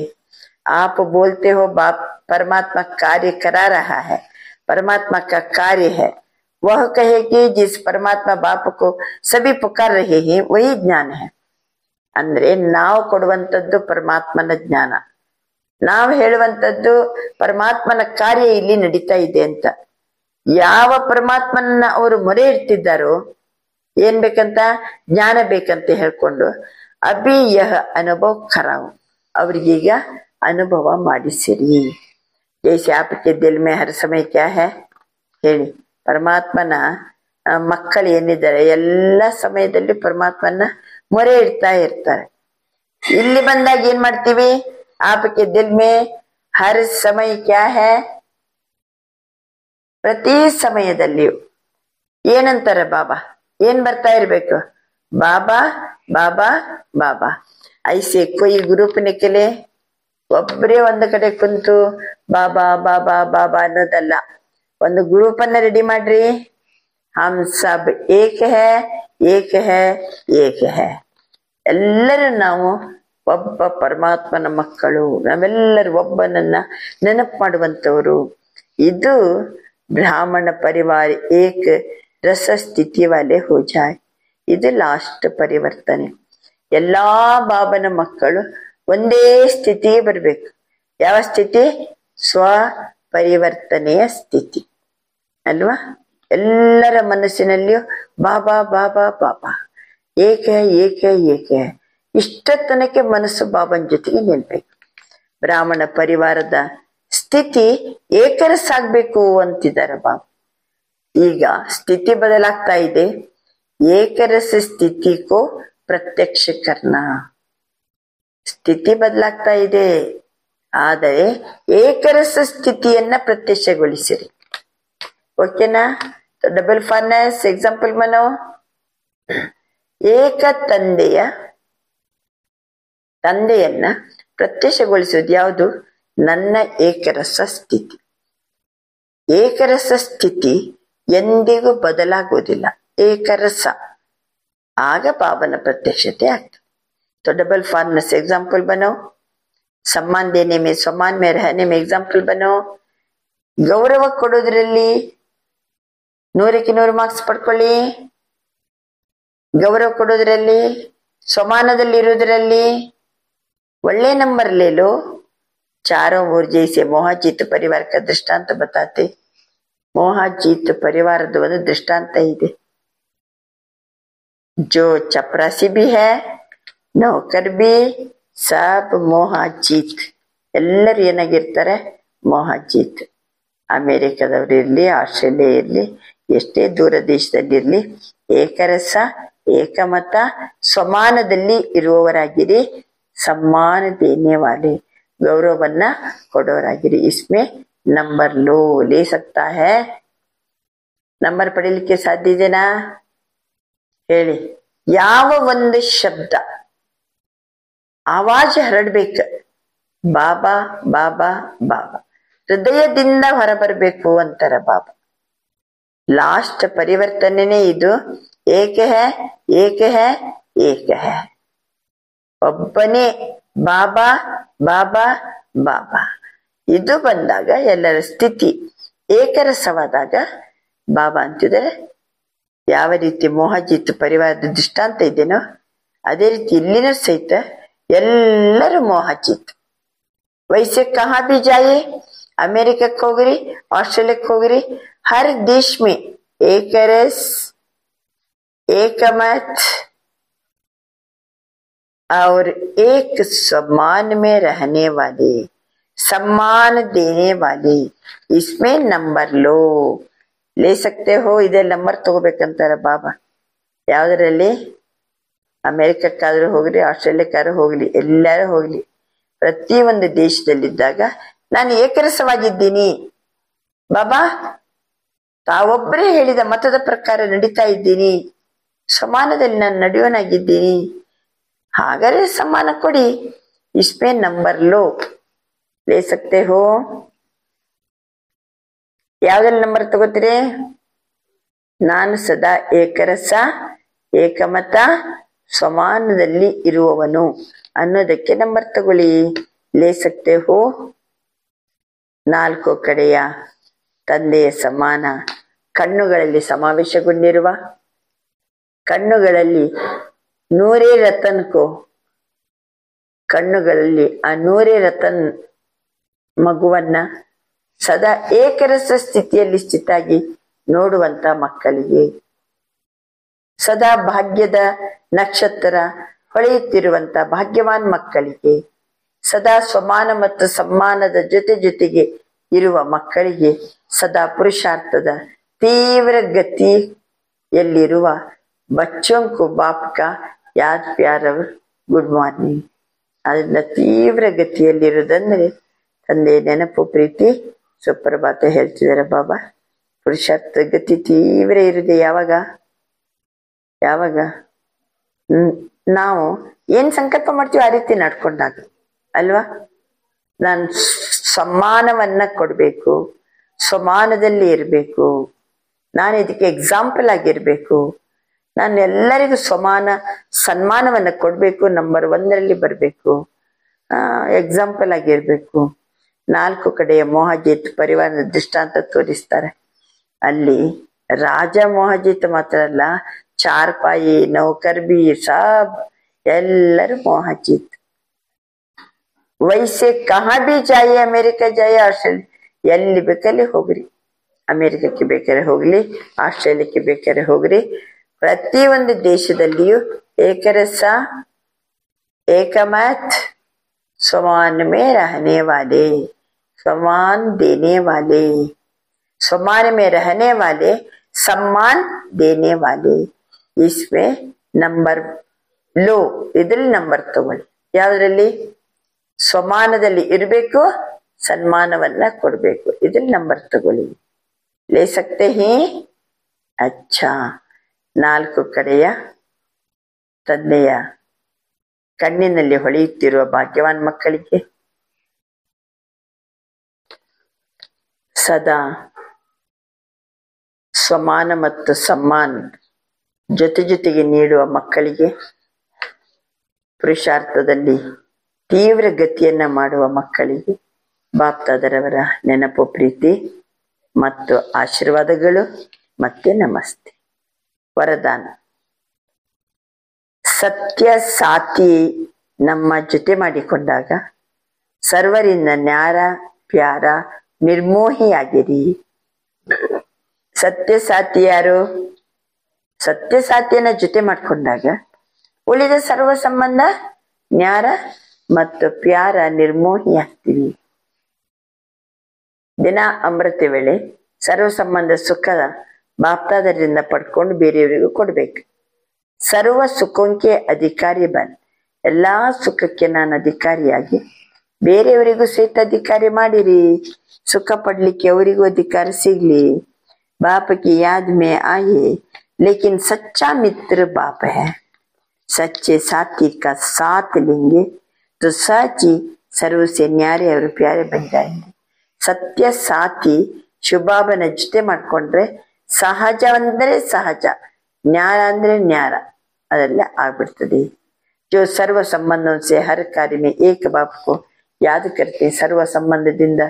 आप बोलते हो बाप परमात्मा कार्य करा रहा है, परमात्मा का कार्य है. वह कहे कि जिस परमात्मा बाप को सभी पुकार रहे हैं वही ज्ञान है. ಅಂದ್ರೆ ನಾವು ಕೊಡುವಂತದ್ದು ಪರಮಾತ್ಮನ ಜ್ಞಾನ, ನಾವು ಹೇಳುವಂತದ್ದು ಪರಮಾತ್ಮನ ಕಾರ್ಯ ಇಲ್ಲಿ ನಡೀತಾ ಇದೆ ಅಂತ. ಯಾವ ಪರಮಾತ್ಮನ ಅವರು ಮೊರೆ ಇಡ್ತಿದ್ದಾರೋ ಏನ್ ಬೇಕಂತ ಜ್ಞಾನ ಬೇಕಂತ ಹೇಳ್ಕೊಂಡು ಅಭಿ ಯಹ ಅನುಭವ ಖರಾವ್, ಅವ್ರಿಗೀಗ ಅನುಭವ ಮಾಡಿಸಿರಿ. ಜೈಸೆ ಆಪಕ್ಕೆ ದಿಲ್ ಮೇ ಹರ ಸಮಯ ಕ್ಯಾ ಹೈ ಹೇಳಿ. ಪರಮಾತ್ಮನ ಮಕ್ಕಳು ಏನಿದ್ದಾರೆ ಎಲ್ಲ ಸಮಯದಲ್ಲಿ ಪರಮಾತ್ಮನ ಮೊರೆ ಇಡ್ತಾ ಇರ್ತಾರೆ. ಇಲ್ಲಿ ಬಂದಾಗ ಏನ್ ಮಾಡ್ತೀವಿ? ಆಪಕ್ಕೆ ದಿಲ್ ಮೇ ಹರ ಸಮಯ ಕ್ಯಾ ಹೈ, ಪ್ರತಿ ಸಮಯದಲ್ಲಿಯೂ ಏನಂತಾರೆ ಬಾಬಾ, ಏನ್ ಬರ್ತಾ ಇರ್ಬೇಕು? ಬಾಬಾ ಬಾಬಾ ಬಾಬಾ. ಐಸೆ ಕೊಯ್ ಗ್ರೂಪ್ ನಿಕ್ಕಲೆ ಒಬ್ಬರೇ ಒಂದು ಕಡೆ ಕುಂತು ಬಾಬಾ ಬಾಬಾ ಬಾಬಾ ಅನ್ನೋದಲ್ಲ. ಒಂದು ಗ್ರೂಪ್ ಅನ್ನ ರೆಡಿ ಮಾಡ್ರಿ. ಹಮ್ ಸಬ್ ಏಕ ಹೈ ಏಕ ಹೈ ಏಕ ಹೈ. ಎಲ್ಲರೂ ನಾವು ಒಬ್ಬ ಪರಮಾತ್ಮನ ಮಕ್ಕಳು, ನಾವೆಲ್ಲರೂ ಒಬ್ಬನನ್ನ ನೆನಪು ಮಾಡುವಂತವರು. ಇದು ಬ್ರಾಹ್ಮಣ ಪರಿವಾರ ಏಕ ರಸ ಸ್ಥಿತಿ ವಾಲೆ ಹೋ ಜಾಯ್. ಇದು ಲಾಸ್ಟ್ ಪರಿವರ್ತನೆ. ಎಲ್ಲಾ ಬಾಬನ ಮಕ್ಕಳು ಒಂದೇ ಸ್ಥಿತಿಗೆ ಬರ್ಬೇಕು. ಯಾವ ಸ್ಥಿತಿ? ಸ್ವ ಪರಿವರ್ತನೆಯ ಸ್ಥಿತಿ ಅಲ್ವಾ? ಎಲ್ಲರ ಮನಸ್ಸಿನಲ್ಲಿಯೂ ಬಾಬಾ ಬಾಬಾ ಬಾಬಾ, ಏಕ ಏಕ ಏಕ. ಇಷ್ಟತನಕ್ಕೆ ಮನಸ್ಸು ಬಾಬನ ಜೊತೆಗೆ ನಿಲ್ಬೇಕು. ಬ್ರಾಹ್ಮಣ ಪರಿವಾರದ ಸ್ಥಿತಿ ಏಕರಸಾಗ್ಬೇಕು ಅಂತಿದ್ದಾರೆ ಬಾಬಾ. ಈಗ ಸ್ಥಿತಿ ಬದಲಾಗ್ತಾ ಇದೆ. ಏಕರಸ ಸ್ಥಿತಿ ಕೋ ಪ್ರತ್ಯಕ್ಷ ಕರ್ನ. ಸ್ಥಿತಿ ಬದಲಾಗ್ತಾ ಇದೆ, ಆದರೆ ಏಕರಸ ಸ್ಥಿತಿಯನ್ನ ಪ್ರತ್ಯಕ್ಷಗೊಳಿಸಿರಿ. ಓಕೆನಾ? ಡಬಲ್ ಫಾರ್ನೆಸ್ ಎಕ್ಸಾಂಪಲ್ ಮನೋ. ಏಕ ತಂದೆಯನ್ನ ಪ್ರತ್ಯಕ್ಷಗೊಳಿಸುವುದು ಯಾವುದು? ನನ್ನ ಏಕರಸ ಸ್ಥಿತಿ. ಏಕರಸ ಸ್ಥಿತಿ ಎಂದಿಗೂ ಬದಲಾಗುವುದಿಲ್ಲ. ಏಕರಸ आग पावन प्रत्यक्षते ಆಗ್ತದೆ। तो डबल फॉर्मनेस एग्जाम्पल बनो, सम्मान देने में सम्मान में रहने में एग्जाम्पल बनो, ಗೌರವ ಕೊಡೋದ್ರಲ್ಲಿ 100ಕ್ಕೆ 100 ಮಾರ್ಕ್ಸ್ ಪಡ್ಕೊಳ್ಳಿ, ಗೌರವ ಕೊಡೋದ್ರಲ್ಲಿ ಸಮಾನದಲ್ಲಿ ಇರೋದ್ರಲ್ಲಿ ಒಳ್ಳೆ ನಂಬರ್ ले लो। चारों ओर जैसे मोहजीत परिवार का दृष्टांत बताते, मोहजीत परिवाರದ ಒಂದು ದೃಷ್ಟಾಂತ ಇದೆ। जो चपरासी भी है, नौकर भी, सब मोहजीत, ಎಲ್ಲರೂ ಏನಾಗಿರ್ತಾರೆ मोहजीत। ಅಮೆರಿಕದವರು ಇರ್ಲಿ, ಆಸ್ಟ್ರೇಲಿಯಾ ಇರ್ಲಿ, ಎಷ್ಟೇ ದೂರ ದೇಶದಲ್ಲಿರ್ಲಿ, ಏಕರಸ ಏಕಮತ ಸಮಾನದಲ್ಲಿ ಇರುವವರಾಗಿರಿ, सम्मान देने वाले, गौरवನ್ನ ಕೊಡೋರಾಗಿರಿ। इसमें नंबर लो ले सकता है, ನಂಬರ್ ಪಡೀಲಿಕ್ಕೆ ಸಾಧ್ಯ ಇದೆನಾ ಹೇಳಿ? ಯಾವ ಒಂದು ಶಬ್ದ ಆವಾಜ್ ಹರಡ್ಬೇಕು, ಬಾಬಾ ಬಾಬಾ ಬಾಬಾ, ಹೃದಯದಿಂದ ಹೊರಬರ್ಬೇಕು ಅಂತಾರ ಬಾಬಾ। ಲಾಸ್ಟ್ ಪರಿವರ್ತನೆನೇ ಇದು, ಏಕ ಹೇ ಏಕ ಹೇ ಏಕ ಹೇ, ಒಬ್ಬನೇ ಬಾಬಾ ಬಾಬಾ ಬಾಬಾ। ಇದು ಬಂದಾಗ ಎಲ್ಲರ ಸ್ಥಿತಿ ಏಕರಸವಾದಾಗ ಬಾಬಾ ಅಂತಿದ್ದಾರೆ। ಯಾವ ರೀತಿ ಮೋಹಜಿತ್ ಪರಿವಾರದ ದೃಷ್ಟಾಂತ ಇದೇನೋ ಅದೇ ರೀತಿ ಇಲ್ಲಿನೂ ಸಹಿತ ಎಲ್ಲರೂ ಮೋಹಜಿತ್। वैसे कहाँ भी जाइए, अमेरिकಕ್ಕೆ ಹೋಗ್ರಿ, ಆಸ್ಟ್ರೇಲಿಯಾಕ್ಕೆ ಹೋಗ್ರಿ, हर देश में एक रस एक मत और एक सम्मान में रहने वाले, सम्मान देने वाले, इसमें नंबर लो ले सकते हो। ಇದೇ ನಂಬರ್ ತಗೋಬೇಕಂತಾರ ಬಾಬಾ। ಯಾವ್ದ್ರಲ್ಲಿ? ಅಮೆರಿಕಕ್ಕಾದ್ರೂ ಹೋಗ್ಲಿ, ಆಸ್ಟ್ರೇಲಿಯಾಕ್ಕಾದ್ರೂ ಹೋಗ್ಲಿ, ಎಲ್ಲಾರು ಹೋಗ್ಲಿ, ಪ್ರತಿ ಒಂದು ದೇಶದಲ್ಲಿದ್ದಾಗ ನಾನು ಏಕರಸವಾಗಿದ್ದೀನಿ ಬಾಬಾ, ತಾವೊಬ್ಬರೇ ಹೇಳಿದ ಮತದ ಪ್ರಕಾರ ನಡೀತಾ ಇದ್ದೀನಿ, ಸಮಾನದಲ್ಲಿ ನಾನು ನಡೆಯೋನಾಗಿದ್ದೀನಿ, ಹಾಗಾದ್ರೆ ಸಮಾನ ಕೊಡಿ। इसमें नंबर लो ले सकते हो। ಯಾವ್ದ್ರಲ್ಲಿ ನಂಬರ್ ತಗೋತೀರಿ? ನಾನು ಸದಾ ಏಕರಸ ಏಕಮತ ಸಮಾನದಲ್ಲಿ ಇರುವವನು ಅನ್ನೋದಕ್ಕೆ ನಂಬರ್ ತಗೊಳ್ಳಿ, ले सकते हो। 4 ಕಡೆಯ ತಂದೆಯ ಸಮಾನ ಕಣ್ಣುಗಳಲ್ಲಿ ಸಮಾವೇಶಗೊಂಡಿರುವ, ಕಣ್ಣುಗಳಲ್ಲಿ 100 ರತನ್ಕೋ, ಕಣ್ಣುಗಳಲ್ಲಿ ಆ 100 ರತನ್ ಮಗುವನ್ನ ಸದಾ ಏಕರಸ ಸ್ಥಿತಿಯಲ್ಲಿ ಸ್ಥಿತಾಗಿ ನೋಡುವಂತ ಮಕ್ಕಳಿಗೆ, ಸದಾ ಭಾಗ್ಯದ ನಕ್ಷತ್ರ ಹೊಳೆಯುತ್ತಿರುವಂತ ಭಾಗ್ಯವಾನ್ ಮಕ್ಕಳಿಗೆ, ಸದಾ ಸ್ವಮಾನ ಮತ್ತು ಸಮ್ಮಾನದ ಜೊತೆ ಜೊತೆಗೆ ಇರುವ ಮಕ್ಕಳಿಗೆ, ಸದಾ ಪುರುಷಾರ್ಥದ ತೀವ್ರ ಗತಿಯಲ್ಲಿರುವ बच्चों को बाप का याद प्यार गुड मॉर्निंग। ಅದನ್ನ ತೀವ್ರ ಗತಿಯಲ್ಲಿರುವುದಂದ್ರೆ ತಂದೆ ನೆನಪು ಪ್ರೀತಿ ಸುಪ್ರಭಾತ ಹೇಳ್ತಿದಾರೆ ಬಾಬಾ। ಪುರುಷಾರ್ಥ ಗತಿ ತೀವ್ರ ಇರುದೆ ಯಾವಾಗ? ಯಾವಾಗ ನಾವು ಏನ್ ಸಂಕಲ್ಪ ಮಾಡ್ತೀವಿ ಆ ರೀತಿ ನಡ್ಕೊಂಡಾಗ ಅಲ್ವಾ? ನಾನು ಸಮ್ಮಾನವನ್ನ ಕೊಡ್ಬೇಕು, ಸಮಾನದಲ್ಲಿ ಇರ್ಬೇಕು, ನಾನು ಇದಕ್ಕೆ ಎಕ್ಸಾಂಪಲ್ ಆಗಿರ್ಬೇಕು, ನಾನು ಎಲ್ಲರಿಗೂ ಸಮಾನ ಸನ್ಮಾನವನ್ನ ಕೊಡ್ಬೇಕು, ನಂಬರ್ 1ರಲ್ಲಿ ಬರ್ಬೇಕು, ಎಕ್ಸಾಂಪಲ್ ಆಗಿರ್ಬೇಕು। 4 ಕಡೆಯ ಮೋಹಜಿತ್ ಪರಿವಾರದ ದೃಷ್ಟಾಂತ ತೋರಿಸ್ತಾರೆ। ಅಲ್ಲಿ ರಾಜ ಮೋಹಜಿತ್ ಮಾತ್ರ ಅಲ್ಲ, ಚಾರ್ಪಾಯಿ ನೌಕರ್ ಬಿ ಸಾಬ್ ಎಲ್ಲರೂ ಮೋಹಜಿತ್। ವೈಸೆ ಕಹಾ ಬಿ ಜಾಯೆ, ಅಮೆರಿಕ ಜಾಯೆ, ಆಸ್ಟ್ರೇಲಿಯಾ ಎಲ್ಲಿ ಬೇಕಲ್ಲಿ ಹೋಗ್ರಿ, ಅಮೆರಿಕಕ್ಕೆ ಬೇಕಾದ್ರೆ ಹೋಗ್ಲಿ, ಆಸ್ಟ್ರೇಲಿಯಾಕ್ಕೆ ಬೇಕಾದ್ರೆ ಹೋಗ್ರಿ, ಪ್ರತಿ ಒಂದು ದೇಶದಲ್ಲಿಯೂ ಏಕರಸ ಏಕಮತ್ समान में रहने वाले, सम्मान देने वाले, समान में रहने वाले, सम्मान देने वाले, इसमें नंबर लो। ಇದ್ರಲ್ಲಿ ನಂಬರ್ ತಗೊಳ್ಳಿ, ಯಾವ್ದ್ರಲ್ಲಿ? ಸಮಾನದಲ್ಲಿ ಇರಬೇಕು, ಸನ್ಮಾನವನ್ನ ಕೊಡ್ಬೇಕು, ಇದ್ರಲ್ಲಿ ನಂಬರ್ ತಗೊಳ್ಳಿ, ले सकते हैं। अच्छा, 4 ಕಡೆಯ ತಂದೆಯ ಕಣ್ಣಿನಲ್ಲಿ ಹೊಳೆಯುತ್ತಿರುವ ಭಾಗ್ಯವಾನ್ ಮಕ್ಕಳಿಗೆ ಸದಾ ಸಮಾನ ಮತ್ತು ಸಮ್ಮಾನ್ ಜೊತೆಗೆ ನೀಡುವ ಮಕ್ಕಳಿಗೆ, ಪುರುಷಾರ್ಥದಲ್ಲಿ ತೀವ್ರ ಗತಿಯನ್ನ ಮಾಡುವ ಮಕ್ಕಳಿಗೆ ಬಾಪ್ತಾದರವರ ನೆನಪು, ಪ್ರೀತಿ ಮತ್ತು ಆಶೀರ್ವಾದಗಳು. ಮತ್ತೆ ನಮಸ್ತೆ. ವರದಾನ: ಸತ್ಯ ಸಾಥಿ ನಮ್ಮ ಜೊತೆ ಮಾಡಿಕೊಂಡಾಗ ಸರ್ವರಿಂದ ನ್ಯಾರ ಪ್ಯಾರ ನಿರ್ಮೋಹಿಯಾಗಿರಿ. ಸತ್ಯ ಸಾಥಿ ಯಾರು? ಸತ್ಯ ಸಾಥಿಯನ್ನ ಜೊತೆ ಮಾಡ್ಕೊಂಡಾಗ ಉಳಿದ ಸರ್ವ ಸಂಬಂಧ ನ್ಯಾರ ಮತ್ತು ಪ್ಯಾರ ನಿರ್ಮೋಹಿ ಆಗ್ತೀವಿ. ದಿನ ಅಮೃತ ವೇಳೆ ಸರ್ವ ಸಂಬಂಧ ಸುಖ ಬಾಪ್ತಾದರಿಂದ ಪಡ್ಕೊಂಡು ಬೇರೆಯವರಿಗೂ ಕೊಡ್ಬೇಕು. ಸರ್ವ ಸುಖಕ್ಕೆ ಅಧಿಕಾರಿ ಬನ್, ಎಲ್ಲಾ ಸುಖಕ್ಕೆ ನಾನು ಅಧಿಕಾರಿಯಾಗಿ ಬೇರೆಯವರಿಗೂ ಸಹಿತ ಅಧಿಕಾರಿ ಮಾಡಿರಿ. ಸುಖ ಪಡ್ಲಿಕ್ಕೆ ಅವರಿಗೂ ಅಧಿಕಾರ ಸಿಗ್ಲಿ. बाप की याद में आए, लेकिन सच्चा मित्र बाप है. सच्चे साथी का साथ लेंगे तो सच्ची सर्व से न्यारे और प्यारे बन जाएंगे. ಸತ್ಯ ಸಾಥಿ ಶುಭಾಬನ ಜೊತೆ ಮಾಡ್ಕೊಂಡ್ರೆ ಸಹಜ ಅಂದ್ರೆ ಸಹಜ, ನ್ಯಾರ ಅಂದ್ರೆ ನ್ಯಾರ, ಅದೆಲ್ಲ ಆಗ್ಬಿಡ್ತದೆ. जो सर्व संबंधों से हर कार्य में एक बाप को याद करते, ಸರ್ವ ಸಂಬಂಧದಿಂದ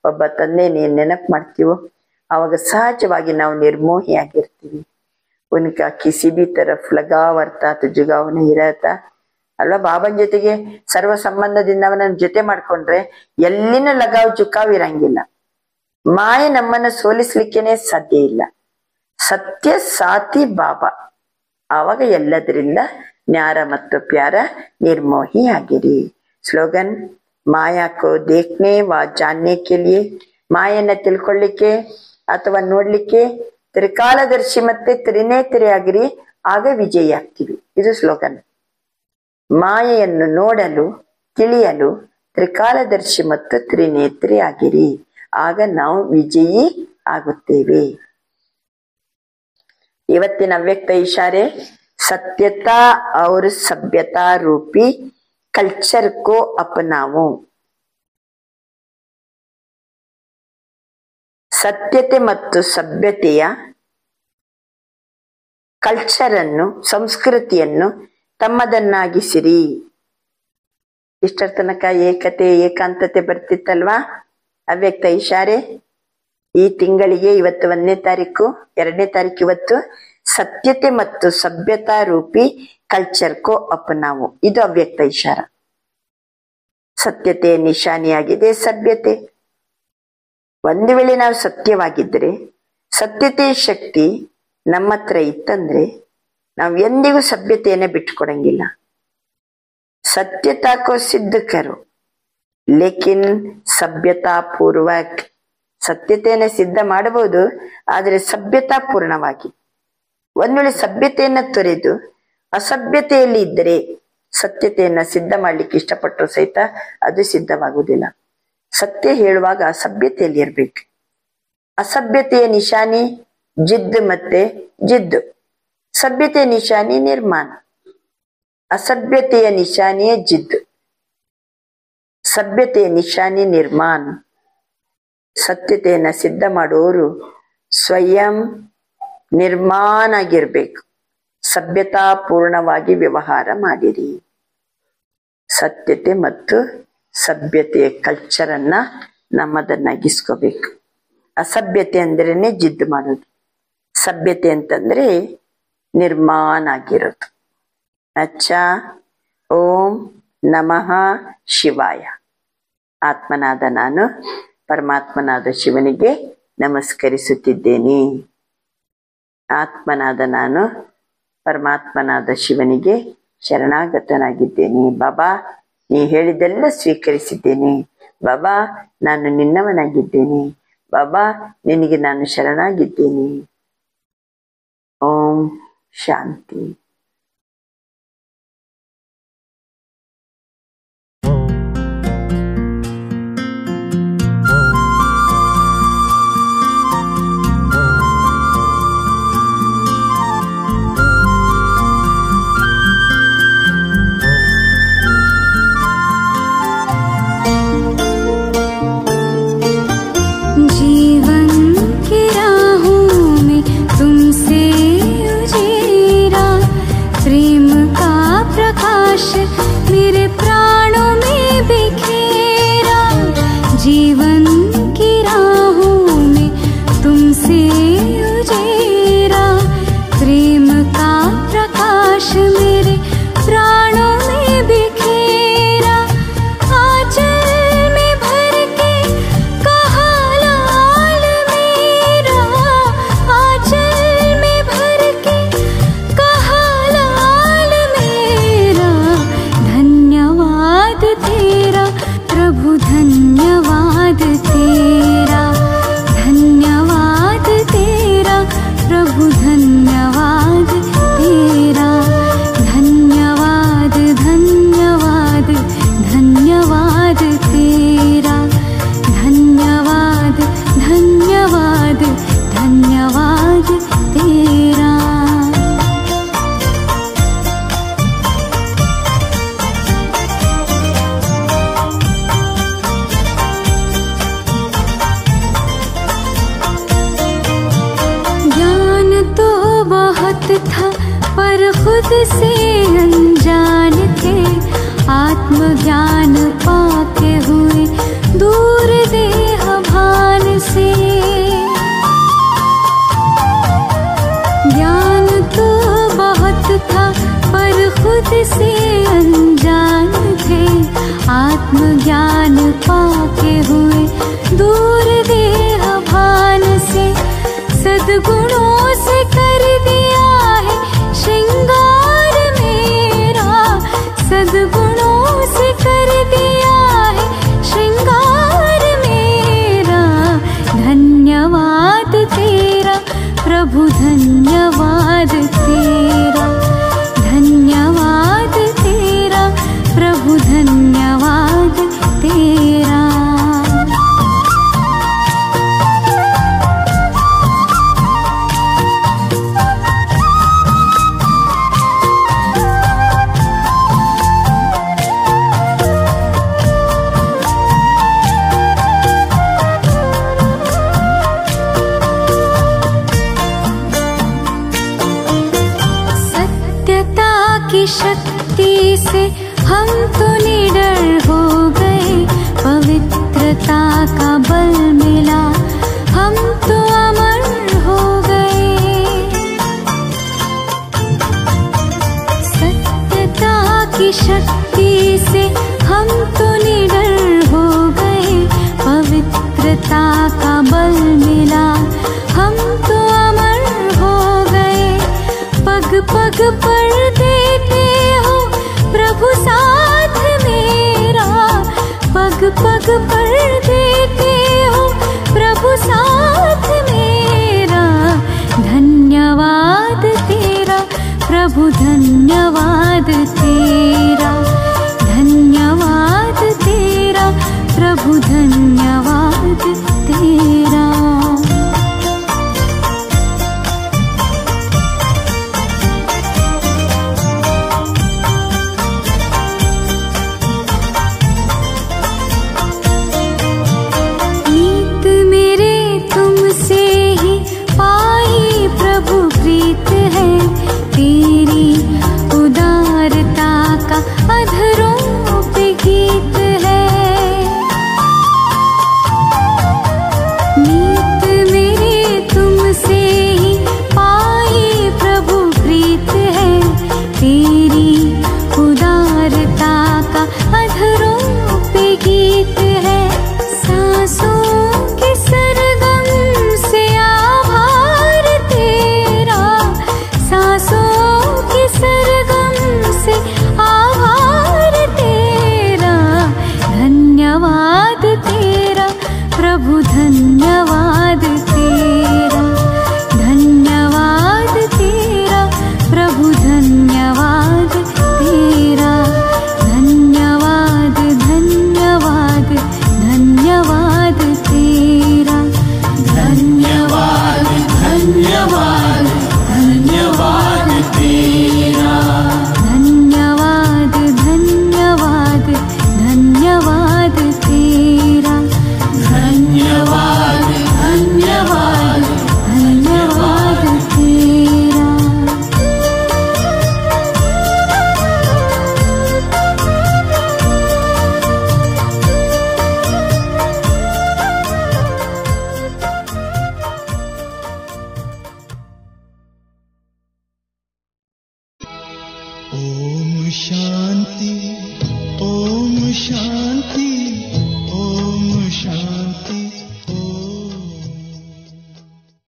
ಒಬ್ಬ ತಂದೆನೇ ನೆನಪು ಮಾಡ್ತೀವೋ ಅವಾಗ ಸಹಜವಾಗಿ ನಾವು ನಿರ್ಮೋಹಿಯಾಗಿರ್ತೀವಿ. ಉನ್ಕಾ ಕಿಸಿ ಬಿ ತರಫ್ ಲಗಾವ್ ಅರ್ಥಾತ್ ಜುಗಾವ್ ನಹೀ ರಹತಾ ಅಲ್ವಾ. ಬಾಬನ್ ಜೊತೆಗೆ ಸರ್ವ ಸಂಬಂಧದಿಂದ ಅವನ ಜೊತೆ ಮಾಡ್ಕೊಂಡ್ರೆ ಎಲ್ಲಿನ ಲಗಾವ್ ಜುಕಾವ್ ಇರಂಗಿಲ್ಲ. ಮಾಯೆ ನಮ್ಮನ್ನ ಸೋಲಿಸ್ಲಿಕ್ಕೇನೆ ಸಾಧ್ಯ ಇಲ್ಲ. ಸತ್ಯ ಸಾಥಿ ಬಾಬಾ, ಆವಾಗ ಎಲ್ಲದರಿಂದ ನ್ಯಾರ ಮತ್ತು ಪ್ಯಾರ ನಿರ್ಮೋಹಿ ಆಗಿರಿ. ಸ್ಲೋಗನ್: ಮಾಯಾ ಕೋ ದೇಖ್ನೆ ವಾ ಜಾನ್ನೆ ಕೆ ಲಿಯೆ, ಮಾಯನ್ನ ತಿಳ್ಕೊಳ್ಳಿಕ್ಕೆ ಅಥವಾ ನೋಡ್ಲಿಕ್ಕೆ ತ್ರಿಕಾಲದರ್ಶಿ ಮತ್ತೆ ತ್ರಿನೇತ್ರಿ ಆಗಿರಿ, ಆಗ ವಿಜಯಿ ಆಗ್ತೀವಿ. ಇದು ಸ್ಲೋಗನ್. ಮಾಯೆಯನ್ನು ನೋಡಲು ತಿಳಿಯಲು ತ್ರಿಕಾಲದರ್ಶಿ ಮತ್ತು ತ್ರಿನೇತ್ರಿ ಆಗಿರಿ, ಆಗ ನಾವು ವಿಜಯಿ ಆಗುತ್ತೇವೆ. ಇವತ್ತಿನ ಅವ್ಯಕ್ತ ಇಶಾರೆ: सत्यता और सभ्यता रूपी कल्चर को अपनाओ. ಸತ್ಯತೆ ಮತ್ತು ಸಭ್ಯತೆಯ ಕಲ್ಚರ್ ಅನ್ನು, ಸಂಸ್ಕೃತಿಯನ್ನು ತಮ್ಮದನ್ನಾಗಿಸಿರಿ. ಇಷ್ಟರ ತನಕ ಏಕತೆ ಏಕಾಂತತೆ ಬರ್ತಿತ್ತಲ್ವಾ? ಅವ್ಯಕ್ತ ಇಶಾರೆ. ಈ ತಿಂಗಳಿಗೆ ಇವತ್ತು 1ನೇ ತಾರೀಕು, 2ನೇ ತಾರೀಕು ಇವತ್ತು ಸತ್ಯತೆ ಮತ್ತು ಸಭ್ಯತಾ ರೂಪಿ ಕಲ್ಚರ್ ಕೋ ಅಪನಾವು. ಇದು ಅವ್ಯಕ್ತ ಇಶಾರ. ಸತ್ಯತೆಯ ನಿಶಾನಿಯಾಗಿದೆ ಸಭ್ಯತೆ. ಒಂದು ವೇಳೆ ನಾವು ಸತ್ಯವಾಗಿದ್ರೆ, ಸತ್ಯತೆಯ ಶಕ್ತಿ ನಮ್ಮ ಹತ್ರ ಇತ್ತಂದ್ರೆ ನಾವು ಎಂದಿಗೂ ಸಭ್ಯತೆಯನ್ನ ಬಿಟ್ಟುಕೊಡಂಗಿಲ್ಲ. ಸತ್ಯತಾ ಕೋ ಸಿದ್ಧ ಕರೋ ಲೇಕಿನ್ ಸಭ್ಯತಾ ಪೂರ್ವಕ್. ಸತ್ಯತೆಯನ್ನ ಸಿದ್ಧ ಮಾಡಬಹುದು, ಆದ್ರೆ ಸಭ್ಯತಾ ಪೂರ್ಣವಾಗಿ. ಒಂದ್ ವೇಳೆ ಸಭ್ಯತೆಯನ್ನ ತೊರೆದು ಅಸಭ್ಯತೆಯಲ್ಲಿ ಇದ್ದರೆ ಸತ್ಯತೆಯನ್ನ ಸಿದ್ಧ ಮಾಡ್ಲಿಕ್ಕೆ ಇಷ್ಟಪಟ್ಟರು ಸಹಿತ ಅದು ಸಿದ್ಧವಾಗುವುದಿಲ್ಲ. ಸತ್ಯ ಹೇಳುವಾಗ ಅಸಭ್ಯತೆಯಲ್ಲಿ ಇರ್ಬೇಕು. ಅಸಭ್ಯತೆಯ ನಿಶಾನಿ ಜಿದ್ದು ಮತ್ತೆ ಜಿದ್ದು, ಸಭ್ಯತೆಯ ನಿಶಾನಿ ನಿರ್ಮಾಣ. ಅಸಭ್ಯತೆಯ ನಿಶಾನಿಯೇ ಜಿದ್ದು, ಸಭ್ಯತೆಯ ನಿಶಾನಿ ನಿರ್ಮಾಣ. ಸತ್ಯತೆಯನ್ನ ಸಿದ್ಧ ಮಾಡುವವರು ಸ್ವಯಂ ನಿರ್ಮಾಣ ಆಗಿರ್ಬೇಕು. ಸಭ್ಯತಾ ಪೂರ್ಣವಾಗಿ ವ್ಯವಹಾರ ಮಾಡಿರಿ. ಸತ್ಯತೆ ಮತ್ತು ಸಭ್ಯತೆಯ ಕಲ್ಚರ್ ಅನ್ನ ನಮ್ಮದನ್ನಾಗಿಸ್ಕೋಬೇಕು. ಅಸಭ್ಯತೆ ಅಂದ್ರೇನೆ ಜಿದ್ದು ಮಾಡೋದು, ಸಭ್ಯತೆ ಅಂತಂದ್ರೆ ನಿರ್ಮಾಣ ಆಗಿರೋದು. ಅಚ್ಚಾ. ಓಂ ನಮಃ ಶಿವಾಯ. ಆತ್ಮನಾದ ನಾನು ಪರಮಾತ್ಮನಾದ ಶಿವನಿಗೆ ನಮಸ್ಕರಿಸುತ್ತಿದ್ದೇನೆ. ಆತ್ಮನಾದ ನಾನು ಪರಮಾತ್ಮನಾದ ಶಿವನಿಗೆ ಶರಣಾಗತನಾಗಿದ್ದೇನೆ. ಬಾಬಾ, ನೀ ಹೇಳಿದೆಲ್ಲ ಸ್ವೀಕರಿಸಿದ್ದೇನೆ. ಬಾಬಾ, ನಾನು ನಿನ್ನವನಾಗಿದ್ದೇನೆ. ಬಾಬಾ, ನಿನಗೆ ನಾನು ಶರಣಾಗಿದ್ದೇನೆ. ಓಂ ಶಾಂತಿ. जीवन की राहों में तुमसे उजेरा तेरा प्रभु धन्यवाद तेरा, धन्यवाद तेरा प्रभु धन्यवाद तेरा, धन्यवाद धन्यवाद धन्यवाद तेरा, धन्यवाद धन्यवाद धन्यवाद तेरा। ज्ञान तो बहुत था पर खुद से अनजान थे, आत्मज्ञान पाके हुए दूर देह भान से। ज्ञान तो बहुत था पर खुद से अनजान थे, आत्मज्ञान पाके हुए दूर देह भान से। सद्गुणों से कर दिया है श्रृंगार मेरा, सद्गुणों से कर दिया है श्रृंगार मेरा। धन्यवाद तेरा प्रभु धन्यवाद तेरा, धन्यवाद तेरा प्रभु धन्यवाद तेरा। सत्यता की शक्ति से हम तो निडर हो गए, पवित्रता का बल मिला हम तो अमर हो गए। सत्यता की शक्ति से हम तो निडर हो गए, पवित्रता का बल मिला हम तो अमर हो गए। पग पग पर देते हो प्रभु साथ मेरा, पग पग पर देते हो प्रभु साथ मेरा। धन्यवाद तेरा प्रभु धन्यवाद तेरा, धन्यवाद तेरा प्रभु धन्यवाद तेरा। नीत मेरे तुमसे ही पाई प्रभु प्रीत है, तेरी उदारता का अधरों पे गीत है। नीत मेरे तुमसे ही पाई प्रभु प्रीत है, तेरी उदारता का अधरों पे गीत है। सांसों के सरगम से आभार तेरा, सांसों के सरगम से आभार तेरा। धन्यवाद तेरा प्रभु धन्यवाद तेरा, धन्यवाद तेरा प्रभु धन्यवाद तेरा। धन्यवाद धन्यवाद धन्यवाद तेरा, धन्यवाद धन्यवाद धन्यवाद तेरा, धन्यवाद धन्यवाद धन्यवाद